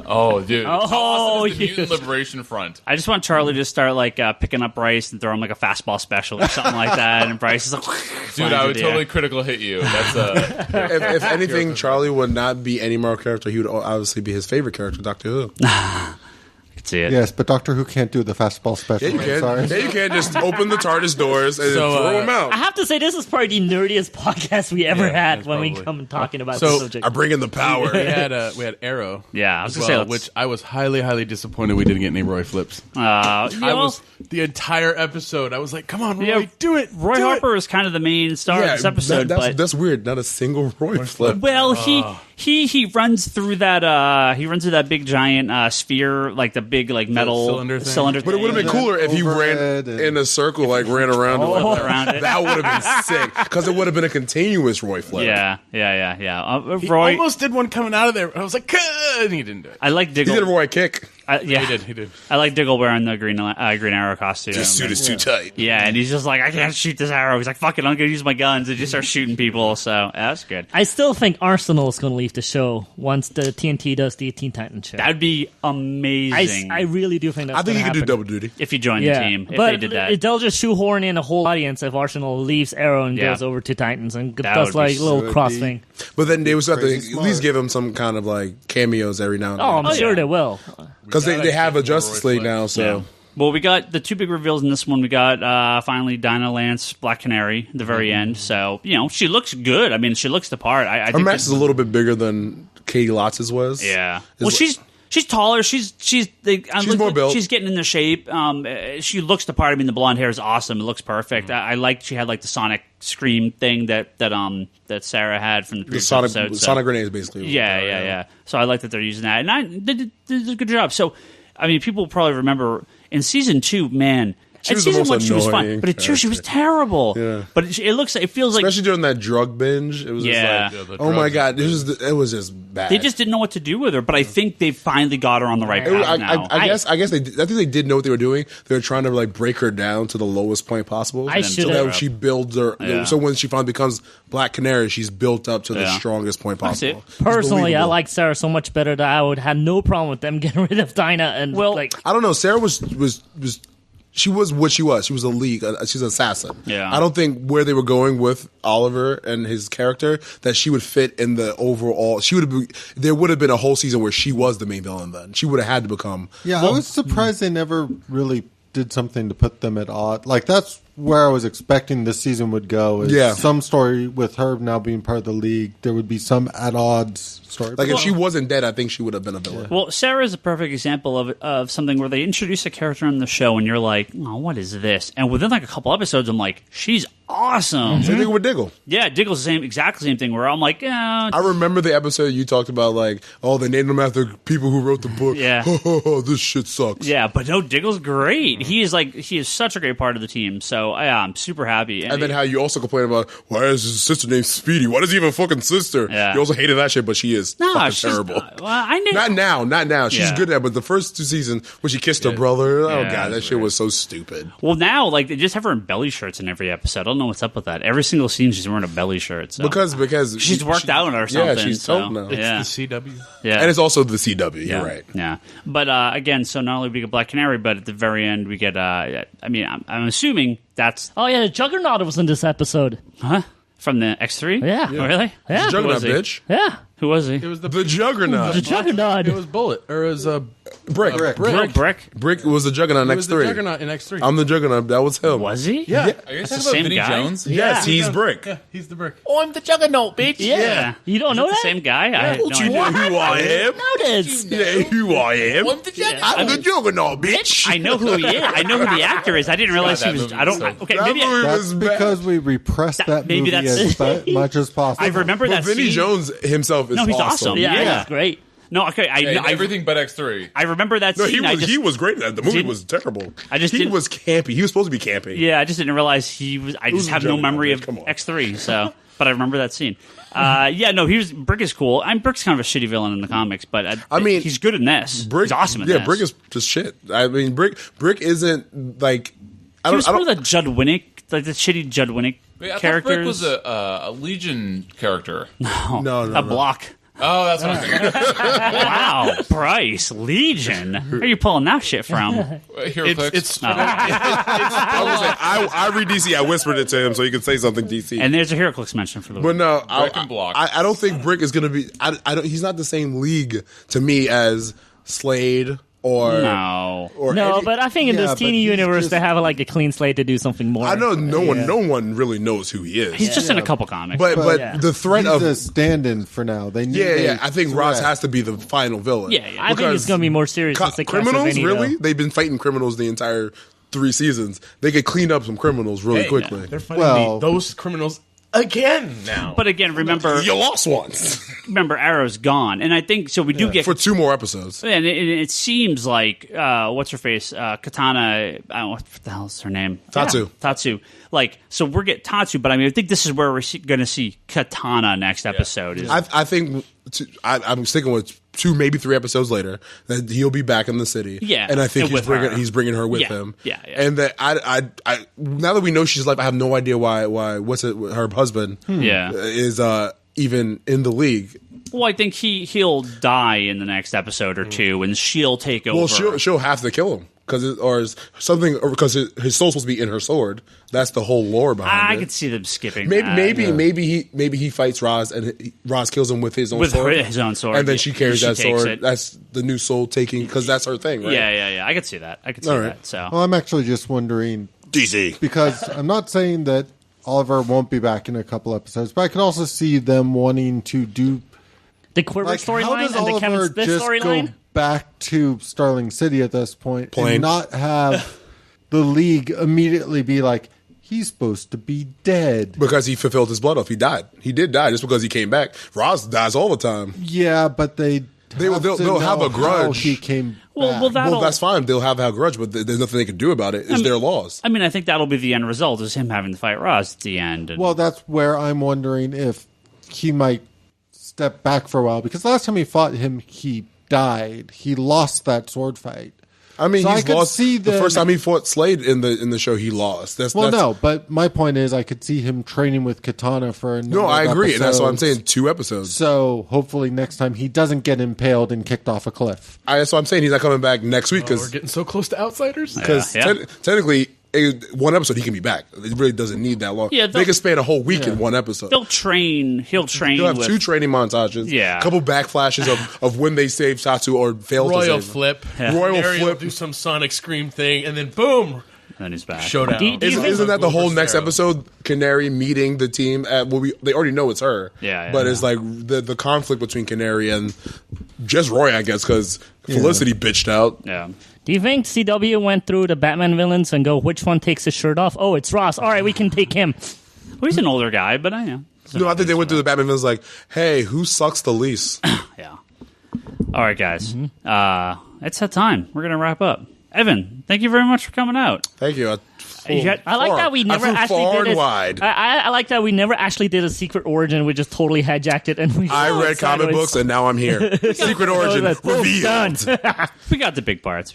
Speaker 2: Oh, dude.
Speaker 3: Oh,
Speaker 2: How awesome is the
Speaker 3: you-
Speaker 2: Mutant Liberation Front?
Speaker 1: I just want Charlie to start like picking up Bryce and throw him like a fastball special or something like that, and Bryce is like,
Speaker 2: Dude, I would totally critical hit you. That's
Speaker 4: if anything, Charlie would not be any more character. He would obviously be his favorite character, Doctor Who.
Speaker 1: see it.
Speaker 5: Yes, but Doctor Who can't do the fastball special.
Speaker 4: Yeah, you can.
Speaker 5: Sorry.
Speaker 4: Yeah, you can just open the TARDIS doors and throw him out.
Speaker 3: I have to say, this is probably the nerdiest podcast we ever had when we
Speaker 6: probably.
Speaker 3: come talking about
Speaker 6: So,
Speaker 3: this subject.
Speaker 4: I bring in the power.
Speaker 6: We had Arrow.
Speaker 1: Yeah, I was
Speaker 6: as
Speaker 1: gonna say,
Speaker 6: well, which I was highly disappointed we didn't get any Roy flips. I was the entire episode. I was like, "Come on, Roy,
Speaker 1: Yeah,
Speaker 6: do it!"
Speaker 1: Roy
Speaker 6: do
Speaker 1: Harper is kind of the main star of this episode, but
Speaker 4: that's weird. Not a single Roy flip.
Speaker 1: well, he runs through that big giant sphere, like the big like metal
Speaker 6: cylinder thing?
Speaker 1: cylinder
Speaker 4: But it would have been cooler if he ran
Speaker 5: Overhead and-
Speaker 4: in a circle, like ran around it.
Speaker 1: around it.
Speaker 4: That would have been sick because it would have been a continuous Roy flip.
Speaker 1: Yeah.
Speaker 6: He
Speaker 1: Roy,
Speaker 6: almost did one coming out of there. I was like, "Good," and he didn't do it.
Speaker 1: I like
Speaker 4: He did a
Speaker 1: Diggle.
Speaker 4: Roy kick.
Speaker 1: Yeah,
Speaker 6: He did.
Speaker 1: I like Diggle wearing the green Arrow costume.
Speaker 4: His suit is too tight.
Speaker 1: Yeah, and he's just like, I can't shoot this arrow. He's like, fuck it, I'm gonna use my guns, and just start shooting people. So that's good.
Speaker 3: I still think Arsenal is going to leave the show once the TNT does the Teen Titans show.
Speaker 1: That'd be amazing.
Speaker 3: I really do think that's
Speaker 4: I think he
Speaker 3: gonna
Speaker 4: could do
Speaker 3: happen.
Speaker 4: double duty.
Speaker 1: if you joined
Speaker 3: Yeah,
Speaker 1: the team, if
Speaker 3: but
Speaker 1: they did that.
Speaker 3: they'll just shoehorn in a whole audience if Arsenal leaves Arrow and
Speaker 1: Yeah.
Speaker 3: goes over to Titans and
Speaker 1: That
Speaker 3: does
Speaker 1: would
Speaker 3: like
Speaker 1: be
Speaker 3: a little
Speaker 5: so
Speaker 3: cross
Speaker 5: deep.
Speaker 3: thing.
Speaker 4: But then they would have to
Speaker 5: Crazy
Speaker 4: at
Speaker 5: smart.
Speaker 4: least give him some kind of like cameos every now and
Speaker 3: Oh,
Speaker 4: then.
Speaker 3: I'm sure they will.
Speaker 4: Because they have a
Speaker 6: Roy
Speaker 4: Justice League
Speaker 6: flips.
Speaker 4: now, so.
Speaker 1: Yeah. Well, we got the two big reveals in this one. We got finally Dinah Lance, Black Canary, at the very end. So she looks good. I mean, she looks the part. I
Speaker 4: Her
Speaker 1: think
Speaker 4: mask is a little bit bigger than Katie Lotz's was.
Speaker 1: Yeah.
Speaker 4: It's
Speaker 1: Well,
Speaker 4: like-
Speaker 1: she's taller. She's
Speaker 4: more built.
Speaker 1: She's getting into shape. She looks the part. I mean, the blonde hair is awesome. It looks perfect. I liked she had like the Sonic Scream thing that Sarah had from the
Speaker 4: the
Speaker 1: previous
Speaker 4: Sonic
Speaker 1: episode. So-
Speaker 4: Sonic grenades, basically.
Speaker 1: Yeah. So I like that they're using that, and they did a good job. So, I mean, people probably remember in season 2, man.
Speaker 4: She
Speaker 1: in
Speaker 4: was the
Speaker 1: season
Speaker 4: most
Speaker 1: 1, she was fun,
Speaker 4: annoying
Speaker 1: but in 2, she was terrible.
Speaker 4: Yeah.
Speaker 1: But it feels like
Speaker 4: Especially during that drug binge, it was
Speaker 1: Yeah.
Speaker 4: just like,
Speaker 6: the
Speaker 4: oh my
Speaker 6: drugs.
Speaker 4: god, it was just bad.
Speaker 1: they just didn't know what to do with her. But I think they finally got her on the right path now.
Speaker 4: I guess I think they did know what they were doing. They were trying to like break her down to the lowest point possible.
Speaker 3: I
Speaker 4: so
Speaker 3: should've-
Speaker 4: that she builds her.
Speaker 1: Yeah.
Speaker 4: So when she finally becomes Black Canary, she's built up to the
Speaker 1: Yeah.
Speaker 4: strongest point
Speaker 1: That's it.
Speaker 4: possible. It's
Speaker 3: Personally, I
Speaker 4: believable.
Speaker 3: like Sarah so much better that I would have no problem with them getting rid of Dinah and
Speaker 1: Well,
Speaker 3: like.
Speaker 4: I don't know. Sarah was she was what she was. She was a league. She's an assassin.
Speaker 1: Yeah.
Speaker 4: I don't think where they were going with Oliver and his character that she would fit in the overall. There would have been a whole season where she was the main villain. Then she would have had to become.
Speaker 5: Yeah, I was surprised they never really did something to put them at odds. Like that's where I was expecting this season would go. Is
Speaker 4: Yeah.
Speaker 5: some story with her now being part of the league. There would be some at odds story.
Speaker 4: Like if she wasn't dead, I think she would have been a villain.
Speaker 1: Well, Sarah is a perfect example of something where they introduce a character on the show, and you're like, "Oh, what is this?" And within like a couple episodes, I'm like, "She's awesome."
Speaker 4: Same thing with Diggle.
Speaker 1: Yeah, Diggle's the exactly same thing. Where I'm like,
Speaker 4: I remember the episode you talked about, like, oh, they named him after people who wrote the book.
Speaker 1: Yeah.
Speaker 4: This shit sucks.
Speaker 1: yeah, but no, Diggle's great. He is such a great part of the team. So I'm super happy.
Speaker 4: And then how you also complain about why is his sister named Speedy? Why does he have a fucking sister?
Speaker 1: Yeah.
Speaker 4: You also hated that shit, but she is fucking terrible.
Speaker 1: Well, I knew.
Speaker 4: Not now. She's
Speaker 1: Yeah.
Speaker 4: good at it, but the first 2 seasons when she kissed her brother, oh
Speaker 1: Yeah,
Speaker 4: god, that
Speaker 1: that's
Speaker 4: shit was so stupid.
Speaker 1: Well, now like they just have her in belly shirts in every episode. I don't know what's up with that. Every single scene, she's wearing a belly shirt. So.
Speaker 4: Because
Speaker 1: she's worked out or something.
Speaker 4: Yeah, she's
Speaker 1: so,
Speaker 4: told now.
Speaker 1: Yeah,
Speaker 6: The CW.
Speaker 1: yeah.
Speaker 4: And it's also the CW.
Speaker 1: Yeah,
Speaker 4: You're right.
Speaker 1: Yeah, but again, so not only do we get Black Canary, but at the very end we get. I mean, I'm assuming that's
Speaker 3: Oh yeah, the Juggernaut was in this episode.
Speaker 1: from the X3.
Speaker 3: Yeah.
Speaker 1: Oh, really?
Speaker 3: Yeah.
Speaker 4: Juggernaut,
Speaker 1: was he?
Speaker 4: bitch.
Speaker 3: Yeah,
Speaker 1: Who was he?
Speaker 6: It was
Speaker 5: Uh,
Speaker 4: The Juggernaut.
Speaker 3: the Juggernaut.
Speaker 6: It was Bullet, or it was
Speaker 4: Brick.
Speaker 1: Oh, Brick.
Speaker 4: Brick was the Juggernaut in
Speaker 6: It was the
Speaker 4: X3.
Speaker 6: Juggernaut in X3.
Speaker 4: I'm the Juggernaut. That was him.
Speaker 1: Was he?
Speaker 6: yeah.
Speaker 2: Are you guys
Speaker 1: That's
Speaker 2: talking
Speaker 1: the
Speaker 2: about
Speaker 1: same
Speaker 2: Vinny
Speaker 1: guy?
Speaker 2: Jones?
Speaker 4: Yes, he's Brick.
Speaker 6: Yeah, he's the brick.
Speaker 3: Oh, I'm the Juggernaut, bitch.
Speaker 1: Yeah.
Speaker 3: You don't know
Speaker 1: The
Speaker 3: that?
Speaker 1: same guy? I had no
Speaker 4: Don't you
Speaker 1: idea.
Speaker 4: know who I am?
Speaker 3: Notice.
Speaker 4: Yeah, who I am?
Speaker 2: I'm the Juggernaut.
Speaker 4: I'm the Juggernaut, bitch.
Speaker 1: I know who he is. I know who the actor is. I didn't realize
Speaker 2: God,
Speaker 1: he
Speaker 2: that
Speaker 1: was.
Speaker 2: movie
Speaker 1: I don't.
Speaker 2: was so-
Speaker 1: Okay,
Speaker 4: That
Speaker 1: maybe.
Speaker 4: movie
Speaker 5: That's
Speaker 4: was bad.
Speaker 5: because we repressed that
Speaker 1: maybe
Speaker 5: movie
Speaker 1: that's-
Speaker 5: as much as possible.
Speaker 1: I remember
Speaker 4: But
Speaker 1: that
Speaker 4: Vinny
Speaker 1: scene.
Speaker 4: Jones himself is
Speaker 1: No, he's
Speaker 4: awesome.
Speaker 1: awesome.
Speaker 3: Yeah,
Speaker 1: Yeah.
Speaker 3: he's great.
Speaker 1: No, okay.
Speaker 2: Yeah, everything but X3.
Speaker 1: I remember that
Speaker 4: No,
Speaker 1: scene.
Speaker 4: he was great in that. The movie
Speaker 1: didn't-
Speaker 4: was terrible.
Speaker 1: I just
Speaker 4: he
Speaker 1: didn't-
Speaker 4: was campy. He was supposed to be campy.
Speaker 1: Yeah, I just didn't realize he was. I just
Speaker 4: a
Speaker 1: have no
Speaker 4: Juggernaut,
Speaker 1: memory
Speaker 4: man.
Speaker 1: of
Speaker 4: Come on.
Speaker 1: X3. So, but I remember that scene. Yeah, no, Brick is cool. Brick's kind of a shitty villain in the comics, but
Speaker 4: I mean,
Speaker 1: he's good in this.
Speaker 4: Brick,
Speaker 1: He's awesome in
Speaker 4: yeah,
Speaker 1: this.
Speaker 4: Brick is just shit. I mean, Brick isn't like
Speaker 1: He was one of the Judd Winnick, like the shitty Judd Winnick
Speaker 2: Wait, I
Speaker 1: characters.
Speaker 2: thought Brick was a Legion character.
Speaker 4: No.
Speaker 1: A block.
Speaker 2: Oh, that's what I'm thinking.
Speaker 1: Wow, Bryce, Legion. Where are you pulling that shit from?
Speaker 2: HeroClix.
Speaker 4: I read DC. I whispered it to him so he could say something DC.
Speaker 1: And there's a HeroClix mention for the
Speaker 4: But no,
Speaker 2: Brick and Block.
Speaker 4: I don't think Brick is going to be. He's not the same league to me as Slade or
Speaker 1: No.
Speaker 3: But I think in
Speaker 5: Yeah,
Speaker 3: this
Speaker 5: but
Speaker 3: teeny
Speaker 5: he's
Speaker 3: universe,
Speaker 5: just-
Speaker 3: they have like a clean slate to do something more.
Speaker 4: I know no one really knows who he is.
Speaker 1: He's just in a couple comics.
Speaker 4: but
Speaker 3: yeah.
Speaker 4: the threat
Speaker 5: He's
Speaker 4: of
Speaker 5: a stand-in for now. They need
Speaker 4: yeah.
Speaker 5: a
Speaker 4: I think
Speaker 5: threat.
Speaker 4: Ross has to be the final villain.
Speaker 1: Yeah.
Speaker 3: I think it's going to be more serious. since the
Speaker 4: Criminals,
Speaker 3: Castlevania,
Speaker 4: really?
Speaker 3: though.
Speaker 4: They've been fighting criminals the entire 3 seasons. They could clean up some criminals really quickly.
Speaker 6: They're fighting
Speaker 5: Well-
Speaker 6: those criminals again now.
Speaker 1: But again, remember
Speaker 4: You lost once
Speaker 1: Arrow's gone. And I think, so we do get...
Speaker 4: for 2 more episodes.
Speaker 1: And it seems like, what's her face? Katana, I don't know what the hell's her name?
Speaker 4: Tatsu.
Speaker 1: Tatsu. Like, so we're getting Tatsu, but I mean, I think this is where we're going to see Katana next episode. Is
Speaker 4: I think I'm sticking with 2, maybe 3 episodes later that he'll be back in the city.
Speaker 1: Yeah,
Speaker 4: and I think
Speaker 1: and with her.
Speaker 4: he's bringing her with
Speaker 1: Yeah,
Speaker 4: him.
Speaker 1: yeah.
Speaker 4: And that I now that we know she's alive, I have no idea why her husband is even in the league.
Speaker 1: Well, I think he'll die in the next episode or 2, and she'll take over.
Speaker 4: Well, she'll have to kill him because his soul's supposed to be in her sword. That's the whole lore behind
Speaker 1: I
Speaker 4: it.
Speaker 1: could see them skipping
Speaker 4: Maybe
Speaker 1: that.
Speaker 4: maybe he fights Roz and Roz kills him with his own
Speaker 1: With
Speaker 4: sword.
Speaker 1: his own sword,
Speaker 4: and then
Speaker 1: yeah.
Speaker 4: she carries
Speaker 1: She
Speaker 4: that
Speaker 1: takes
Speaker 4: sword.
Speaker 1: it.
Speaker 4: That's the new soul taking because that's her thing, right?
Speaker 1: Yeah. I could see that. I could see
Speaker 4: All right.
Speaker 1: that. So
Speaker 5: Well, I'm actually just wondering
Speaker 4: DC.
Speaker 5: because I'm not saying that Oliver won't be back in a couple episodes, but I could also see them wanting to do
Speaker 3: the Quiver
Speaker 5: like how
Speaker 3: storyline
Speaker 5: does
Speaker 3: and the Kevin
Speaker 5: Oliver
Speaker 3: Smith
Speaker 5: just go
Speaker 3: storyline.
Speaker 5: back to Starling City at this point
Speaker 4: Plain.
Speaker 5: and not have the League immediately be like, he's supposed to be dead.
Speaker 4: Because he fulfilled his blood oath. He died. He did die just because he came back. Roz dies all the time.
Speaker 5: Yeah, but they'll
Speaker 4: have a grudge.
Speaker 5: He came
Speaker 1: well,
Speaker 5: back.
Speaker 4: Well, that's fine. They'll have a grudge, but there's nothing they can do about it. It's their laws.
Speaker 1: I mean, I think that'll be the end result is him having to fight Roz at the end. And
Speaker 5: Well, that's where I'm wondering if he might step back for a while because last time he fought him, he died. He lost that sword fight.
Speaker 4: I mean,
Speaker 5: So
Speaker 4: he's
Speaker 5: I could
Speaker 4: lost.
Speaker 5: see
Speaker 4: The
Speaker 5: them-
Speaker 4: first time he fought Slade in the show, he lost.
Speaker 5: No, but my point is, I could see him training with Katana for a number
Speaker 4: No, I
Speaker 5: of
Speaker 4: agree, and that's why I'm
Speaker 5: episodes.
Speaker 4: saying 2 episodes.
Speaker 5: So hopefully next time he doesn't get impaled and kicked off a cliff.
Speaker 4: That's why I'm saying he's not coming back next week
Speaker 6: We're
Speaker 4: because
Speaker 6: getting so close to Outsiders.
Speaker 1: Yeah.
Speaker 4: technically, 1 episode he can be back. It really doesn't need that long.
Speaker 1: Yeah,
Speaker 4: they can span a whole week in 1 episode.
Speaker 1: he'll train
Speaker 4: He'll have
Speaker 1: with
Speaker 4: 2 training montages.
Speaker 1: Yeah.
Speaker 4: a couple backflashes of when they save Tatsu or fail to
Speaker 6: Royal
Speaker 4: save him.
Speaker 6: flip.
Speaker 4: Royal
Speaker 6: Canary will
Speaker 4: flip.
Speaker 6: do some Sonic Scream thing, and then boom,
Speaker 1: and then he's back.
Speaker 6: showdown.
Speaker 3: Do you think-
Speaker 4: Isn't that the whole next
Speaker 6: Pharaoh.
Speaker 4: episode? Canary meeting the team at they already know it's her.
Speaker 1: Yeah,
Speaker 4: but
Speaker 1: yeah.
Speaker 4: it's like the conflict between Canary and just Roy, I guess, because Felicity bitched out.
Speaker 1: Yeah.
Speaker 3: Do you think CW went through the Batman villains and go, which one takes his shirt off? Oh, it's Ross. All right, we can take him.
Speaker 1: Well, he's an older guy, but I know.
Speaker 4: No, I think they went through the Batman villains like, hey, who sucks the least?
Speaker 1: Yeah. All right, guys. It's that time. We're gonna wrap up. Evan, thank you very much for coming out.
Speaker 4: Thank you.
Speaker 3: I like that we never actually
Speaker 4: far
Speaker 3: did
Speaker 4: and
Speaker 3: it.
Speaker 4: wide.
Speaker 3: I like that we never actually did a secret origin. We just totally hijacked it, and we.
Speaker 4: I read comic books and now I'm here. Secret origin revealed.
Speaker 3: Done.
Speaker 1: We got the big parts.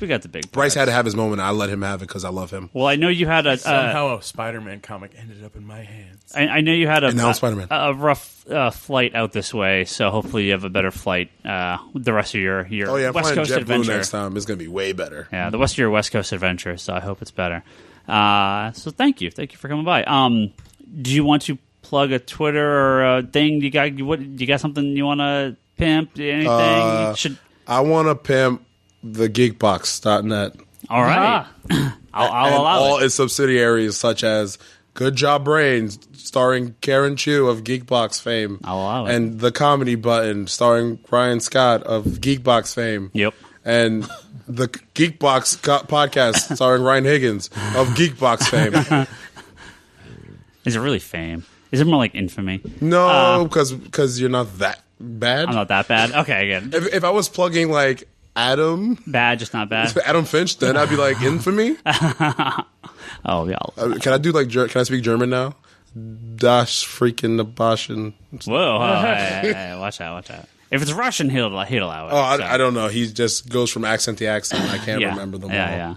Speaker 4: Bryce had to have his moment. I let him have it because I love him.
Speaker 1: Well, I know you had a.
Speaker 6: Somehow a Spider-Man comic ended up in my hands.
Speaker 1: I know you had
Speaker 4: And now Spider-Man.
Speaker 1: a rough flight out this way, so hopefully you have a better flight the rest of your
Speaker 4: Oh yeah, I'm
Speaker 1: West
Speaker 4: flying
Speaker 1: Coast
Speaker 4: JetBlue
Speaker 1: adventure.
Speaker 4: next time. It's gonna be way better.
Speaker 1: Yeah, the rest of your West Coast adventure. So I hope it's better. So thank you for coming by. Do you want to plug a Twitter or a thing? Do you got something you want to pimp? Anything?
Speaker 4: I want to pimp the geekbox.net.
Speaker 1: All right. I'll
Speaker 4: and
Speaker 1: allow
Speaker 4: all
Speaker 1: it.
Speaker 4: its subsidiaries, such as Good Job Brains, starring Karen Chu of Geekbox fame.
Speaker 1: I'll allow it.
Speaker 4: And The Comedy Button, starring Ryan Scott of Geekbox fame.
Speaker 1: Yep.
Speaker 4: And the Geekbox podcast, starring Ryan Higgins of Geekbox fame.
Speaker 1: Is it really fame? Is it more like infamy?
Speaker 4: No, because you're not that bad.
Speaker 1: I'm not that bad. Okay, again.
Speaker 4: If I was plugging like Adam
Speaker 1: Bad, just not bad.
Speaker 4: Finch, then I'd be like infamy.
Speaker 1: Oh, yeah.
Speaker 4: Can I do like? Can I speak German now? Das freaking Abaschen.
Speaker 1: Whoa. Hey, watch out. If it's Russian, he'll allow it.
Speaker 4: Oh,
Speaker 1: so.
Speaker 4: I don't know. He just goes from accent to accent. I can't remember them all.
Speaker 1: Yeah.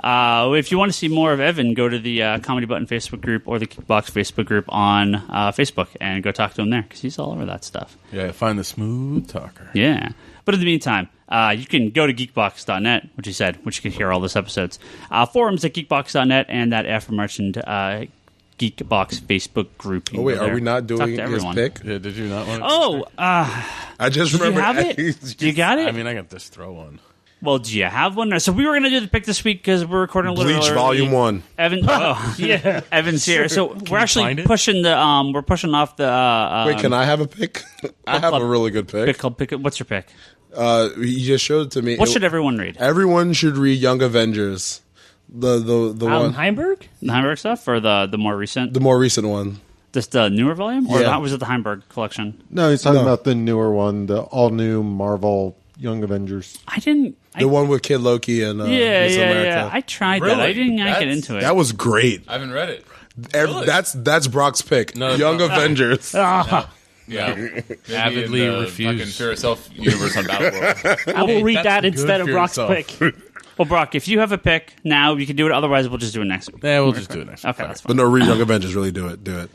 Speaker 1: If you want to see more of Evan, go to the Comedy Button Facebook group or the Geekbox Facebook group on Facebook and go talk to him there because he's all over that stuff.
Speaker 6: Yeah, find the smooth talker.
Speaker 1: Yeah. But in the meantime, you can go to geekbox.net, which you can hear all those episodes. Forums at geekbox.net and that aforementioned Geekbox Facebook group.
Speaker 4: Oh, wait, are we not doing his pick?
Speaker 6: Yeah, did you not want to?
Speaker 1: Oh,
Speaker 4: I just remember.
Speaker 1: You have it? You got it?
Speaker 6: I mean, I got this throw one.
Speaker 1: Well, do you have one? So we were going to do the pick this week because we're recording a little
Speaker 4: Bleach
Speaker 1: early.
Speaker 4: Volume 1.
Speaker 1: Evan, yeah, Evan's here. So we're actually pushing the. We're pushing off the.
Speaker 4: Wait, can I have a pick? I have a really good pick.
Speaker 1: What's your pick?
Speaker 4: You just showed it to me.
Speaker 1: What should everyone read?
Speaker 4: Everyone should read Young Avengers. The one.
Speaker 3: Heimberg?
Speaker 1: The Heimberg stuff or the more recent?
Speaker 4: The more recent one.
Speaker 1: Just the newer volume, or
Speaker 4: Yeah.
Speaker 1: was it the Heimberg collection?
Speaker 5: No, he's talking about the newer one, the all-new Marvel Young Avengers.
Speaker 1: The
Speaker 4: one with Kid Loki and Miss America.
Speaker 1: I tried
Speaker 2: Really?
Speaker 1: that. I didn't get into it.
Speaker 4: That was great.
Speaker 2: I haven't read it.
Speaker 4: That's Brock's pick.
Speaker 2: No,
Speaker 4: Young Avengers.
Speaker 2: Yeah. Maybe
Speaker 6: Avidly
Speaker 2: in the
Speaker 6: refused.
Speaker 2: fucking Fear Itself universe on Battleworld.
Speaker 3: I will read
Speaker 6: that's
Speaker 3: that
Speaker 6: good
Speaker 3: instead of
Speaker 6: for
Speaker 3: Brock's
Speaker 6: yourself.
Speaker 3: pick.
Speaker 1: Well, Brock, if you have a pick now, you can do it. Otherwise, we'll just do it next week.
Speaker 6: Yeah, we'll just do it next week.
Speaker 1: Okay, that's fine.
Speaker 4: But no, read Young Avengers. Really do it. Do it.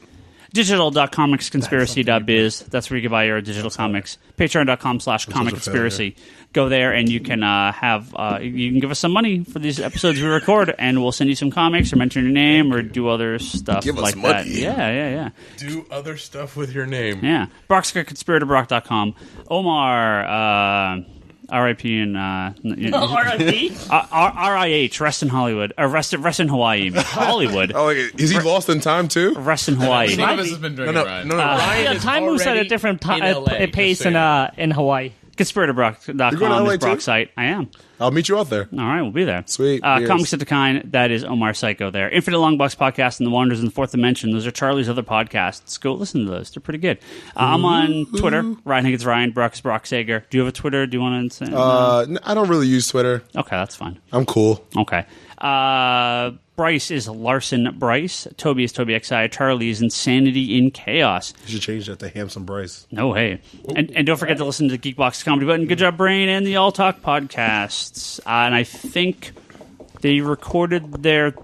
Speaker 1: Digital.comicsconspiracy.biz. That's where you can buy your digital comics. Patreon.com/comicconspiracy. Go there and you can you can give us some money for these episodes we record, and we'll send you some comics or mention your name or do other stuff
Speaker 4: Give us
Speaker 1: like
Speaker 4: money.
Speaker 1: that. Yeah.
Speaker 6: Do other stuff with your name.
Speaker 1: Yeah. Brock's got conspiratorBrock.com. Omar, R.I.P. and
Speaker 3: R.I.P.?
Speaker 1: R.I.H. Rest in Hollywood. Rest in Hawaii. Hollywood.
Speaker 4: Oh, is he lost in time too?
Speaker 1: Rest in Hawaii.
Speaker 2: None of us has been drinking, Ryan.
Speaker 3: Yeah, time moves at a different pace in Hawaii.
Speaker 1: ConspiratorBrock.com
Speaker 4: You're going to LA
Speaker 1: is Brock's
Speaker 4: too?
Speaker 1: site. I am.
Speaker 4: I'll meet you out there.
Speaker 1: All right, we'll be there.
Speaker 4: Sweet.
Speaker 1: Comics at the Kind, that is Omar Psycho there. Infinite Longbox Podcast and The Wonders in the Fourth Dimension. Those are Charlie's other podcasts. Go listen to those. They're pretty good. I'm on Twitter. Ryan Higgins Ryan. Brock is Brock Sager. Do you have a Twitter? Do you want to say?
Speaker 4: I don't really use Twitter.
Speaker 1: Okay, that's fine.
Speaker 4: I'm cool.
Speaker 1: Okay. Bryce is Larsen Bryce. Toby is Toby XI. Charlie is Insanity in Chaos.
Speaker 4: You should change that to Handsome Bryce.
Speaker 1: No, hey. And don't forget to listen to the Geekbox Comedy Button, Good Job Brain, and the All Talk podcasts. And I think they recorded their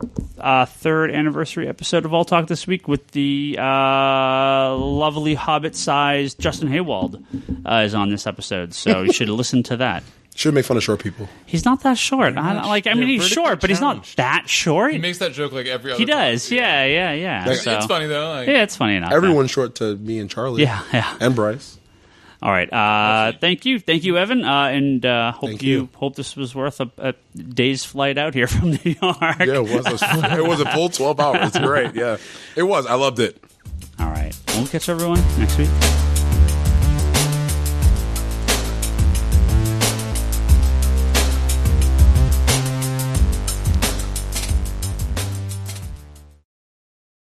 Speaker 1: third anniversary episode of All Talk this week with the lovely Hobbit-sized Justin Haywald is on this episode. So you should listen to that.
Speaker 4: Should make fun of short people.
Speaker 1: He's not that short. He's short, but he's not that short.
Speaker 2: He makes that joke like every other
Speaker 1: He does.
Speaker 2: time.
Speaker 1: Yeah.
Speaker 2: It's funny, though.
Speaker 1: Yeah, it's funny enough.
Speaker 4: Everyone's short to me and Charlie.
Speaker 1: Yeah.
Speaker 4: And Bryce.
Speaker 1: All right. Thank you, Evan, and hope this was worth a day's flight out here from New York.
Speaker 4: Yeah, it was. It was a full 12 hours. Great. Yeah, it was. I loved it.
Speaker 1: All right. We'll catch everyone next week.